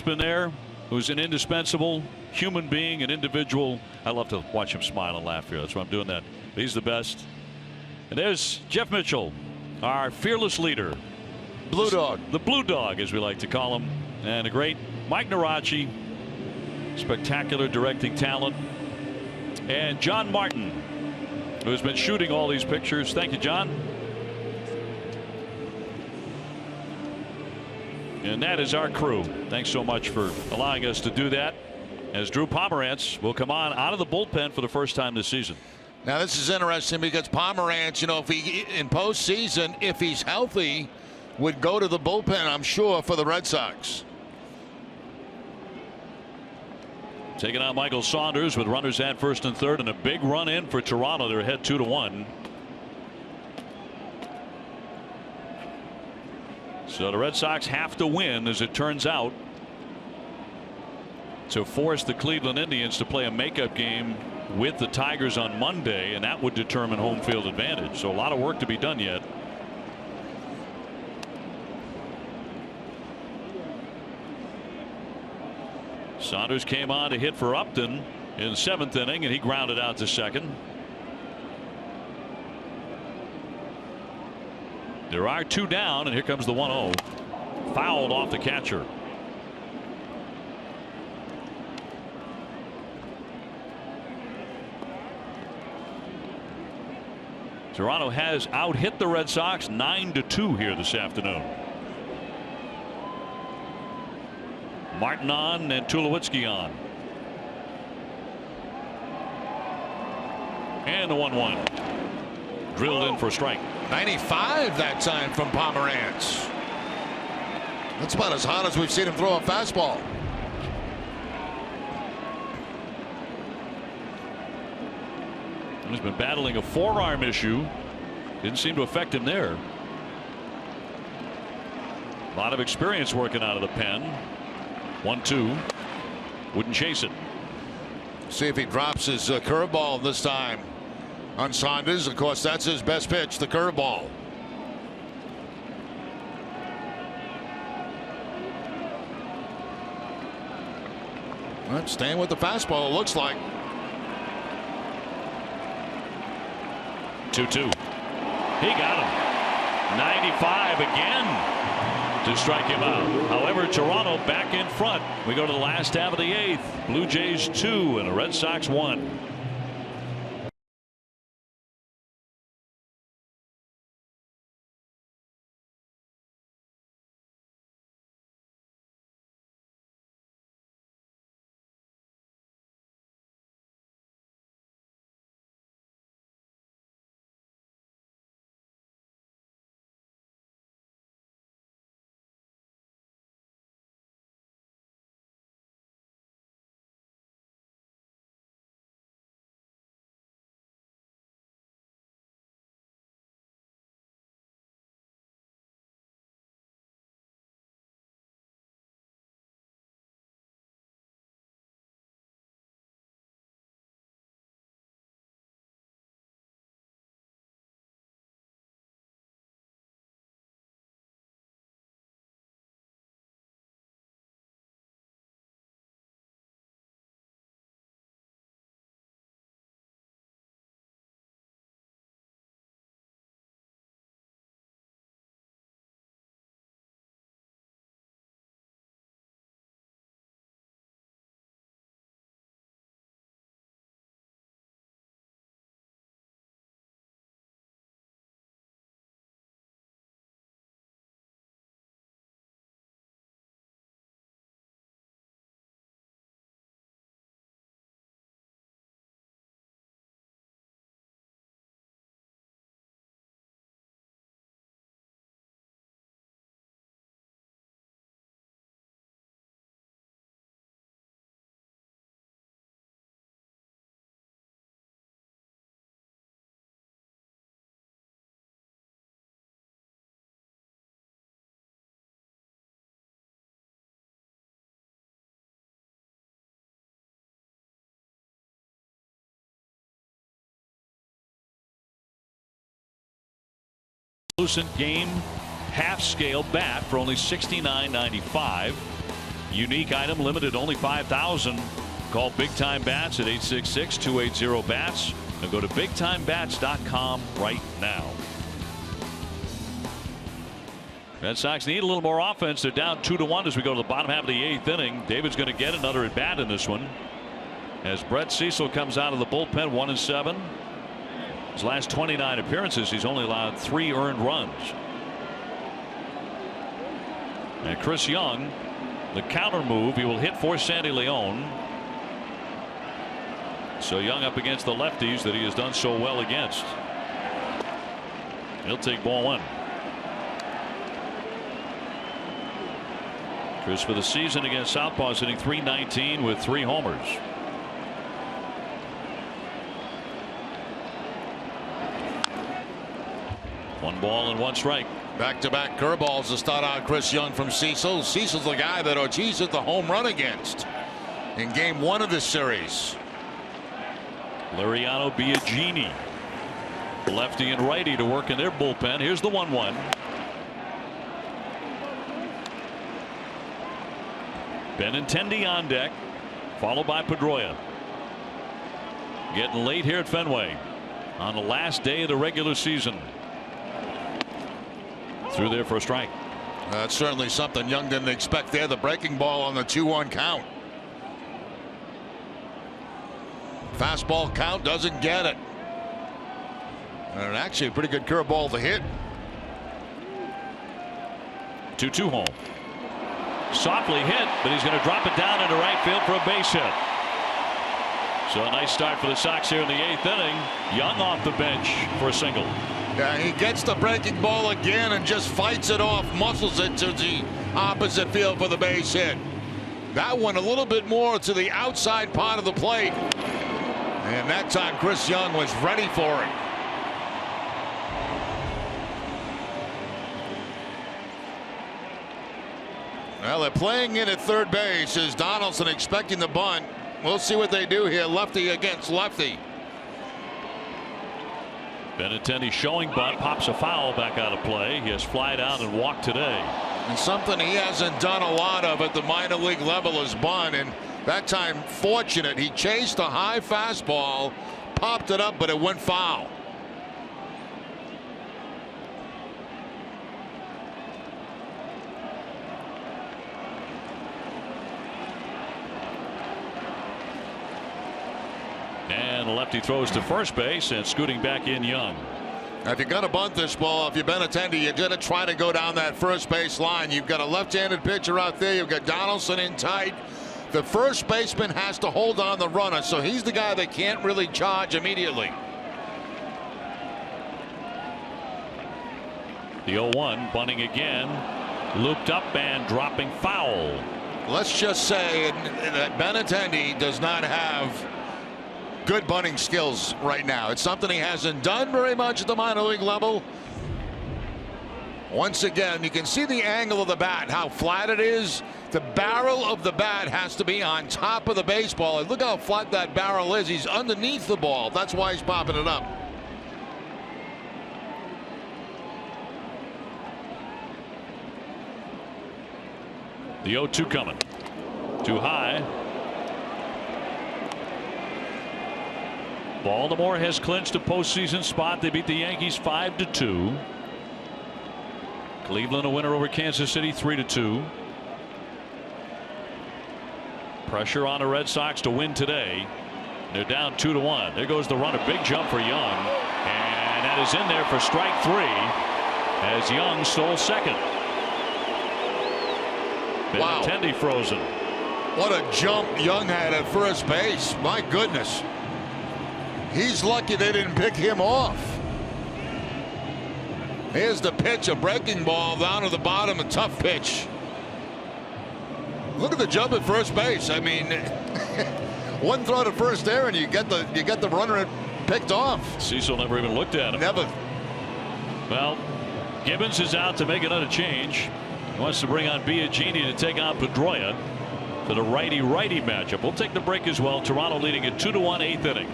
Been there, who's an indispensable human being, an individual. I love to watch him smile and laugh here. That's why I'm doing that. He's the best. And there's Jeff Mitchell, our fearless leader. Blue Dog. The Blue Dog, as we like to call him. And the great Mike Narachi. spectacular directing talent. And John Martin, who has been shooting all these pictures. Thank you, John. And that is our crew. Thanks so much for allowing us to do that, as Drew Pomerantz will come on out of the bullpen for the first time this season. Now this is interesting because Pomerantz, you know, if he in postseason, if he's healthy, would go to the bullpen, I'm sure, for the Red Sox. Taking out Michael Saunders with runners at first and third, and a big run in for Toronto. They're ahead 2-1. So the Red Sox have to win, as it turns out, to force the Cleveland Indians to play a makeup game with the Tigers on Monday, and that would determine home field advantage. So a lot of work to be done yet. Saunders came on to hit for Upton in the 7th inning, and he grounded out to second. There are 2 down, and here comes the 1-0. Fouled off the catcher. Toronto has out-hit the Red Sox 9-2 here this afternoon. Martin on and Tulowitzki on. And the 1-1. Drilled in for a strike. 95 that time from Pomerantz. That's about as hot as we've seen him throw a fastball. He's been battling a forearm issue. Didn't seem to affect him there. A lot of experience working out of the pen. 1-2. Wouldn't chase it. See if he drops his curveball this time on Saunders. Of course, that's his best pitch, the curveball. Well, staying with the fastball, it looks like. 2-2. He got him. 95 again to strike him out. However, Toronto back in front. We go to the last half of the 8th. Blue Jays 2 and the Red Sox 1. Lucent game half scale bat for only $69.95. Unique item, limited only 5,000. Call Big Time Bats at 866-280-BATS and go to bigtimebats.com right now. Red Sox need a little more offense. They're down 2-1 as we go to the bottom half of the 8th inning. David's going to get another at bat in this one as Brett Cecil comes out of the bullpen, 1-7. His last 29 appearances, he's only allowed 3 earned runs. And Chris Young, the counter move, he will hit for Sandy Leon. So Young up against the lefties that he has done so well against. He'll take ball 1. Chris for the season against Southpaws hitting .319 with 3 homers. One ball and 1 strike. Back-to-back curveballs to start out Chris Young from Cecil. Cecil's the guy that Ortiz hit the home run against in game 1 of this series. Liriano Biagini, lefty and righty to work in their bullpen. Here's the 1-1. Benintendi on deck, followed by Pedroia. Getting late here at Fenway on the last day of the regular season. Through there for a strike. That's certainly something Young didn't expect there. The breaking ball on the 2-1 count. Fastball count, doesn't get it. And actually a pretty good curveball to hit. 2-2 home. Softly hit, but he's going to drop it down into right field for a base hit. So a nice start for the Sox here in the 8th inning. Young off the bench for a single. Yeah, he gets the breaking ball again and just fights it off, muscles it to the opposite field for the base hit. That one a little bit more to the outside part of the plate. And that time Chris Young was ready for it. Well, they're playing in at third base as Donaldson expecting the bunt. We'll see what they do here. Lefty against lefty. Benintendi showing bunt, pops a foul back out of play. He has flied out and walked today. And something he hasn't done a lot of at the minor league level is bunt. And that time, fortunate, he chased a high fastball, popped it up, but it went foul. And the lefty throws to first base and scooting back in Young. Now, if you're going to bunt this ball, if you're Benintendi, you're going to try to go down that first base line. You've got a left-handed pitcher out there. You've got Donaldson in tight. The first baseman has to hold on the runner, so he's the guy that can't really charge immediately. The 0-1 bunting again, looped up and dropping foul. Let's just say that Benintendi does not have good bunting skills right now. It's something he hasn't done very much at the minor league level. Once again, you can see the angle of the bat, how flat it is. The barrel of the bat has to be on top of the baseball. And look how flat that barrel is. He's underneath the ball. That's why he's popping it up. The 0-2 coming. Too high. Baltimore has clinched a postseason spot. They beat the Yankees 5-2. Cleveland a winner over Kansas City 3-2. Pressure on the Red Sox to win today. They're down 2-1. There goes the runner. Big jump for Young. And that is in there for strike 3 as Young stole second. Wow. Benintendi frozen. What a jump Young had at first base. My goodness. He's lucky they didn't pick him off. Here's the pitch, a breaking ball down to the bottom, a tough pitch. Look at the jump at first base. I mean, one throw to first there, and you get the runner picked off. Cecil never even looked at him. Never. Well, Gibbons is out to make another change. He wants to bring on Biagini to take on Pedroia for the righty-righty matchup. We'll take the break as well. Toronto leading it 2-1, 8th inning.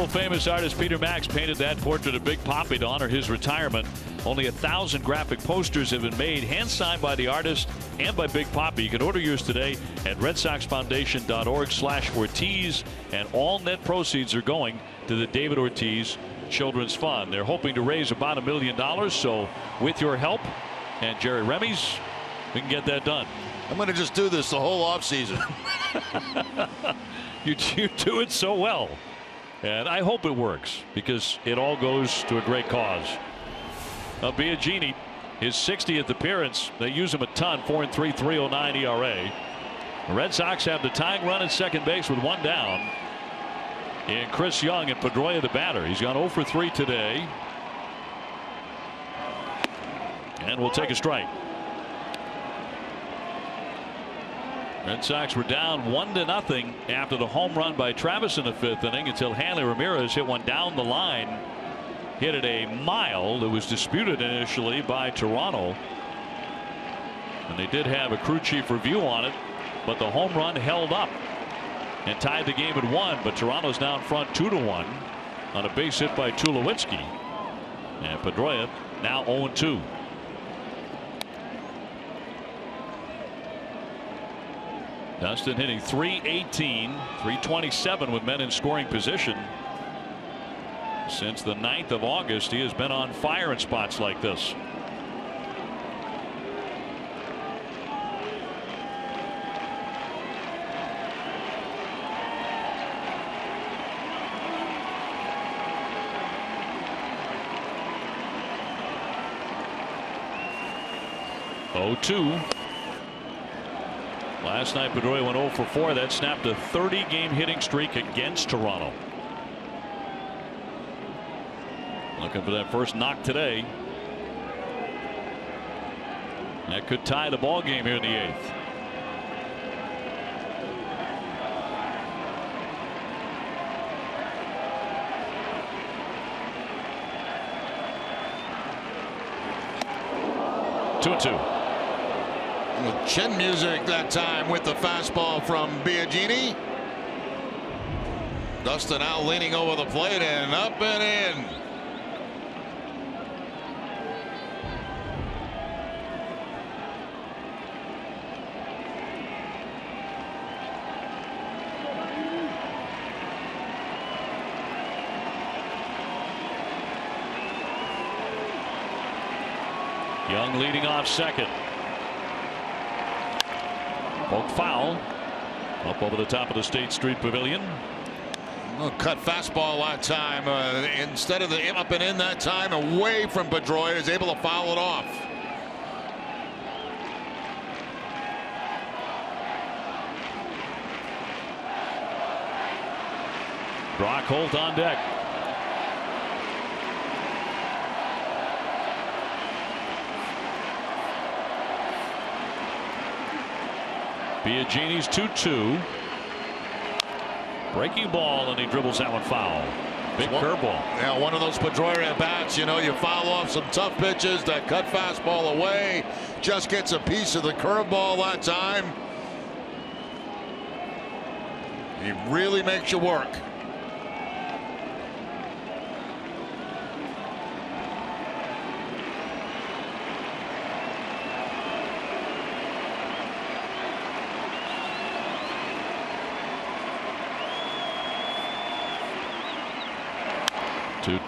Famous artist Peter Max painted that portrait of Big Papi to honor his retirement. Only 1,000 graphic posters have been made, hand signed by the artist and by Big Papi. You can order yours today at RedSoxFoundation.org/Ortiz, and all net proceeds are going to the David Ortiz Children's Fund. They're hoping to raise about $1 million. So with your help and Jerry Remy's, we can get that done. I'm going to just do this the whole offseason. You do it so well. And I hope it works because it all goes to a great cause. Biagini, his 60th appearance. They use him a ton. 4-3, 3.09 ERA. The Red Sox have the tying run at second base with one down. And Chris Young, and Pedroia the batter. He's gone 0 for 3 today. And we'll take a strike. Red Sox were down 1-0 after the home run by Travis in the 5th inning until Hanley Ramirez hit one down the line. Hit it a mile. It was disputed initially by Toronto. And they did have a crew chief review on it, but the home run held up and tied the game at 1. But Toronto's now in front 2-1 on a base hit by Tulowitzki. And Pedroia now 0-2. Dustin hitting .318, .327 with men in scoring position. Since the 9th of August, he has been on fire in spots like this. .02. Last night, Pedroia went 0 for 4. That snapped a 30-game hitting streak against Toronto. Looking for that first knock today. That could tie the ball game here in the 8th. Two. With chin music that time with the fastball from Biagini. Dustin now leaning over the plate and up and in. Young leading off second. Poke foul up over the top of the State Street Pavilion. Cut fastball that time. Instead of the up and in that time, away from Pedroia, is able to foul it off. Brock Holt on deck. Biagini's 2-2. Breaking ball, and he dribbles that one foul. Big curveball. Yeah, one of those Pedroia at bats. You know, you foul off some tough pitches. That cut fastball away. Just gets a piece of the curveball that time. He really makes you work.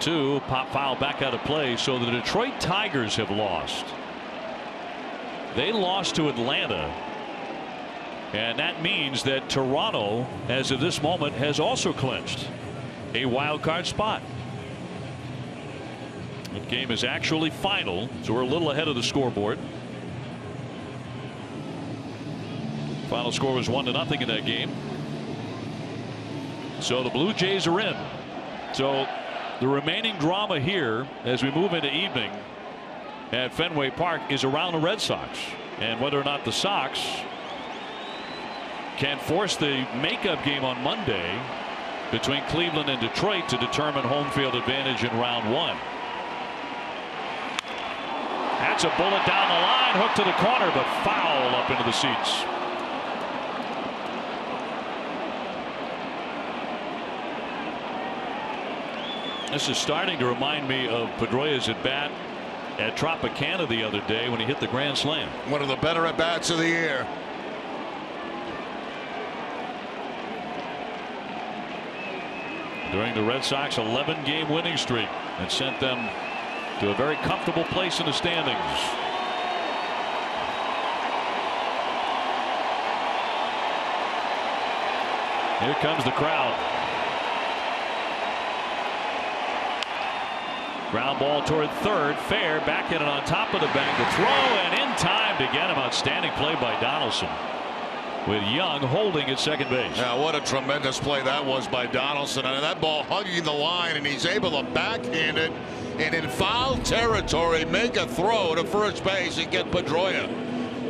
Two pop foul back out of play. So the Detroit Tigers have lost. They lost to Atlanta, and that means that Toronto, as of this moment, has also clinched a wild card spot. That game is actually final, so we're a little ahead of the scoreboard. Final score was 1-0 in that game. So the Blue Jays are in. So the remaining drama here as we move into evening at Fenway Park is around the Red Sox and whether or not the Sox can force the makeup game on Monday between Cleveland and Detroit to determine home field advantage in round 1. That's a bullet down the line, hooked to the corner, but foul up into the seats. This is starting to remind me of Pedroia's at bat at Tropicana the other day when he hit the grand slam. One of the better at bats of the year. During the Red Sox 11-game winning streak that sent them to a very comfortable place in the standings. Here comes the crowd. Ground ball toward third, fair, back in it on top of the bank. The throw, and in time to get him. Outstanding play by Donaldson, with Young holding at second base. Yeah, what a tremendous play that was by Donaldson. And that ball hugging the line, and he's able to backhand it and in foul territory make a throw to first base and get Pedroia.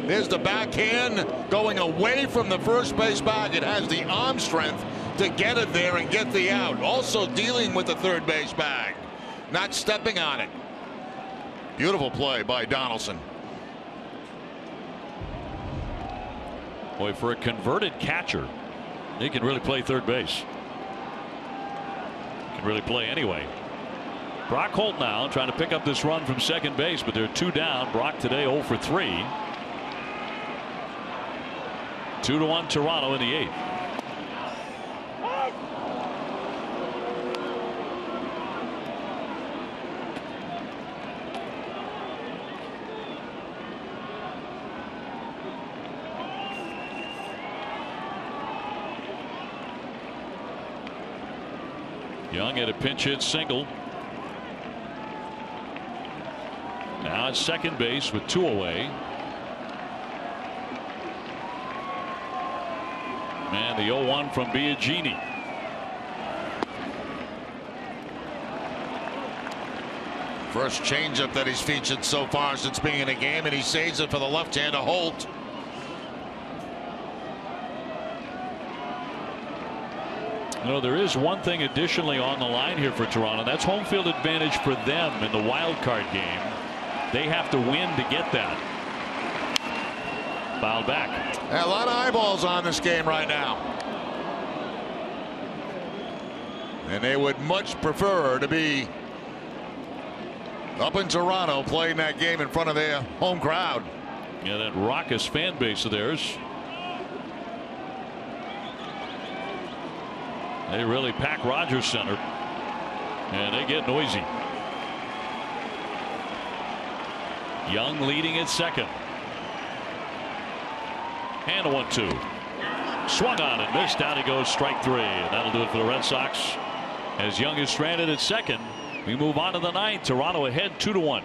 There's the backhand going away from the first base bag. It has the arm strength to get it there and get the out. Also dealing with the third base bag, not stepping on it. Beautiful play by Donaldson. Boy, for a converted catcher, he can really play third base. Can really play anyway. Brock Holt now trying to pick up this run from second base, but they're 2 down. Brock today 0 for 3. 2-1 Toronto in the 8th. Young at a pinch hit single. Now at second base with 2 away. And the 0-1 from Biagini. First changeup that he's featured so far since being in a game, and he saves it for the left-hander Holt. You know, there is one thing additionally on the line here for Toronto. That's home field advantage for them in the wild card game. They have to win to get that. Fouled back. A lot of eyeballs on this game right now. And they would much prefer to be up in Toronto playing that game in front of their home crowd. Yeah, that raucous fan base of theirs. They really pack Rogers Center, and they get noisy. Young leading at second. And a 1-2. Swung on and missed. Down he goes, strike 3. And that'll do it for the Red Sox. As Young is stranded at second, we move on to the 9th. Toronto ahead 2-1.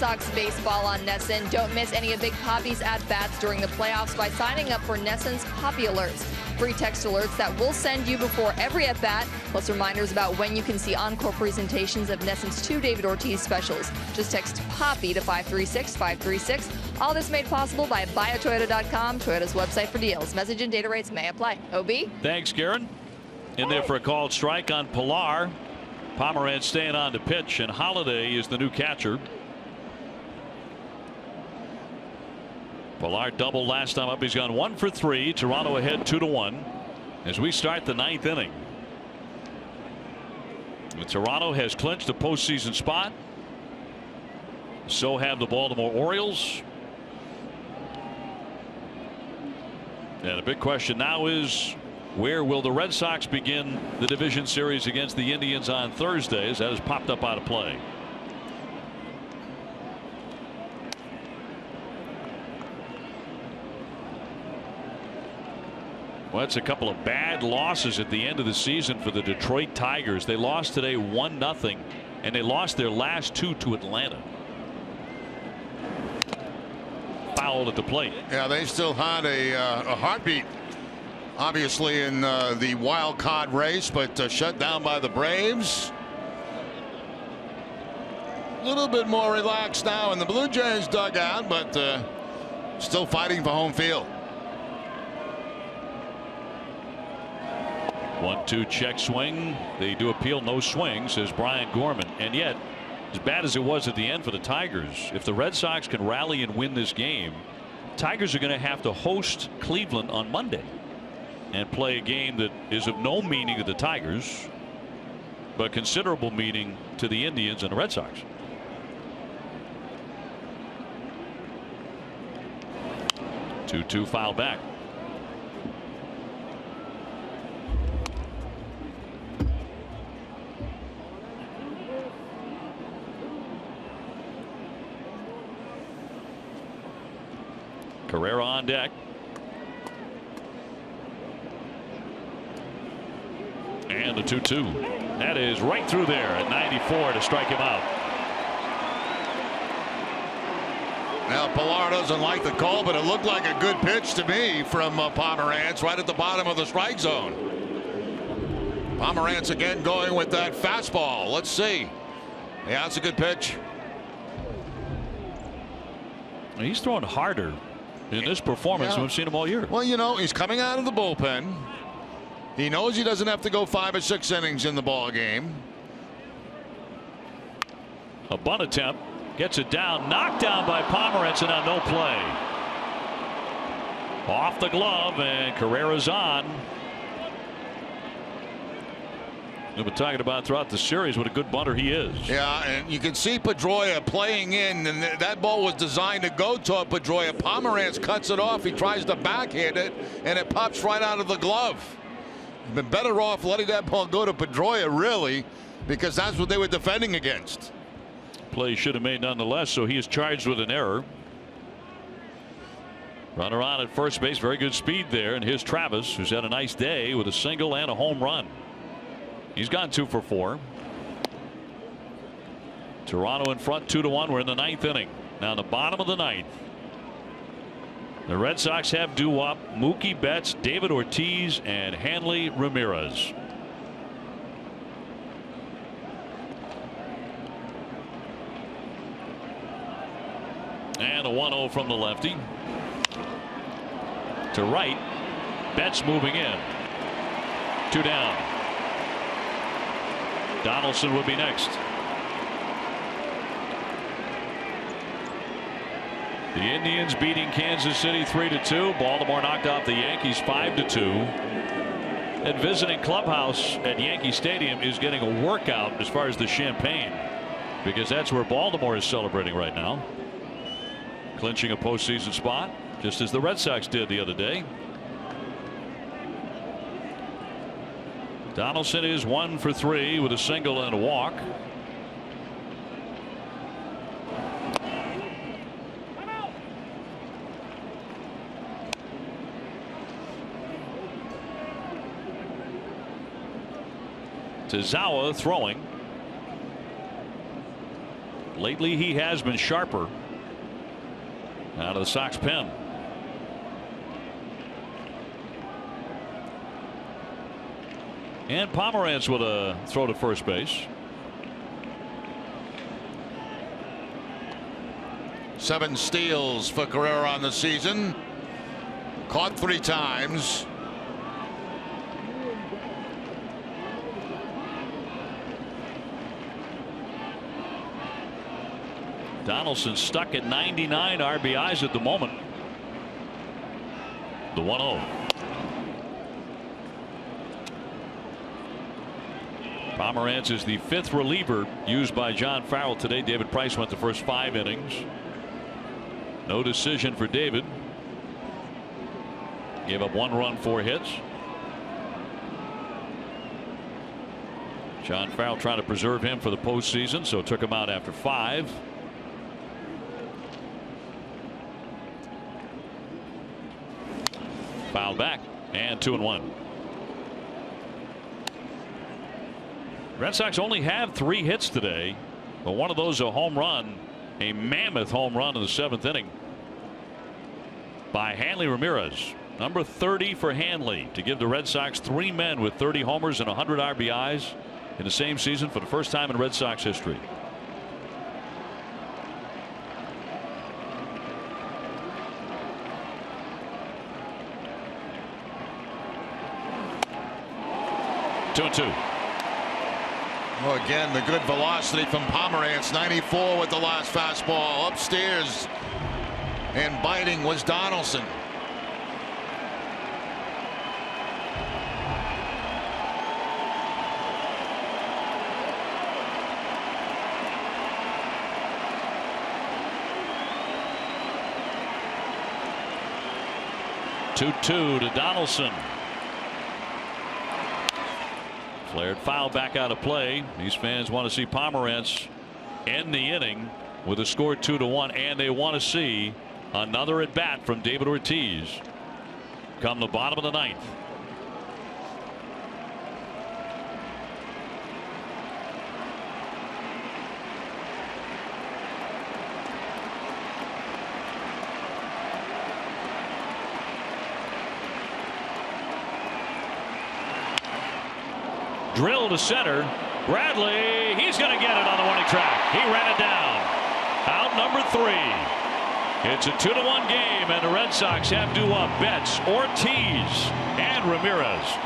Sox baseball on NESN. Don't miss any of Big Poppy's at-bats during the playoffs by signing up for NESN's Poppy Alerts. Free text alerts that we'll send you before every at-bat, plus reminders about when you can see encore presentations of NESN's 2 David Ortiz specials. Just text POPPY to 536-536. All this made possible by buyatoyota.com, Toyota's website for deals. Message and data rates may apply. OB? Thanks, Karen. In there for a called strike on Pilar. Pomeranz staying on to pitch, and Holiday is the new catcher. Pilar doubled last time up. He's gone 1 for 3. Toronto ahead 2-1 as we start the 9th inning. Toronto has clinched a postseason spot. So have the Baltimore Orioles. And a big question now is, where will the Red Sox begin the division series against the Indians on Thursday, as that has popped up out of play? Well, it's a couple of bad losses at the end of the season for the Detroit Tigers. They lost today 1-0, and they lost their last 2 to Atlanta. Fouled at the plate. Yeah, they still had a heartbeat, obviously, in the wild card race, but shut down by the Braves. A little bit more relaxed now in the Blue Jays dugout, but still fighting for home field. 1-2 check swing. They do appeal no swing, says Brian Gorman. And yet, as bad as it was at the end for the Tigers, if the Red Sox can rally and win this game, Tigers are going to have to host Cleveland on Monday and play a game that is of no meaning to the Tigers, but considerable meaning to the Indians and the Red Sox. Two foul back. Carrera on deck. And the 2-2. That is right through there at 94 to strike him out. Now Pilar doesn't like the call, but it looked like a good pitch to me from Pomeranz right at the bottom of the strike zone. Pomeranz again going with that fastball. Let's see. Yeah, it's a good pitch. He's throwing harder in this performance than we've seen him all year. Well, you know, he's coming out of the bullpen. He knows he doesn't have to go 5 or 6 innings in the ball game. A bunt attempt, gets it down, knocked down by Pomeranz, and on no play. Off the glove, and Carrera's on. We've been talking about throughout the series what a good bunter he is. Yeah, and you can see Pedroia playing in, and that ball was designed to go toward Pedroia. Pomeranz cuts it off. He tries to backhand it, and it pops right out of the glove. Been better off letting that ball go to Pedroia, really, because that's what they were defending against. Play should have made nonetheless, so he is charged with an error. Runner on at first base, very good speed there, and here's Travis, who's had a nice day with a single and a home run. He's gone 2 for 4. Toronto in front 2-1. We're in the 9th inning. Now in the bottom of the 9th. The Red Sox have due up Mookie Betts, David Ortiz, and Hanley Ramirez. And a 1-0 from the lefty. To right. Betts moving in. 2 down. Donaldson will be next. The Indians beating Kansas City 3-2. Baltimore knocked off the Yankees 5-2. And visiting clubhouse at Yankee Stadium is getting a workout as far as the champagne, because that's where Baltimore is celebrating right now, clinching a postseason spot, just as the Red Sox did the other day. Donaldson is 1 for 3 with a single and a walk. Tazawa throwing. lately he has been sharper out of the Sox pen. And Pomeranz with a throw to first base. 7 steals for Carrera on the season. Caught 3 times. Donaldson stuck at 99 RBIs at the moment. The 1-0. Pomeranz is the 5th reliever used by John Farrell today. David Price went the first 5 innings. No decision for David. Gave up 1 run, 4 hits. John Farrell trying to preserve him for the postseason, so took him out after 5. Fouled back, and 2-1. Red Sox only have 3 hits today, but one of those a home run, a mammoth home run in the 7th inning by Hanley Ramirez. Number 30 for Hanley to give the Red Sox 3 men with 30 homers and 100 RBIs in the same season for the first time in Red Sox history. Two and 2. Well, again, the good velocity from Pomeranz. 94 with the last fastball. Upstairs and biting was Donaldson. Two to Donaldson. Flared foul back out of play. These fans want to see Pomeranz end the inning with a score 2-1, and they want to see another at bat from David Ortiz come the bottom of the 9th. Drill to center. Bradley, he's going to get it on the warning track. He ran it down. Out number 3. It's a 2-1 game, and the Red Sox have to up Betts, Ortiz, and Ramirez.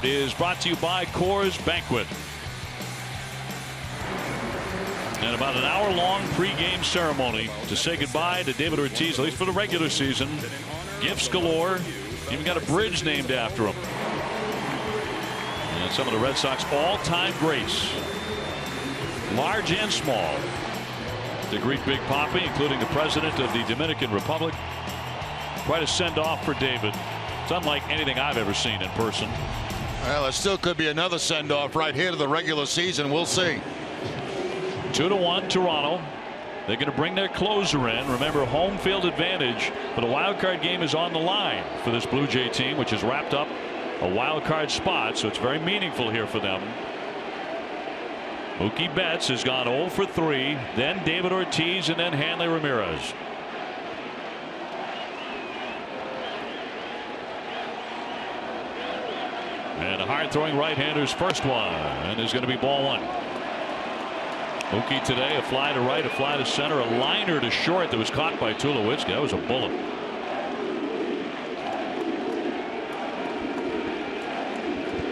Is brought to you by Coors Banquet. And about an hour-long pregame ceremony to say goodbye to David Ortiz, at least for the regular season. Gifts galore. Even got a bridge named after him. And some of the Red Sox all-time greats, large and small, to greet Big Papi, including the president of the Dominican Republic. Quite a send-off for David. It's unlike anything I've ever seen in person. Well, it still could be another send-off right here to the regular season. We'll see. 2-1 Toronto. They're going to bring their closer in. Remember, home field advantage, but a wild card game is on the line for this Blue Jay team, which has wrapped up a wild card spot, so it's very meaningful here for them. Mookie Betts has gone 0 for 3, then David Ortiz, and then Hanley Ramirez. And a hard-throwing right-hander's first one, and there's going to be ball 1. Mookie today, a fly to right, a fly to center, a liner to short that was caught by Tulowitzki. That was a bullet.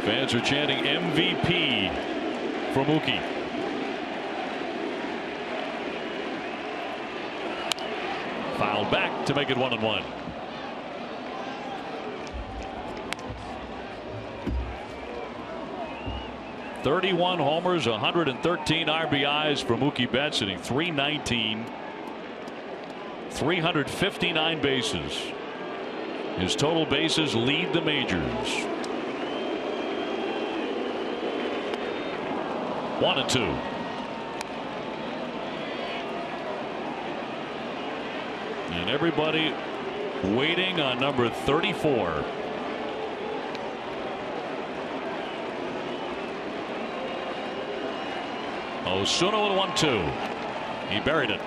Fans are chanting MVP for Mookie. Fouled back to make it 1-1. .31 homers, 113 RBIs for Mookie Betts, hitting .319, 359 bases. His total bases lead the majors. 1-2. And everybody waiting on number 34. Osuna with 1-2. He buried it.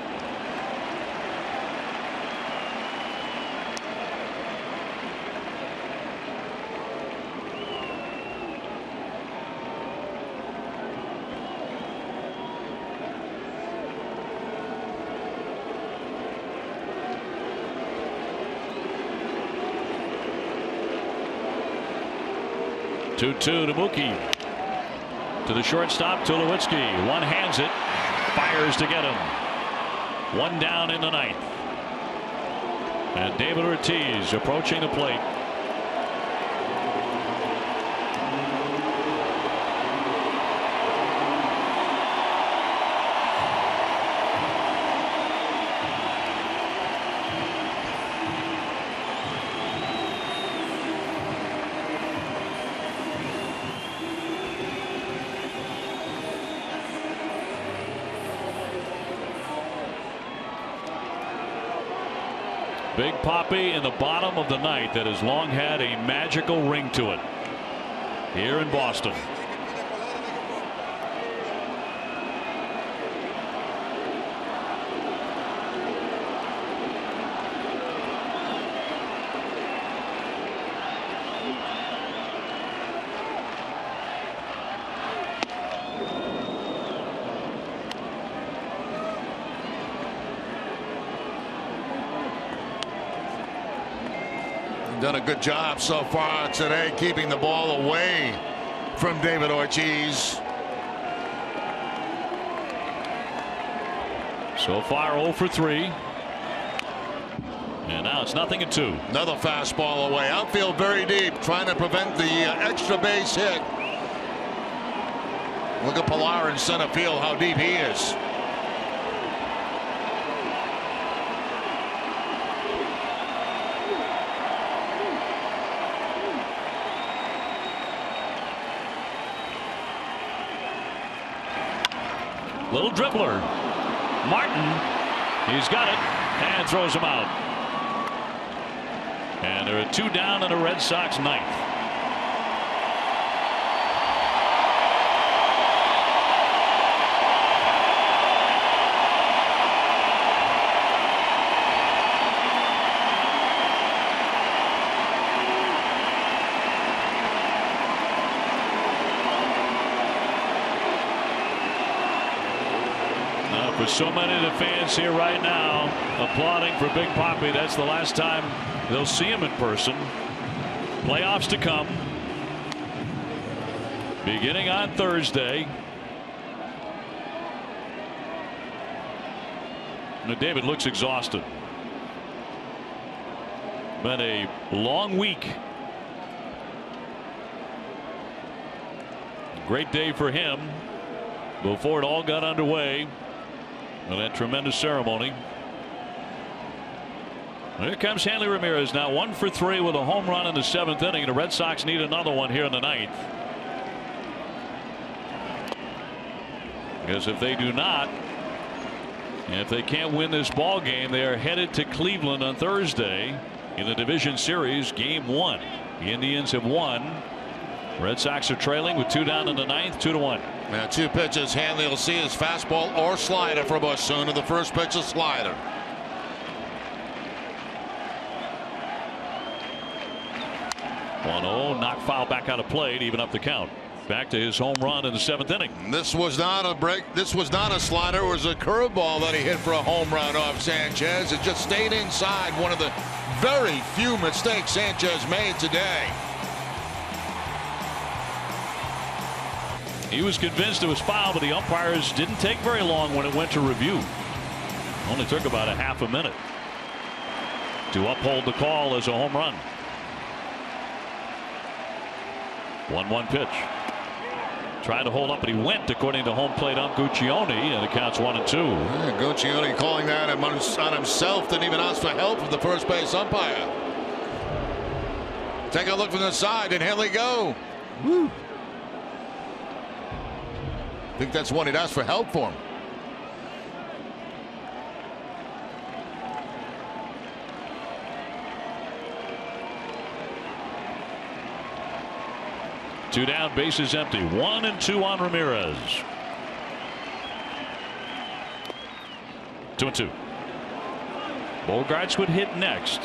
Two to Mookie. To the shortstop, Tulowitzki. One hands it, fires to get him. One down in the ninth. And David Ortiz approaching the plate. Big Papi in the bottom of the ninth that has long had a magical ring to it here in Boston. Done a good job so far today keeping the ball away from David Ortiz. So far 0 for 3. And now it's 0-2. Another fastball away. Outfield very deep, trying to prevent the extra base hit. Look at Pilar in center field, how deep he is. Little dribbler. Martin. He's got it and throws him out. And there are 2 down in the Red Sox ninth. For so many of the fans here right now applauding for Big Papi, that's the last time they'll see him in person. Playoffs to come. beginning on Thursday. Now David looks exhausted. Been a long week. Great day for him before it all got underway with that tremendous ceremony. Here comes Hanley Ramirez now, 1 for 3 with a home run in the 7th inning. The Red Sox need another one here in the 9th. Because if they do not, and if they can't win this ball game, they are headed to Cleveland on Thursday in the division series, game 1. The Indians have won. Red Sox are trailing with 2 down in the 9th, 2-1. Now 2 pitches. Hanley will see his fastball or slider for Busch soon. The first pitch is slider. Knocked foul back out of play to even up the count. Back to his home run in the 7th inning. This was not a break. This was not a slider. It was a curveball that he hit for a home run off Sanchez. It just stayed inside. One of the very few mistakes Sanchez made today. He was convinced it was foul, but the umpires didn't take very long when it went to review. Only took about a half a minute to uphold the call as a home run. 1-1 pitch. Tried to hold up, but he went, according to home plate ump Guccione, and it counts 1-2. Yeah, Guccione calling that on himself. Didn't even ask for help from the first base umpire. Take a look from the side, and Hanley go. Woo. I think that's one he'd ask for help for him. Two down, bases empty. 1-2 on Ramirez. 2-2. Bogarts would hit next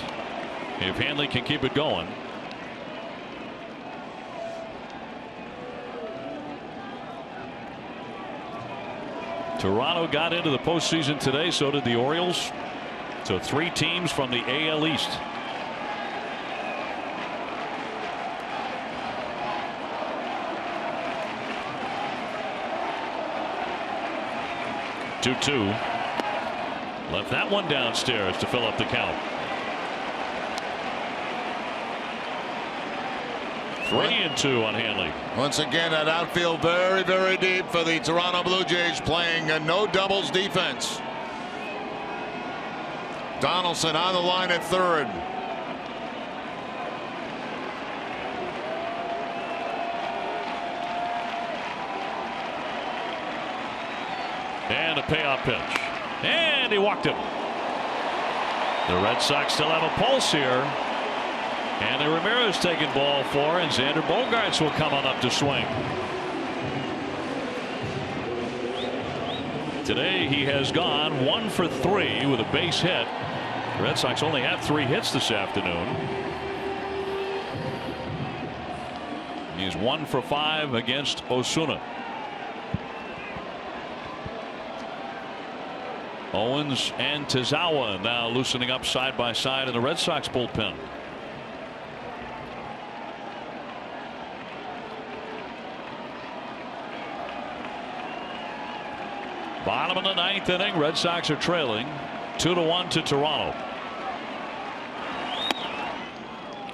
if Hanley can keep it going. Toronto got into the postseason today. So did the Orioles. So 3 teams from the AL East. Two. Left that one downstairs to fill up the count. 3-2 on Hanley. Once again, that outfield very, very deep for the Toronto Blue Jays, playing a no doubles defense. Donaldson on the line at third. And a payoff pitch. And he walked him. The Red Sox still have a pulse here. And the Ramirez taking ball 4, and Xander Bogaerts will come on up to swing. Today he has gone 1 for 3 with a base hit. The Red Sox only have 3 hits this afternoon. He's 1 for 5 against Osuna. Owens and Tazawa now loosening up side by side in the Red Sox bullpen. Bottom of the 9th inning. Red Sox are trailing 2-1 to Toronto.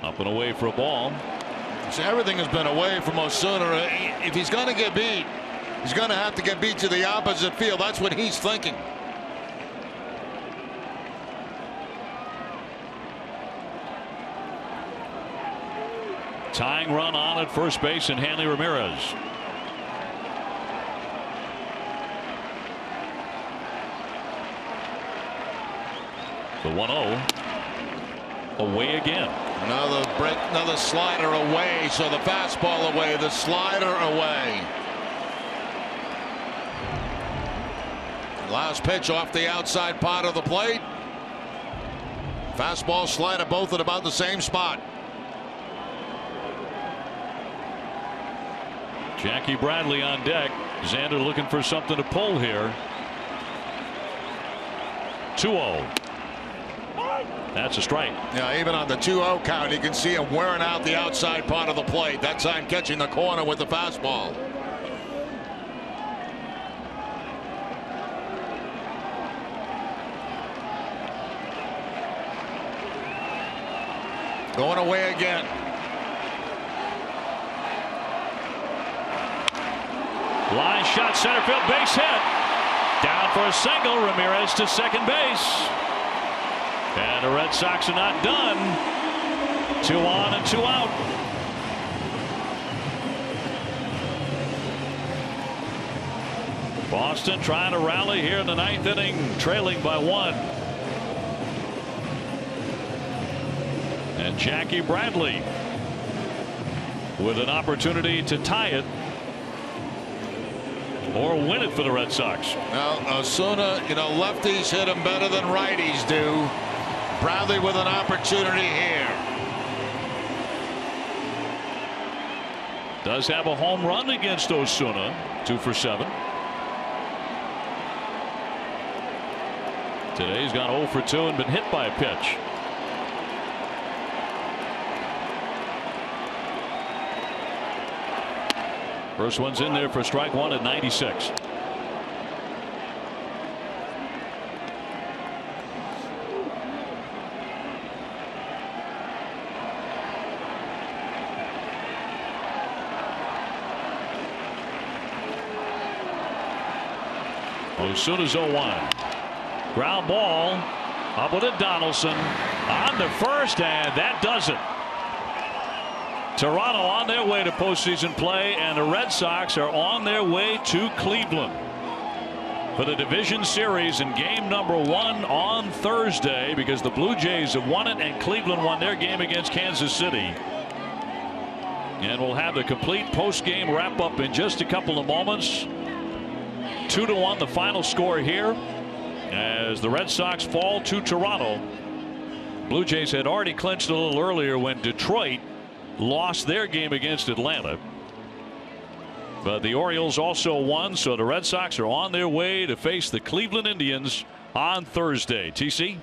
Up and away for a ball. So everything has been away from Osuna. If he's going to get beat, he's going to have to get beat to the opposite field. That's what he's thinking. Tying run on at first base, and Hanley Ramirez. The 1-0 away again. Another break, another slider away. So the fastball away, the slider away. Last pitch off the outside part of the plate. Fastball, slider, both at about the same spot. Jackie Bradley on deck. Xander looking for something to pull here. 2-0. That's a strike. Yeah, even on the 2-0 count, you can see him wearing out the outside part of the plate. That time catching the corner with the fastball. Going away again. Line shot, center field, base hit. Down for a single. Ramirez to second base. And the Red Sox are not done. 2 on and 2 out. Boston trying to rally here in the 9th inning, trailing by 1. And Jackie Bradley with an opportunity to tie it or win it for the Red Sox. Now, Osuna, lefties hit him better than righties do. Bradley with an opportunity here. Does have a home run against Osuna. 2 for 7. Today he's gone 0 for 2 and been hit by a pitch. First one's in there for strike 1 at 96. Osuna's 0-1. Ground ball up with it. Donaldson on the first, and that does it. Toronto on their way to postseason play, and the Red Sox are on their way to Cleveland for the division series in game number 1 on Thursday, because the Blue Jays have won it and Cleveland won their game against Kansas City. And we'll have the complete post-game wrap-up in just a couple of moments. 2-1 the final score here as the Red Sox fall to Toronto. Blue Jays had already clinched a little earlier when Detroit lost their game against Atlanta. But the Orioles also won, so the Red Sox are on their way to face the Cleveland Indians on Thursday. TC?